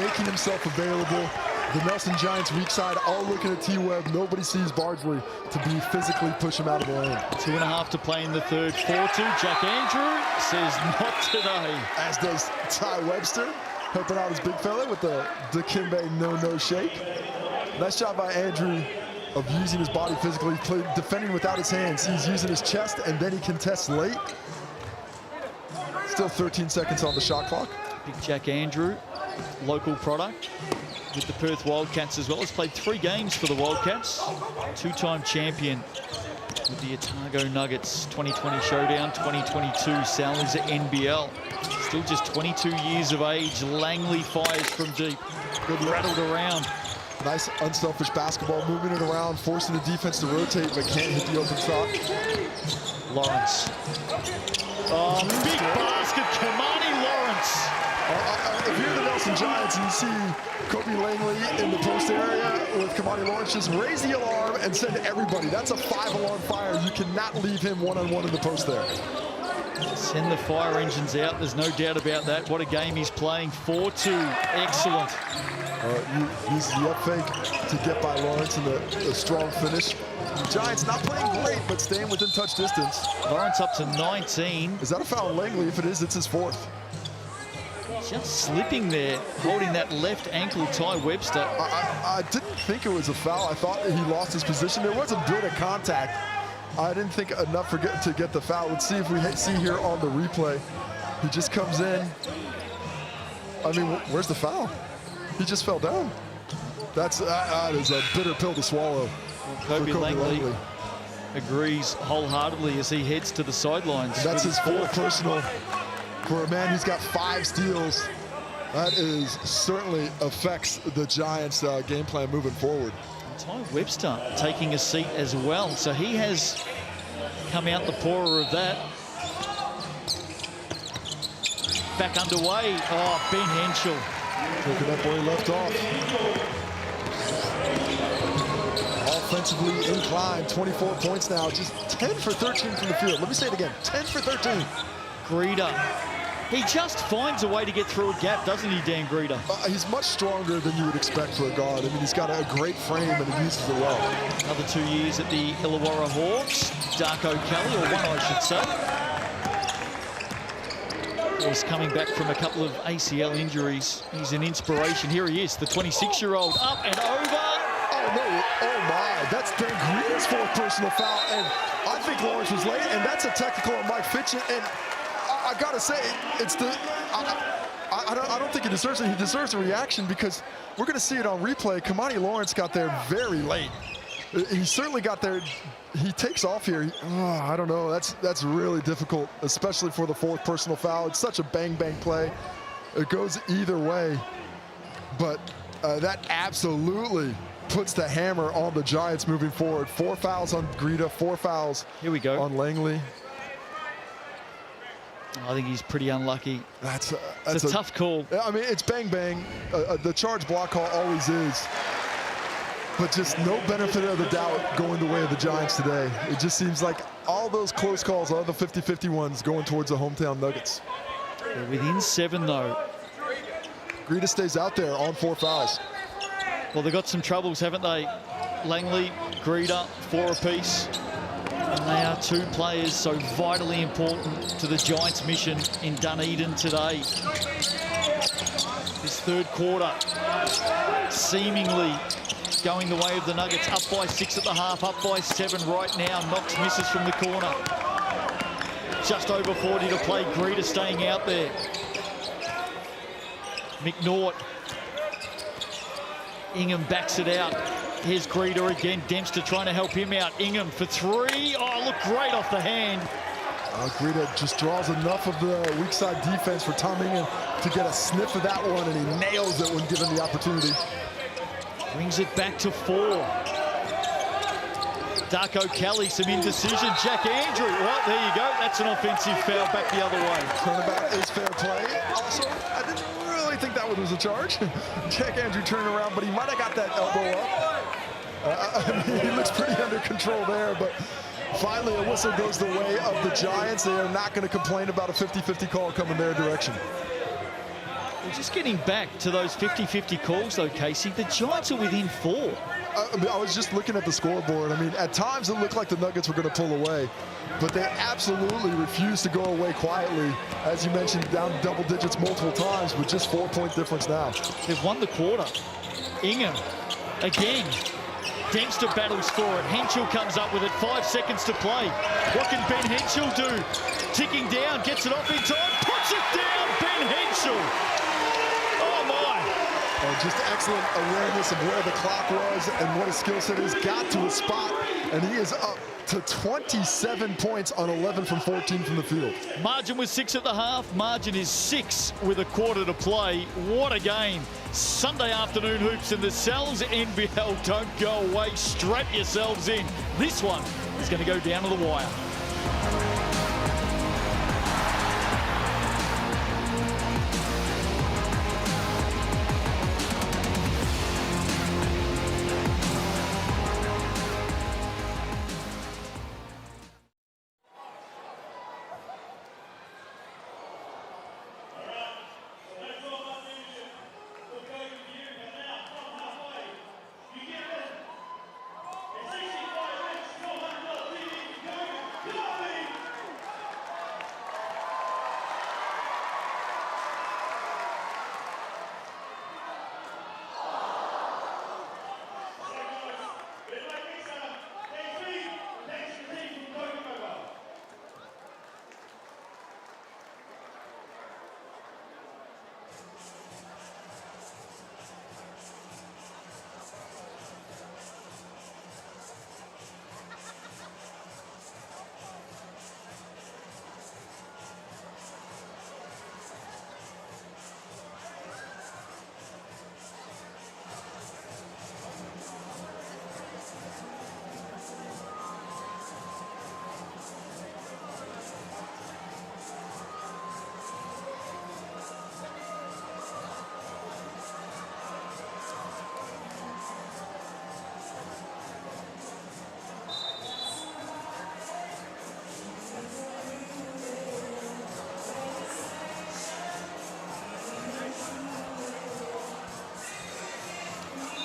making himself available. The Nelson Giants weak side all looking at T-Webb. Nobody sees Bardsley to be physically push him out of the lane. 2.5 to play in the third. 4-2. Jack Andrew says not today. As does Ty Webster, helping out his big fella with the Dikembe no shake. Nice job by Andrew of using his body physically, defending without his hands. He's using his chest, and then he contests late. Still 13 seconds on the shot clock. Big Jack Andrew, local product with the Perth Wildcats as well. Has played 3 games for the Wildcats. 2-time champion with the Otago Nuggets 2020 Showdown, 2022 Sal's NBL. Still just 22 years of age. Langley fires from deep. Good rattled around. Nice unselfish basketball, moving it around, forcing the defense to rotate, but can't hit the open shot. Lawrence. Oh, big basket, Kamani Lawrence. If you're the Nelson Giants and you see Kobe Langley in the post area with Kamani Lawrence, just raise the alarm and send everybody. That's a 5-alarm fire. You cannot leave him one-on-one in the post there. Send the fire engines out. There's no doubt about that. What a game he's playing. 4-2. Excellent. Uses the up fake to get by Lawrence in the strong finish. The Giants not playing great, but staying within touch distance. Lawrence up to 19. Is that a foul on Langley? If it is, it's his 4th. Just slipping there, holding that left ankle, Ty Webster. I didn't think it was a foul. I thought he lost his position. There was a bit of contact. I didn't think enough to get the foul. Let's see if we see here on the replay. He just comes in. I mean, where's the foul? He just fell down. That is a bitter pill to swallow. Well, Kobe Langley agrees wholeheartedly as he heads to the sidelines. And that's his 4th personal. For a man who's got 5 steals, that is certainly affects the Giants' game plan moving forward. Ty Webster taking a seat as well, so he has come out the poorer of that. Back underway. Oh, Ben Henschel. Looking up where he left off. Offensively inclined, 24 points now, just 10 for 13 from the field. Let me say it again, 10 for 13. Greeter. He just finds a way to get through a gap, doesn't he, Dan Greeter? He's much stronger than you would expect for a guard. I mean, he's got a great frame and he uses it well. Another 2 years at the Illawarra Hawks. Darko Kelly, or 1 I should say. He's coming back from a couple of ACL injuries. He's an inspiration. Here he is, the 26-year-old, up and over. Oh, no. Oh, my. That's Dan Greeter's 4th personal foul. And I think Lawrence was late, and that's a technical on Mike Fitchin. And I gotta say, it's the I don't think he deserves it. He deserves a reaction because we're gonna see it on replay. Kamani Lawrence got there very late. He certainly got there. He takes off here. I don't know. That's really difficult, especially for the 4th personal foul. It's such a bang play. It goes either way, but that absolutely puts the hammer on the Giants moving forward. 4 fouls on Greeter, 4 fouls. Here we go on Langley. I think he's pretty unlucky. That's a tough call. I mean, it's bang. The charge block call always is. But just no benefit of the doubt going the way of the Giants today. It just seems like all those close calls, all the 50-50 ones going towards the hometown Nuggets. They're within 7, though. Greeter stays out there on 4 fouls. Well, they've got some troubles, haven't they? Langley, Greeter, 4 apiece. And they are 2 players so vitally important to the Giants' mission in Dunedin today. This 3rd quarter seemingly going the way of the Nuggets. Up by 6 at the half, up by 7 right now. Knox misses from the corner. Just over 40 to play. Greeter staying out there. McNaught. Ingham backs it out. Here's Greeter again. Dempster trying to help him out. Ingham for 3. Oh, look, great off the hand. Greeter just draws enough of the weak side defense for Tom Ingham to get a sniff of that one, and he nails it when given the opportunity. Brings it back to 4. Darko Kelly, some indecision. Jack Andrew, well, there you go. That's an offensive foul back the other way. Turnabout is fair play. Also, I didn't really think that one was a charge. Jack Andrew turned around, but he might have got that elbow up. I mean, he looks pretty under control there, but Finally, a whistle goes the way of the Giants. They are not going to complain about a 50-50 call coming their direction. Well, just getting back to those 50-50 calls, though, Casey, the Giants are within 4. I was just looking at the scoreboard. I mean, at times it looked like the Nuggets were going to pull away, but they absolutely refused to go away quietly. As you mentioned, down double digits multiple times with just 4-point difference now. They've won the quarter. Ingham, again. Dempster battles for it. Henschel comes up with it. 5 seconds to play. What can Ben Henschel do? Ticking down, gets it off in time, puts it down, Ben Henschel. Oh, my. Just excellent awareness of where the clock was and what his skill set is. Got to a spot, and he is up to 27 points on 11 from 14 from the field. Margin was 6 at the half. Margin is 6 with a quarter to play. What a game. Sunday afternoon hoops in the Cells NBL. Don't go away. Strap yourselves in. This one is going to go down to the wire.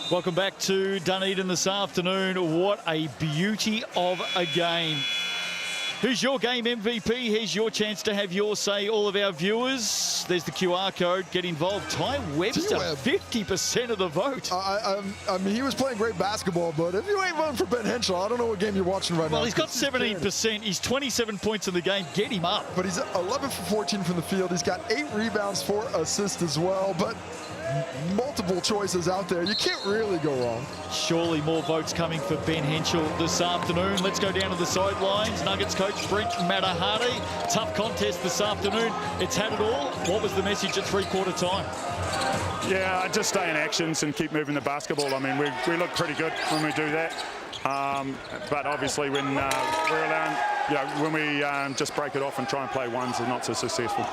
Welcome back to Dunedin this afternoon. What a beauty of a game. Who's your game MVP? Here's your chance to have your say, all of our viewers. There's the QR code. Get involved. Ty Webster, 50% of the vote. I mean, he was playing great basketball, but if you ain't voting for Ben Henschel, I don't know what game you're watching right now. Well, he's got 17%. He's 27 points in the game. Get him up. But he's 11 for 14 from the field. He's got 8 rebounds, 4 assists as well. But multiple choices out there. You can't really go wrong. Surely more votes coming for Ben Henschel this afternoon. Let's go down to the sidelines. Nuggets coach Brent Matahari. Tough contest this afternoon. It's had it all. What was the message at three-quarter time? Yeah, just stay in actions and keep moving the basketball. I mean, we look pretty good when we do that. But obviously when we're allowing, when we just break it off and try and play ones, they're not so successful.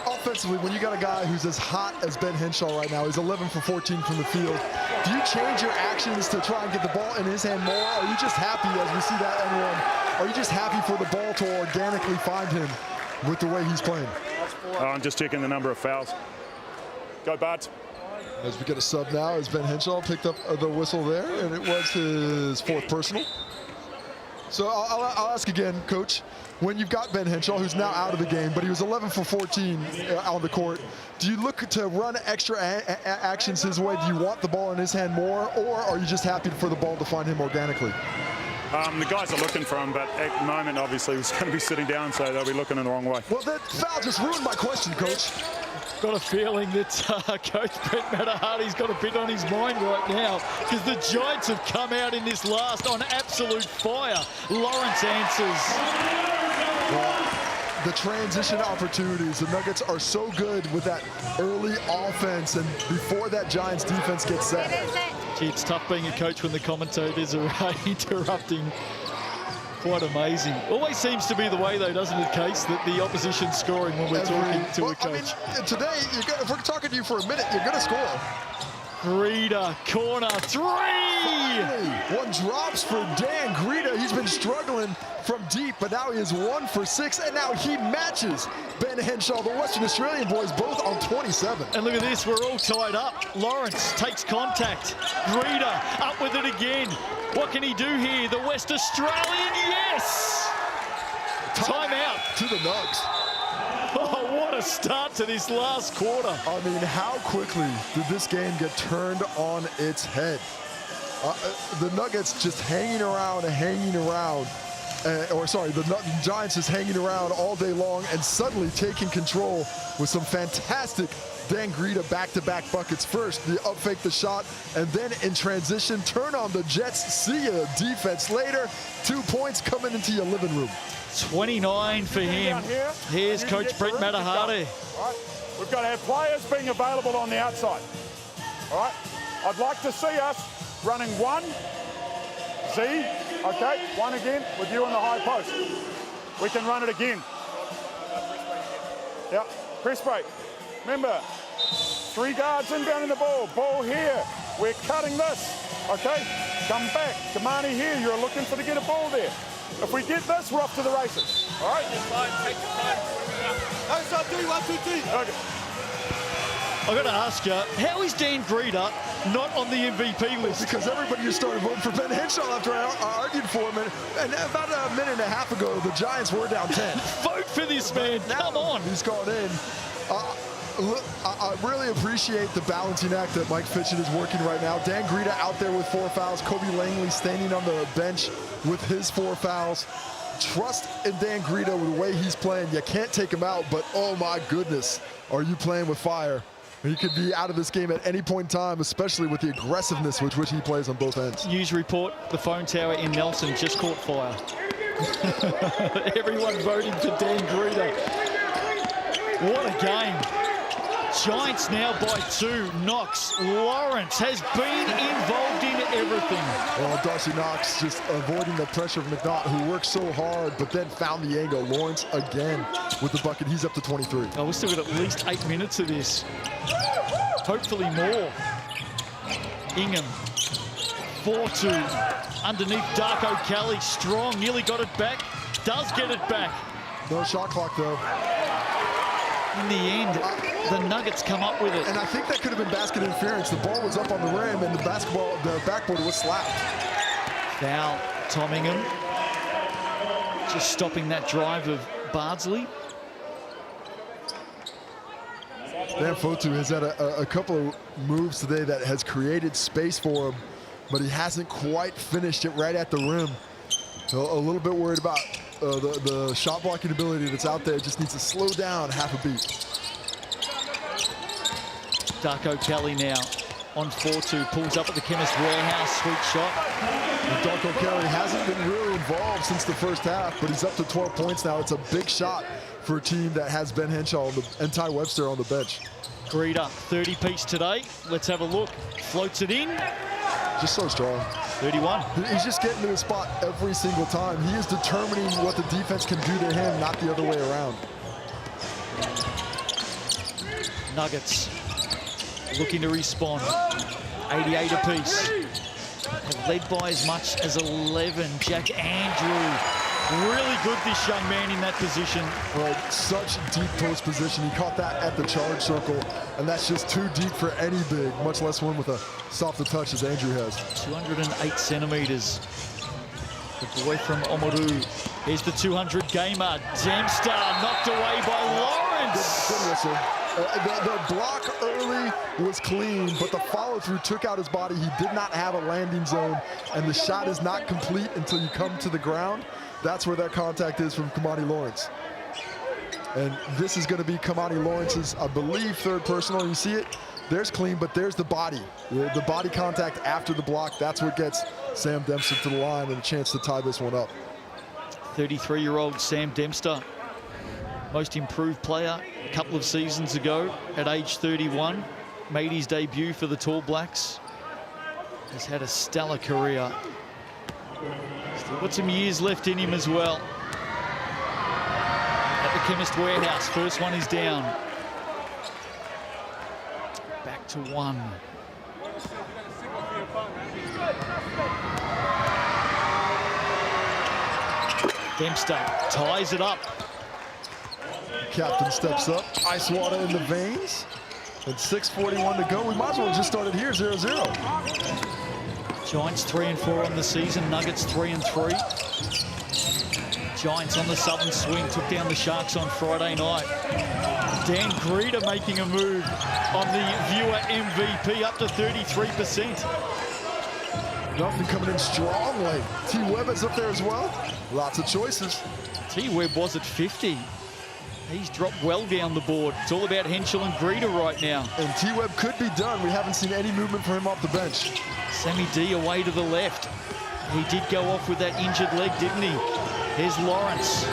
Offensively, when you got a guy who's as hot as Ben Henschel right now, he's 11 for 14 from the field, do you change your actions to try and get the ball in his hand more? Or are you just happy, as we see that N1, are you just happy for the ball to organically find him with the way he's playing? I'm just checking the number of fouls. Go, Bart. As we get a sub now, as Ben Henschel picked up the whistle there, and it was his 4th personal. So I'll ask again, Coach, when you've got Ben Henschel, who's now out of the game, but he was 11 for 14 on the court, do you look to run extra actions his way? Do you want the ball in his hand more, or are you just happy for the ball to find him organically? The guys are looking for him, but at the moment, obviously, he's going to be sitting down, so they'll be looking in the wrong way. Well, that foul just ruined my question, Coach. Got a feeling that Coach Brent Matahari's got a bit on his mind right now, because the Giants have come out in this last on absolute fire. Lawrence answers. Well, the transition opportunities, the Nuggets are so good with that early offense, and before that Giants defense gets set. Gee, it's tough being a coach when the commentators are interrupting. Quite amazing. Always seems to be the way, though, doesn't it, Case, that the opposition's scoring when we're talking to a coach. I mean, today, if we're talking to you for a minute, you're going to score. Greta, corner, three! Finally, one drops for Dan Greta. He's been struggling from deep, but now he is 1 for 6, and now he matches Ben Henshaw. The Western Australian boys both on 27. And look at this, we're all tied up. Lawrence takes contact. Greta up with it again. What can he do here? The West Australian, yes! Timeout. To the Nugs. Oh, what a start to this last quarter. I mean, how quickly did this game get turned on its head? The Nuggets just hanging around. The Giants just hanging around all day long and suddenly taking control with some fantastic Dan Greta back-to-back buckets. First, the up fake the shot, and then in transition, turn on the Jets. See ya defense later. 2 points coming into your living room. 29 for him. Here's Coach Brett Matahari. All right. We've got to have players being available on the outside. All right. I'd like to see us running one. Z, okay, one again with you on the high post. We can run it again. Yeah, press break. Remember, 3 guards inbounding the ball. Ball here. We're cutting this. Okay, come back. Kamani here. You're looking for to get a ball there. If we get this, we're off to the races. All right? Take your time. No, it's not 3, 1, 2, 3. Okay. I've got to ask you, how is Dan Greta not on the MVP list? Because everybody just started voting for Ben Henshaw after I argued for him. And about a minute and a half ago, the Giants were down 10. Vote for this man. Come on. He's gone in. Look, I really appreciate the balancing act that Mike Fitchett is working right now. Dan Greta out there with 4 fouls. Kobe Langley standing on the bench with his 4 fouls. Trust in Dan Greta with the way he's playing. You can't take him out, but oh my goodness, are you playing with fire? He could be out of this game at any point in time, especially with the aggressiveness with which he plays on both ends. News report, the phone tower in Nelson just caught fire. Everyone voting for Dan Greta. What a game. Giants now by 2. Knox, Lawrence has been involved in everything. Well, Darcy Knox just avoiding the pressure of McNaught, who worked so hard, but then found the angle. Lawrence again with the bucket. He's up to 23. Oh, we've still got at least 8 minutes of this. Hopefully more. Ingham, 4-2. Underneath Darko Kelly, strong, nearly got it back. Does get it back. No shot clock, though. In the end, the Nuggets come up with it. And I think that could have been basket interference. The ball was up on the rim, and the backboard was slapped. Foul, Tom Ingham. Just stopping that drive of Bardsley. Dan Fotu has had a couple of moves today that has created space for him, but he hasn't quite finished it right at the rim. So a little bit worried about the shot blocking ability that's out there. Just needs to slow down half a beat. Darko Kelly now on 4-2, pulls up at the Chemist Warehouse, sweet shot. And Darko Kelly hasn't been really involved since the first half, but he's up to 12 points now. It's a big shot for a team that has Ben Henshaw and Ty Webster on the bench. Greta, 30-piece today. Let's have a look. Floats it in. Just so strong. 31. He's just getting to the spot every single time. He is determining what the defense can do to him, not the other way around. Nuggets looking to respond. 88 apiece. Have led by as much as 11. Jack Andrew. Really good, this young man in that position. Right, such deep post position. He caught that at the charge circle, and that's just too deep for any big, much less one with a softer touch as Andrew has. 208 centimeters. The boy from Oamaru. Here's the 200 gamer. Dempster knocked away by Lawrence. Good whistle. The block early was clean, but the follow-through took out his body. He did not have a landing zone, and the shot is not complete until you come to the ground. That's where that contact is from Kamani Lawrence. And this is going to be Kamani Lawrence's, I believe, third personal. You see it? There's clean, but there's the body. The body contact after the block, that's what gets Sam Dempster to the line and a chance to tie this one up. 33-year-old Sam Dempster, most improved player a couple of seasons ago at age 31. Made his debut for the Tall Blacks. Has had a stellar career. Still got some years left in him as well. At the Chemist Warehouse, first one is down. Back to 1. Dempster ties it up. Captain steps up, ice water in the veins. And 6:41 to go. We might as well just started here, 0-0. Giants 3-4 on the season. Nuggets 3-3. Giants on the southern swing, took down the Sharks on Friday night. Dan Greeder making a move on the viewer MVP, up to 33%. Nothing coming in strongly. T. Webb is up there as well. Lots of choices. T. Webb was at 50. He's dropped well down the board. It's all about Henschel and Greeder right now. And T. Webb could be done. We haven't seen any movement for him off the bench. Sammy D away to the left. He did go off with that injured leg, didn't he? Here's Lawrence.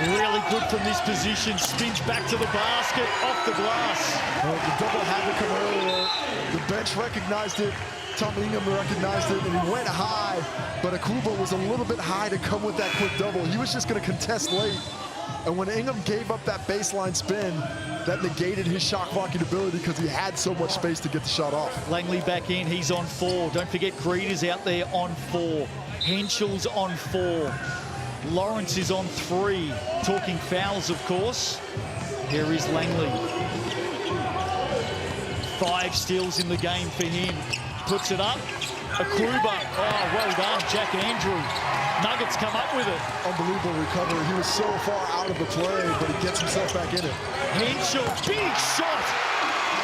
Really good from this position. Spins back to the basket, off the glass. The double had to come earlier. The bench recognized it. Tom Ingham recognized it, and he went high. But Akubo was a little bit high to come with that quick double. He was just going to contest late. And when Ingham gave up that baseline spin, that negated his shot blocking ability because he had so much space to get the shot off. Langley back in, he's on 4. Don't forget Greeder's out there on 4. Henschel's on 4. Lawrence is on 3. Talking fouls, of course. Here is Langley. 5 steals in the game for him. Puts it up. Akuba. Oh, well done, Jack Andrew. Nuggets come up with it. Unbelievable recovery. He was so far out of the play, but he gets himself back in it. Henschel, big shot.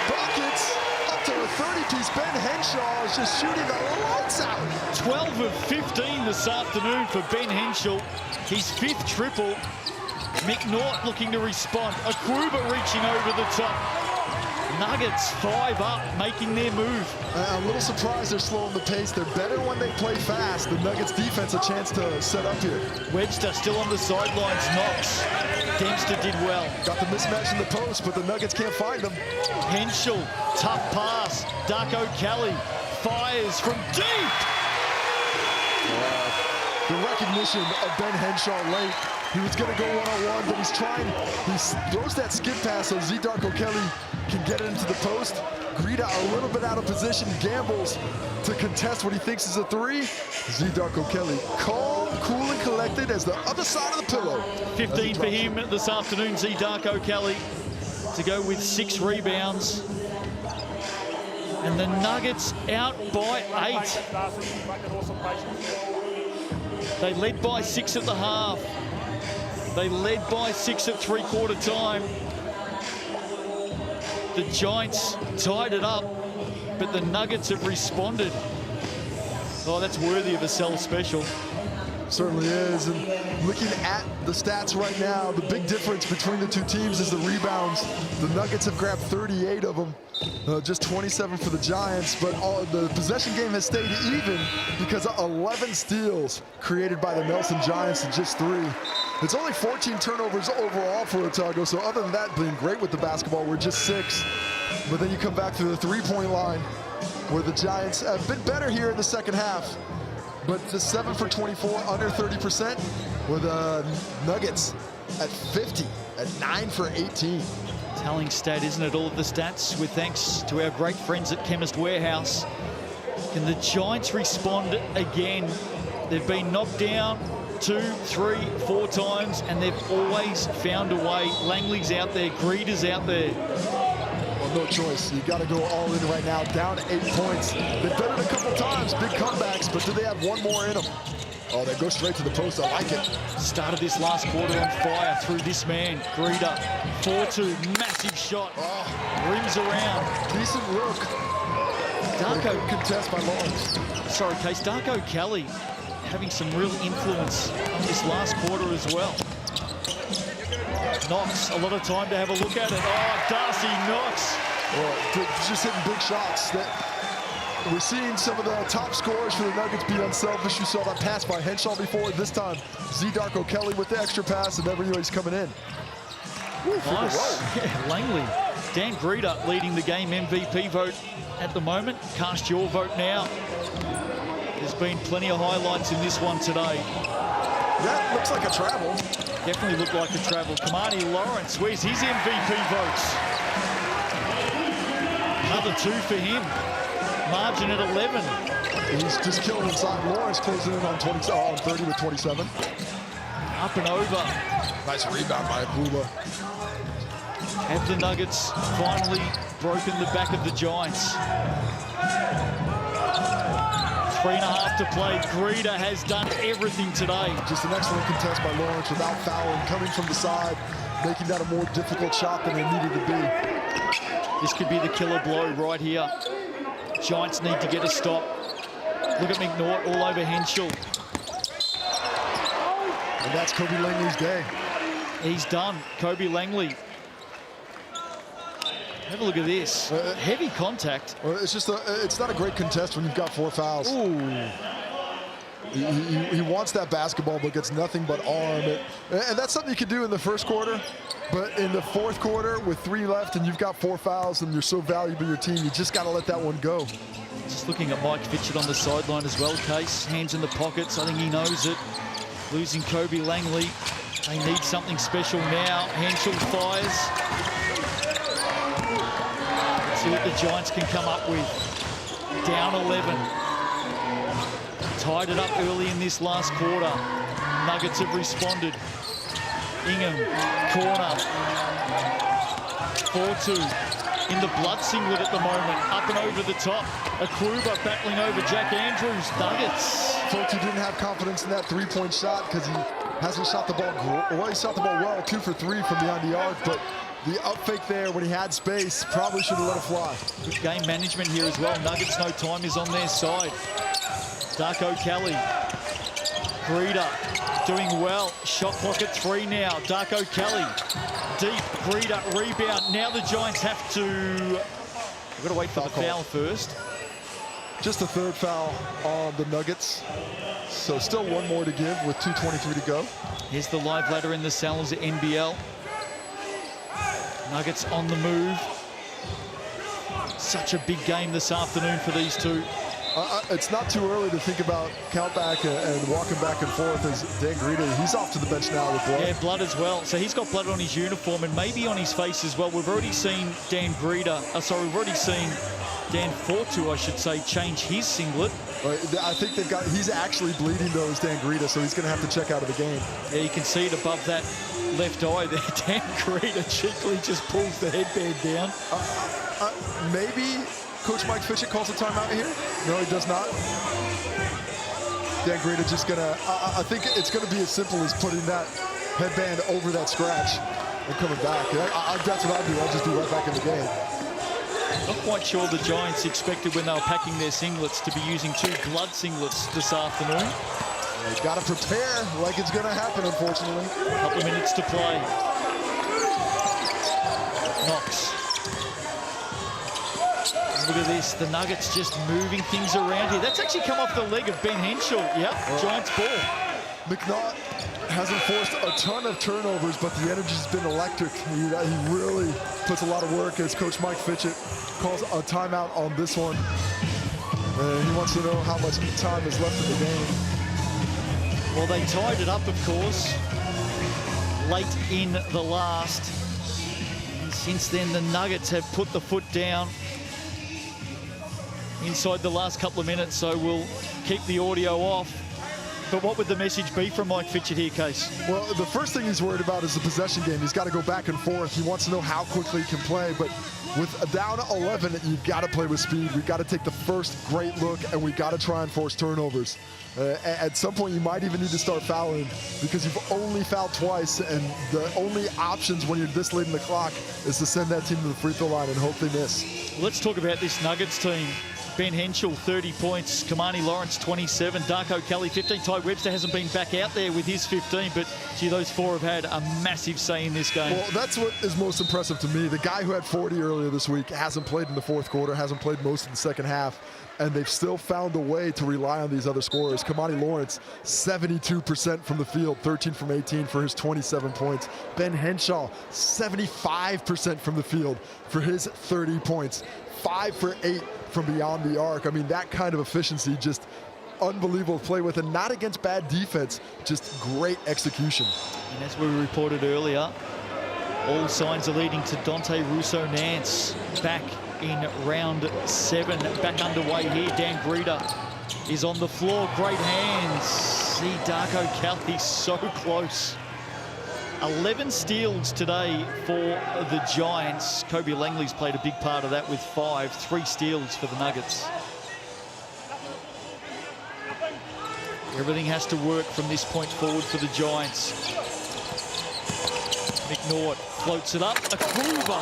Buckets up to a 30-piece. Ben Henshaw is just shooting the lights out. 12 of 15 this afternoon for Ben Henschel. His 5th triple. McNaught looking to respond. Akuba reaching over the top. Nuggets 5 up, making their move. I'm a little surprised they're slowing the pace. They're better when they play fast. The Nuggets defense a chance to set up here. Webster still on the sidelines, Knox. Dempster did well. Got the mismatch in the post, but the Nuggets can't find them. Henschel, tough pass. Darko Kelly fires from deep. The recognition of Ben Henshaw late. He was going to go one-on-one, but he's trying. He throws that skip pass so Z. Darko Kelly can get it into the post. Greeda a little bit out of position, gambles to contest what he thinks is a 3. Z. Darko Kelly, calm, cool, and collected as the other side of the pillow. 15 for him this afternoon, Z. Darko Kelly, to go with 6 rebounds. And the Nuggets out by 8. They led by 6 at the half. They led by 6 at three-quarter time. The Giants tied it up, but the Nuggets have responded. Oh, that's worthy of a Cell special. Certainly is. And looking at the stats right now, the big difference between the two teams is the rebounds. The Nuggets have grabbed 38 of them, just 27 for the Giants, but the possession game has stayed even because of 11 steals created by the Nelson Giants and just 3. It's only 14 turnovers overall for Otago, so other than that being great with the basketball, we're just 6. But then you come back to the 3-point line where the Giants have been better here in the second half. But the 7 for 24, under 30%, with the Nuggets at 50, at 9 for 18. Telling stat, isn't it? All of the stats with thanks to our great friends at Chemist Warehouse. Can the Giants respond again? They've been knocked down 2, 3, 4 times, and they've always found a way. Langley's out there, Greeder's out there. Well, no choice. You got to go all in right now. Down 8 points. They've done it a couple times, big comebacks, but do they have one more in them? Oh, they go straight to the post. I like it. Started this last quarter on fire through this man, Greeder. 4-2, massive shot. Oh. Rims around. Decent look. Darko contest by Lawrence. Sorry, Case. Darko Kelly having some real influence on this last quarter as well. Knox, a lot of time to have a look at it. Oh, Darcy Knox. Well, just hitting big shots. We're seeing some of the top scorers for the Nuggets be unselfish. You saw that pass by Henshaw before. This time, Z. Darko Kelly with the extra pass, and never knew he's coming in. Woo, nice. Yeah, Langley. Dan Greeder leading the game MVP vote at the moment. Cast your vote now. There's been plenty of highlights in this one today. That looks like a travel. Definitely looked like a travel. Kamani Lawrence, where's his MVP votes? Another 2 for him. Margin at 11. He's just killing inside. Lawrence closing in on 30 with 27. Up and over. Nice rebound by Bula. Have the Nuggets finally broken the back of the Giants? 3.5 to play. Greeda has done everything today. Just an excellent contest by Lawrence without fouling, coming from the side, making that a more difficult shot than it needed to be. This could be the killer blow right here. Giants need to get a stop. Look at McNaught all over Henschel. And that's Kobe Langley's day. He's done. Kobe Langley. Have a look at this. Heavy contact. Well, it's not a great contest when you've got 4 fouls. Ooh. He wants that basketball, but gets nothing but arm. And that's something you can do in the first quarter. But in the fourth quarter, with 3 left, and you've got 4 fouls, and you're so valuable to your team, you just got to let that one go. Just looking at Mike Fitchett on the sideline as well, Case. Hands in the pockets. I think he knows it. Losing Kobe Langley. They need something special now. Henschel fires. Let's see what the Giants can come up with. Down 11. Tied it up early in this last quarter. Nuggets have responded. Ingham, corner. 4-2. In the blood singlet at the moment. Up and over the top. Akruba battling over Jack Andrews. Nuggets. Folks who didn't have confidence in that 3-point shot because he hasn't shot the ball. Well, he shot the ball well, 2 for 3 from beyond the arc, but the up fake there when he had space probably should have let it fly. Good game management here as well. Nuggets, no time is on their side. Darko Kelly. Greeda doing well. Shot clock at 3 now. Darko Kelly. Deep. Greeda rebound. Now the Giants have to... We've got to wait for the foul first. Just the 3rd foul on the Nuggets. So still 1 more to give with 2:23 to go. Here's the live ladder in the Sal's NBL. Nuggets on the move. Such a big game this afternoon for these two. It's not too early to think about count back and walking back and forth as Dan Greeda. He's off to the bench now with blood. Yeah, blood as well. So he's got blood on his uniform and maybe on his face as well. We've already seen Dan Greeda, we've already seen Dan Fortu, I should say, change his singlet. Right, I think he's actually bleeding though, is Dan Greeda, so he's going to have to check out of the game. Yeah, you can see it above that left eye there. Dan Greeda cheekily just pulls the headband down. Maybe Coach Mike Fitchett calls a timeout here. No, he does not. Dan Greeda just going to, I think it's going to be as simple as putting that headband over that scratch and coming back. That's what I do. I'll just be right back in the game. Not quite sure the Giants expected when they were packing their singlets to be using 2 blood singlets this afternoon. They've got to prepare like it's going to happen, unfortunately. A couple of minutes to play. Knox. Look at this, the Nuggets just moving things around here. That's actually come off the leg of Ben Henschel. Yep, Giants ball. McNaught hasn't forced a ton of turnovers, but the energy's been electric. He really puts a lot of work as Coach Mike Fitchett calls a timeout on this one. He wants to know how much time is left in the game. Well, they tied it up, of course, late in the last. And since then, the Nuggets have put the foot down inside the last couple of minutes, so we'll keep the audio off. But what would the message be from Mike Fitchett here, Case? Well, the first thing he's worried about is the possession game. He's got to go back and forth. He wants to know how quickly he can play. But with a down 11, you've got to play with speed. We've got to take the first great look, and we've got to try and force turnovers. At some point, you might even need to start fouling because you've only fouled twice, and the only options when you're this late in the clock is to send that team to the free throw line and hope they miss. Let's talk about this Nuggets team. Ben Henschel, 30 points. Kamani Lawrence, 27. Darko Kelly, 15. Ty Webster hasn't been back out there with his 15, but, gee, those 4 have had a massive say in this game. Well, that's what is most impressive to me. The guy who had 40 earlier this week hasn't played in the fourth quarter, hasn't played most of the second half, and they've still found a way to rely on these other scorers. Kamani Lawrence, 72% from the field, 13 from 18 for his 27 points. Ben Henschel, 75% from the field for his 30 points. 5 for 8 from beyond the arc. I mean, that kind of efficiency, just unbelievable to play with, and not against bad defense, just great execution. And as we reported earlier, all signs are leading to Dante Russo-Nance back in round 7. Back underway here. Dan Greta is on the floor. Great hands. See Darko Kelly so close. 11 steals today for the Giants. Kobe Langley's played a big part of that with 5. 3 steals for the Nuggets. Everything has to work from this point forward for the Giants. McNaught floats it up. Akuba.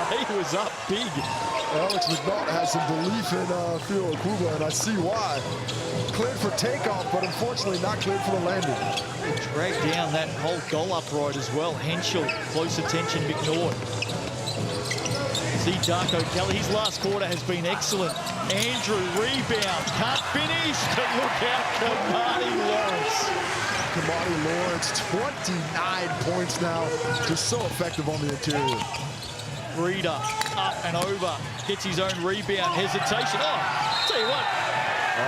He was up big. Alex McNaught has some belief in Theo Akuba, and I see why. Cleared for takeoff, but unfortunately not cleared for the landing. He dragged down that whole goal upright as well. Henschel, close attention, McNaught. See Darko Kelly, his last quarter has been excellent. Andrew, rebound, can't finish, but look out, Kamani Lawrence. Kamani Lawrence, 29 points now, just so effective on the interior. Breeder, up and over, gets his own rebound, hesitation. Oh, tell you what,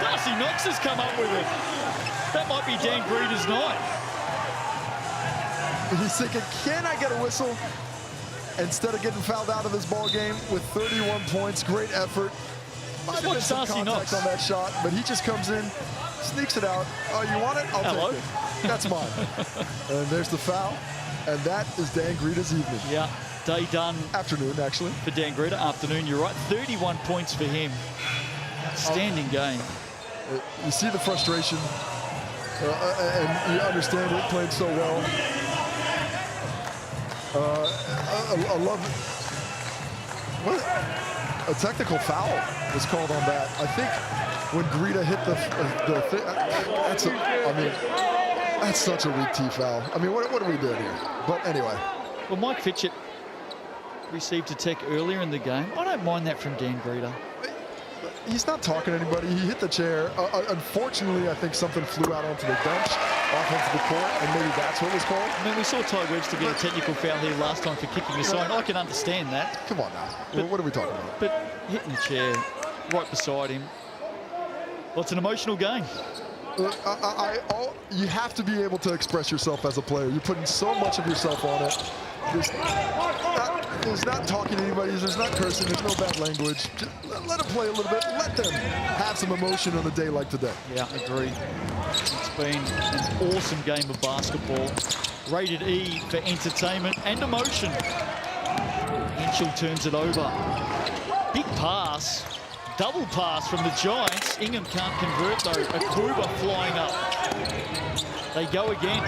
Darcy Knox has come up with it. That might be Dan Breeder's night. He's thinking, can I get a whistle? Instead of getting fouled out of his ball game with 31 points, great effort. Might have been some contact on that shot, but he just comes in, sneaks it out. Oh, you want it? I'll take it. That's mine. And there's the foul, and that is Dan Greta's evening. Yeah, day done. Afternoon, actually. For Dan Greta, afternoon, you're right. 31 points for him. Outstanding game. You see the frustration, and you understand it, playing so well. I love it. What? A technical foul was called on that. I think when Greta hit the thing, that's such a weak T foul. I mean, what are we doing here? But anyway. Well, Mike Fitchett received a tech earlier in the game. I don't mind that from Dan Greta. He's not talking to anybody. He hit the chair. Unfortunately, I think something flew out onto the bench, off onto the court, and maybe that's what was called. I mean, we saw Ty Webster get a technical foul here last time for kicking the side. I can understand that. Come on now. But, what are we talking about? But hitting the chair right beside him. Well, it's an emotional game. You have to be able to express yourself as a player. You're putting so much of yourself on it. There's not talking to anybody. There's not cursing. There's no bad language. Just let them play a little bit. Let them have some emotion on a day like today. Yeah, I agree. It's been an awesome game of basketball. Rated E for entertainment and emotion. Henschel turns it over. Big pass. Double pass from the Giants. Ingham can't convert though. Akuba flying up. They go again.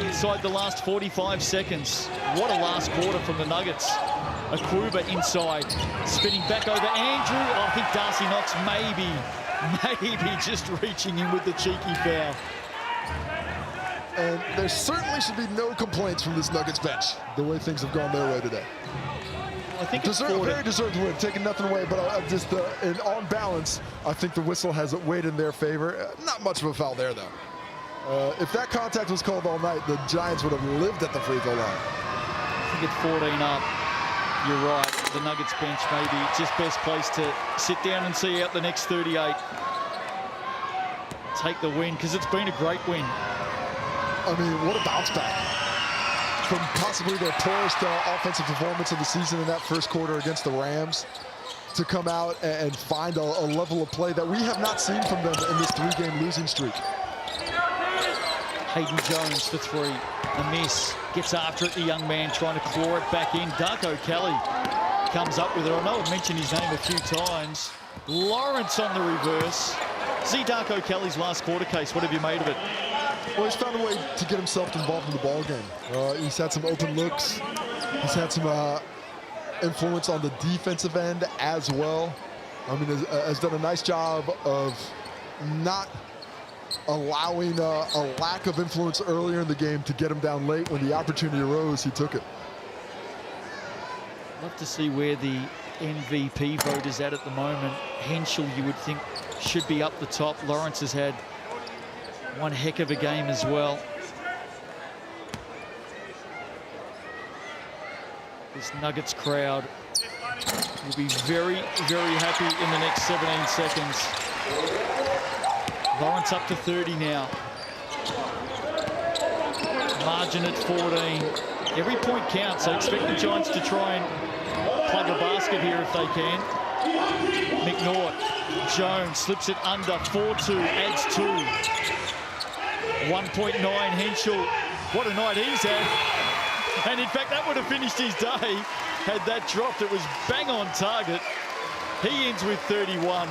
Inside the last 45 seconds. What a last quarter from the Nuggets. Akuba inside. Spinning back over Andrew. Oh, I think Darcy Knox maybe just reaching in with the cheeky foul. And there certainly should be no complaints from this Nuggets bench, the way things have gone their way today. I think it's very deserved win, taking nothing away, but on balance, I think the whistle has weighed in their favor. Not much of a foul there, though. If that contact was called all night, the Giants would have lived at the free throw line. I think it's 14 up. You're right. The Nuggets bench maybe just best place to sit down and see out the next 38. Take the win, because it's been a great win. I mean, what a bounce back from possibly their poorest offensive performance of the season in that first quarter against the Rams, to come out and find a level of play that we have not seen from them in this 3-game losing streak. Hayden Jones for 3. A miss. Gets after it, the young man trying to claw it back in. Darko Kelly comes up with it. I know I've mentioned his name a few times. Lawrence on the reverse. See Darko Kelly's last quarter case. What have you made of it? Well, he's found a way to get himself involved in the ball game. He's had some open looks. He's had some influence on the defensive end as well. I mean, has done a nice job of not allowing a lack of influence earlier in the game to get him down late. When the opportunity arose, he took it. Love to see where the MVP vote is at the moment. Henschel, you would think, should be up the top. Lawrence has had one heck of a game as well. This Nuggets crowd will be very, very happy in the next 17 seconds. Lawrence up to 30 now. Margin at 14. Every point counts, so expect the Giants to try and plug a basket here if they can. McNaught, Jones slips it under, 4-2, adds 2. 1.9, Henschel, what a night he's had. And in fact, that would have finished his day had that dropped. It was bang on target. He ends with 31,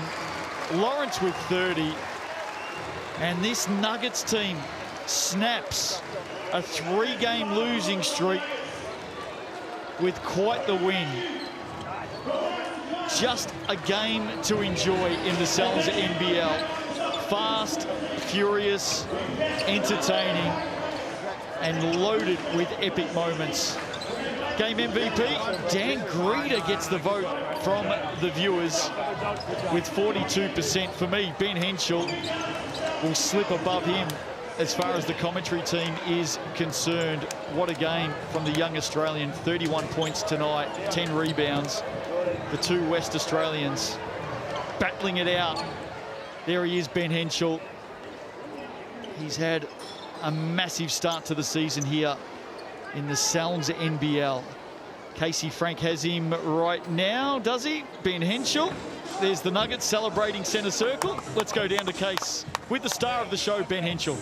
Lawrence with 30. And this Nuggets team snaps a 3-game losing streak with quite the win. Just a game to enjoy in the Sal's NBL. Fast, furious, entertaining, and loaded with epic moments. Game MVP, Dan Greeder gets the vote from the viewers with 42%. For me, Ben Henschel will slip above him as far as the commentary team is concerned. What a game from the young Australian. 31 points tonight, 10 rebounds. The two West Australians battling it out. There he is, Ben Henschel. He's had a massive start to the season here in the Sal's NBL. Casey Frank has him right now, does he? Ben Henschel. There's the Nuggets celebrating centre circle. Let's go down to Case with the star of the show, Ben Henschel.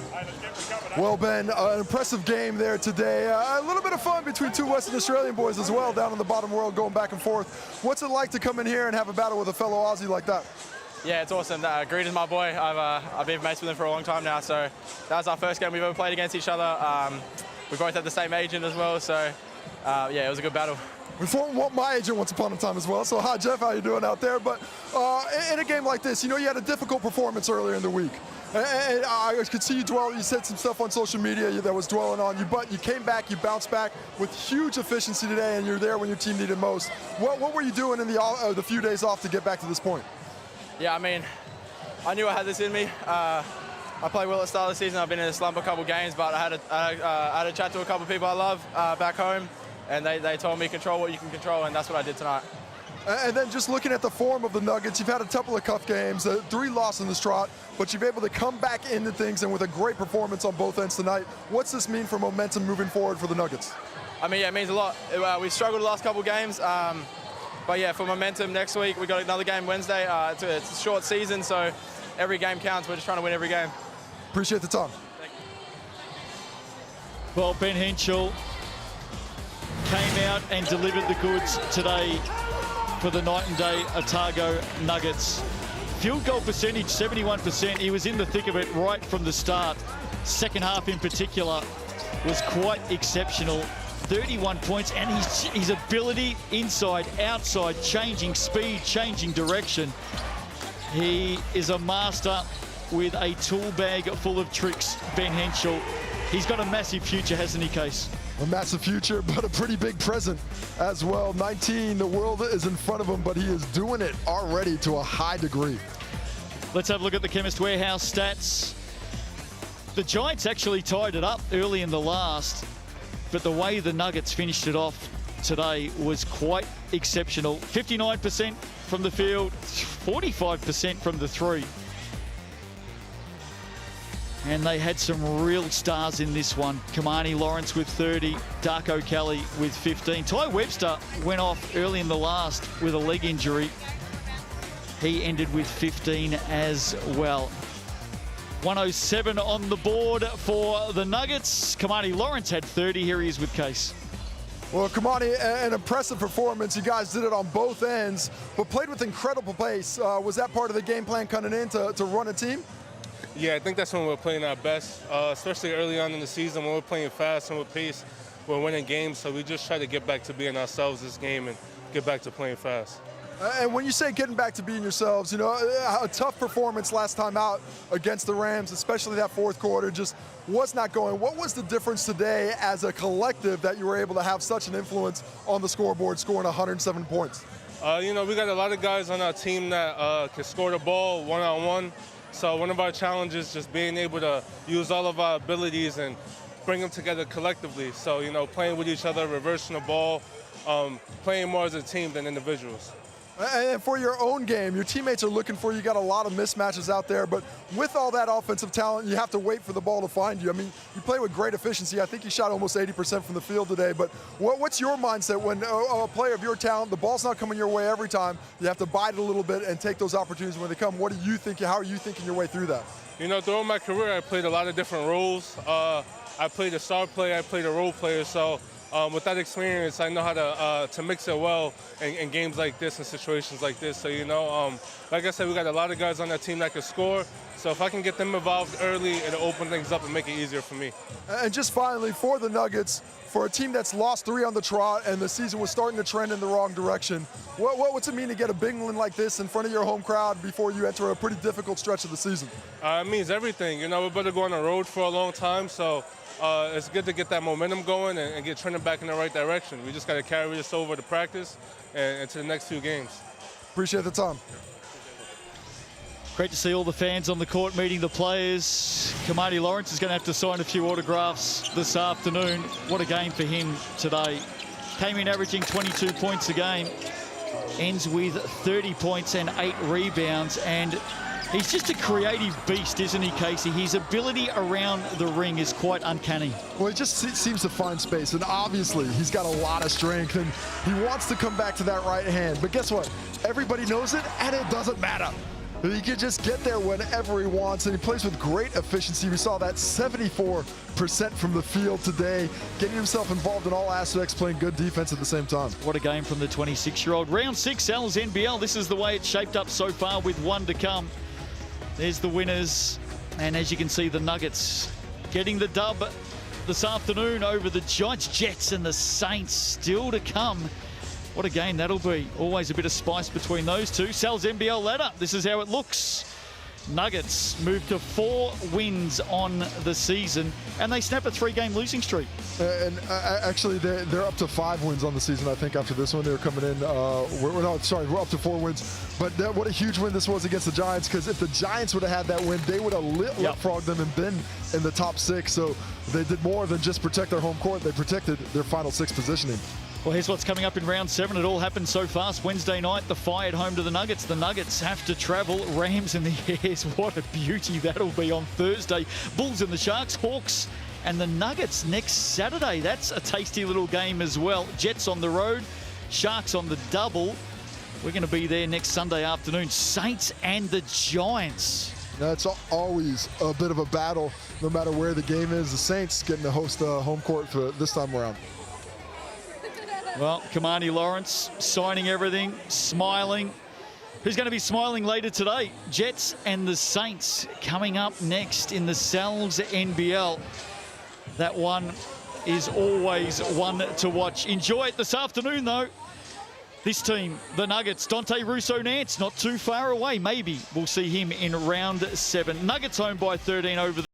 Well, Ben, an impressive game there today. A little bit of fun between two Western Australian boys as well, down in the bottom world, going back and forth. What's it like to come in here and have a battle with a fellow Aussie like that? Yeah, it's awesome. Greed is my boy. I've been mates with him for a long time now, so that was our first game we've ever played against each other. We both had the same agent as well, so yeah, it was a good battle. We formed my agent once upon a time as well, so hi Jeff, how you doing out there? But in a game like this, you know, you had a difficult performance earlier in the week. And I could see you said some stuff on social media that was dwelling on you, but you came back, you bounced back with huge efficiency today, and you're there when your team needed most. What were you doing in the few days off to get back to this point? Yeah, I mean, I knew I had this in me. I played well at the start of the season. I've been in a slump a couple games, but I had a chat to a couple of people I love back home, and they told me control what you can control, and that's what I did tonight. And then just looking at the form of the Nuggets, you've had a couple of tough games, 3 losses in the trot, but you've been able to come back into things and with a great performance on both ends tonight. What's this mean for momentum moving forward for the Nuggets? I mean, yeah, it means a lot. We struggled the last couple of games, but yeah, for momentum next week, we got another game Wednesday. It's a short season, so every game counts. We're just trying to win every game. Appreciate the time. Thank you. Well, Ben Henschel came out and delivered the goods today for the night and day Otago Nuggets. Field goal percentage, 71%. He was in the thick of it right from the start. Second half in particular was quite exceptional. 31 points, and his ability inside, outside, changing speed, changing direction. He is a master with a tool bag full of tricks, Ben Henschel. He's got a massive future, hasn't he, Case? A massive future, but a pretty big present as well. 19, the world is in front of him, but he is doing it already to a high degree. Let's have a look at the Chemist Warehouse stats. The Giants actually tied it up early in the last, but the way the Nuggets finished it off today was quite exceptional. 59% from the field, 45% from the three. And they had some real stars in this one. Kamani Lawrence with 30, Darko Kelly with 15. Ty Webster went off early in the last with a leg injury. He ended with 15 as well. 107 on the board for the Nuggets. Kamani Lawrence had 30. Here he is with Case. Well, Kamani, an impressive performance. You guys did it on both ends, but played with incredible pace. Was that part of the game plan coming in to run a team? Yeah, I think that's when we're playing our best, especially early on in the season when we're playing fast and with pace. We're winning games, so we just try to get back to being ourselves this game and get back to playing fast. And when you say getting back to being yourselves, you know, a tough performance last time out against the Rams, especially that fourth quarter, just was not going. What was the difference today as a collective that you were able to have such an influence on the scoreboard, scoring 107 points? You know, we got a lot of guys on our team that can score the ball one-on-one. So one of our challenges is just being able to use all of our abilities and bring them together collectively. So, you know, playing with each other, reversing the ball, playing more as a team than individuals. And for your own game, your teammates are looking for you. You got a lot of mismatches out there, but with all that offensive talent, you have to wait for the ball to find you. I mean, you play with great efficiency. I think you shot almost 80% from the field today, but what's your mindset when a player of your talent, the ball's not coming your way every time, you have to bite it a little bit and take those opportunities when they come? What do you think? How are you thinking your way through that? You know, throughout my career, I played a lot of different roles. I played a star player, I played a role player, so with that experience, I know how to mix it well in games like this and situations like this. So, you know, like I said, we got a lot of guys on that team that can score. So if I can get them involved early, it'll open things up and make it easier for me. And just finally, for the Nuggets, for a team that's lost 3 on the trot and the season was starting to trend in the wrong direction, what's it mean to get a big win like this in front of your home crowd before you enter a pretty difficult stretch of the season? It means everything. You know, we're about to go on the road for a long time, so it's good to get that momentum going and get trending back in the right direction. We just got to carry this over to practice and to the next 2 games. Appreciate the time. Great to see all the fans on the court meeting the players. Kamani Lawrence is going to have to sign a few autographs this afternoon. What a game for him today. Came in averaging 22 points a game. Ends with 30 points and 8 rebounds. And he's just a creative beast, isn't he, Casey? His ability around the ring is quite uncanny. Well, he just seems to find space, and obviously he's got a lot of strength, and he wants to come back to that right hand. But guess what? Everybody knows it, and it doesn't matter. He can just get there whenever he wants, and he plays with great efficiency. We saw that 74% from the field today, getting himself involved in all aspects, playing good defense at the same time. What a game from the 26-year-old. Round 6, Sal's NBL. This is the way it's shaped up so far with 1 to come. There's the winners, and as you can see, the Nuggets getting the dub this afternoon over the Giants, Jets, and the Saints still to come. What a game that'll be. Always a bit of spice between those two. Sal's NBL ladder. This is how it looks. Nuggets move to 4 wins on the season, and they snap a 3-game losing streak. Actually, they're up to 5 wins on the season, I think, after this one. They were coming in, we're up to 4 wins. But what a huge win this was against the Giants, because if the Giants would have had that win, they would have leapfrogged them and been in the top 6. So they did more than just protect their home court. They protected their final 6 positioning. Well, here's what's coming up in round 7. It all happened so fast. Wednesday night, the Phi at home to the Nuggets. The Nuggets have to travel. Rams and the Airs. What a beauty that'll be on Thursday. Bulls and the Sharks, Hawks and the Nuggets next Saturday. That's a tasty little game as well. Jets on the road, Sharks on the double. We're going to be there next Sunday afternoon. Saints and the Giants. That's always a bit of a battle, no matter where the game is. The Saints getting to host home court for this time around. Well, Kamani Lawrence signing everything, smiling. Who's going to be smiling later today? Jets and the Saints coming up next in the Sal's NBL. That one is always one to watch. Enjoy it this afternoon, though. This team, the Nuggets, Dante Russo-Nance, not too far away. Maybe we'll see him in round 7. Nuggets home by 13 over the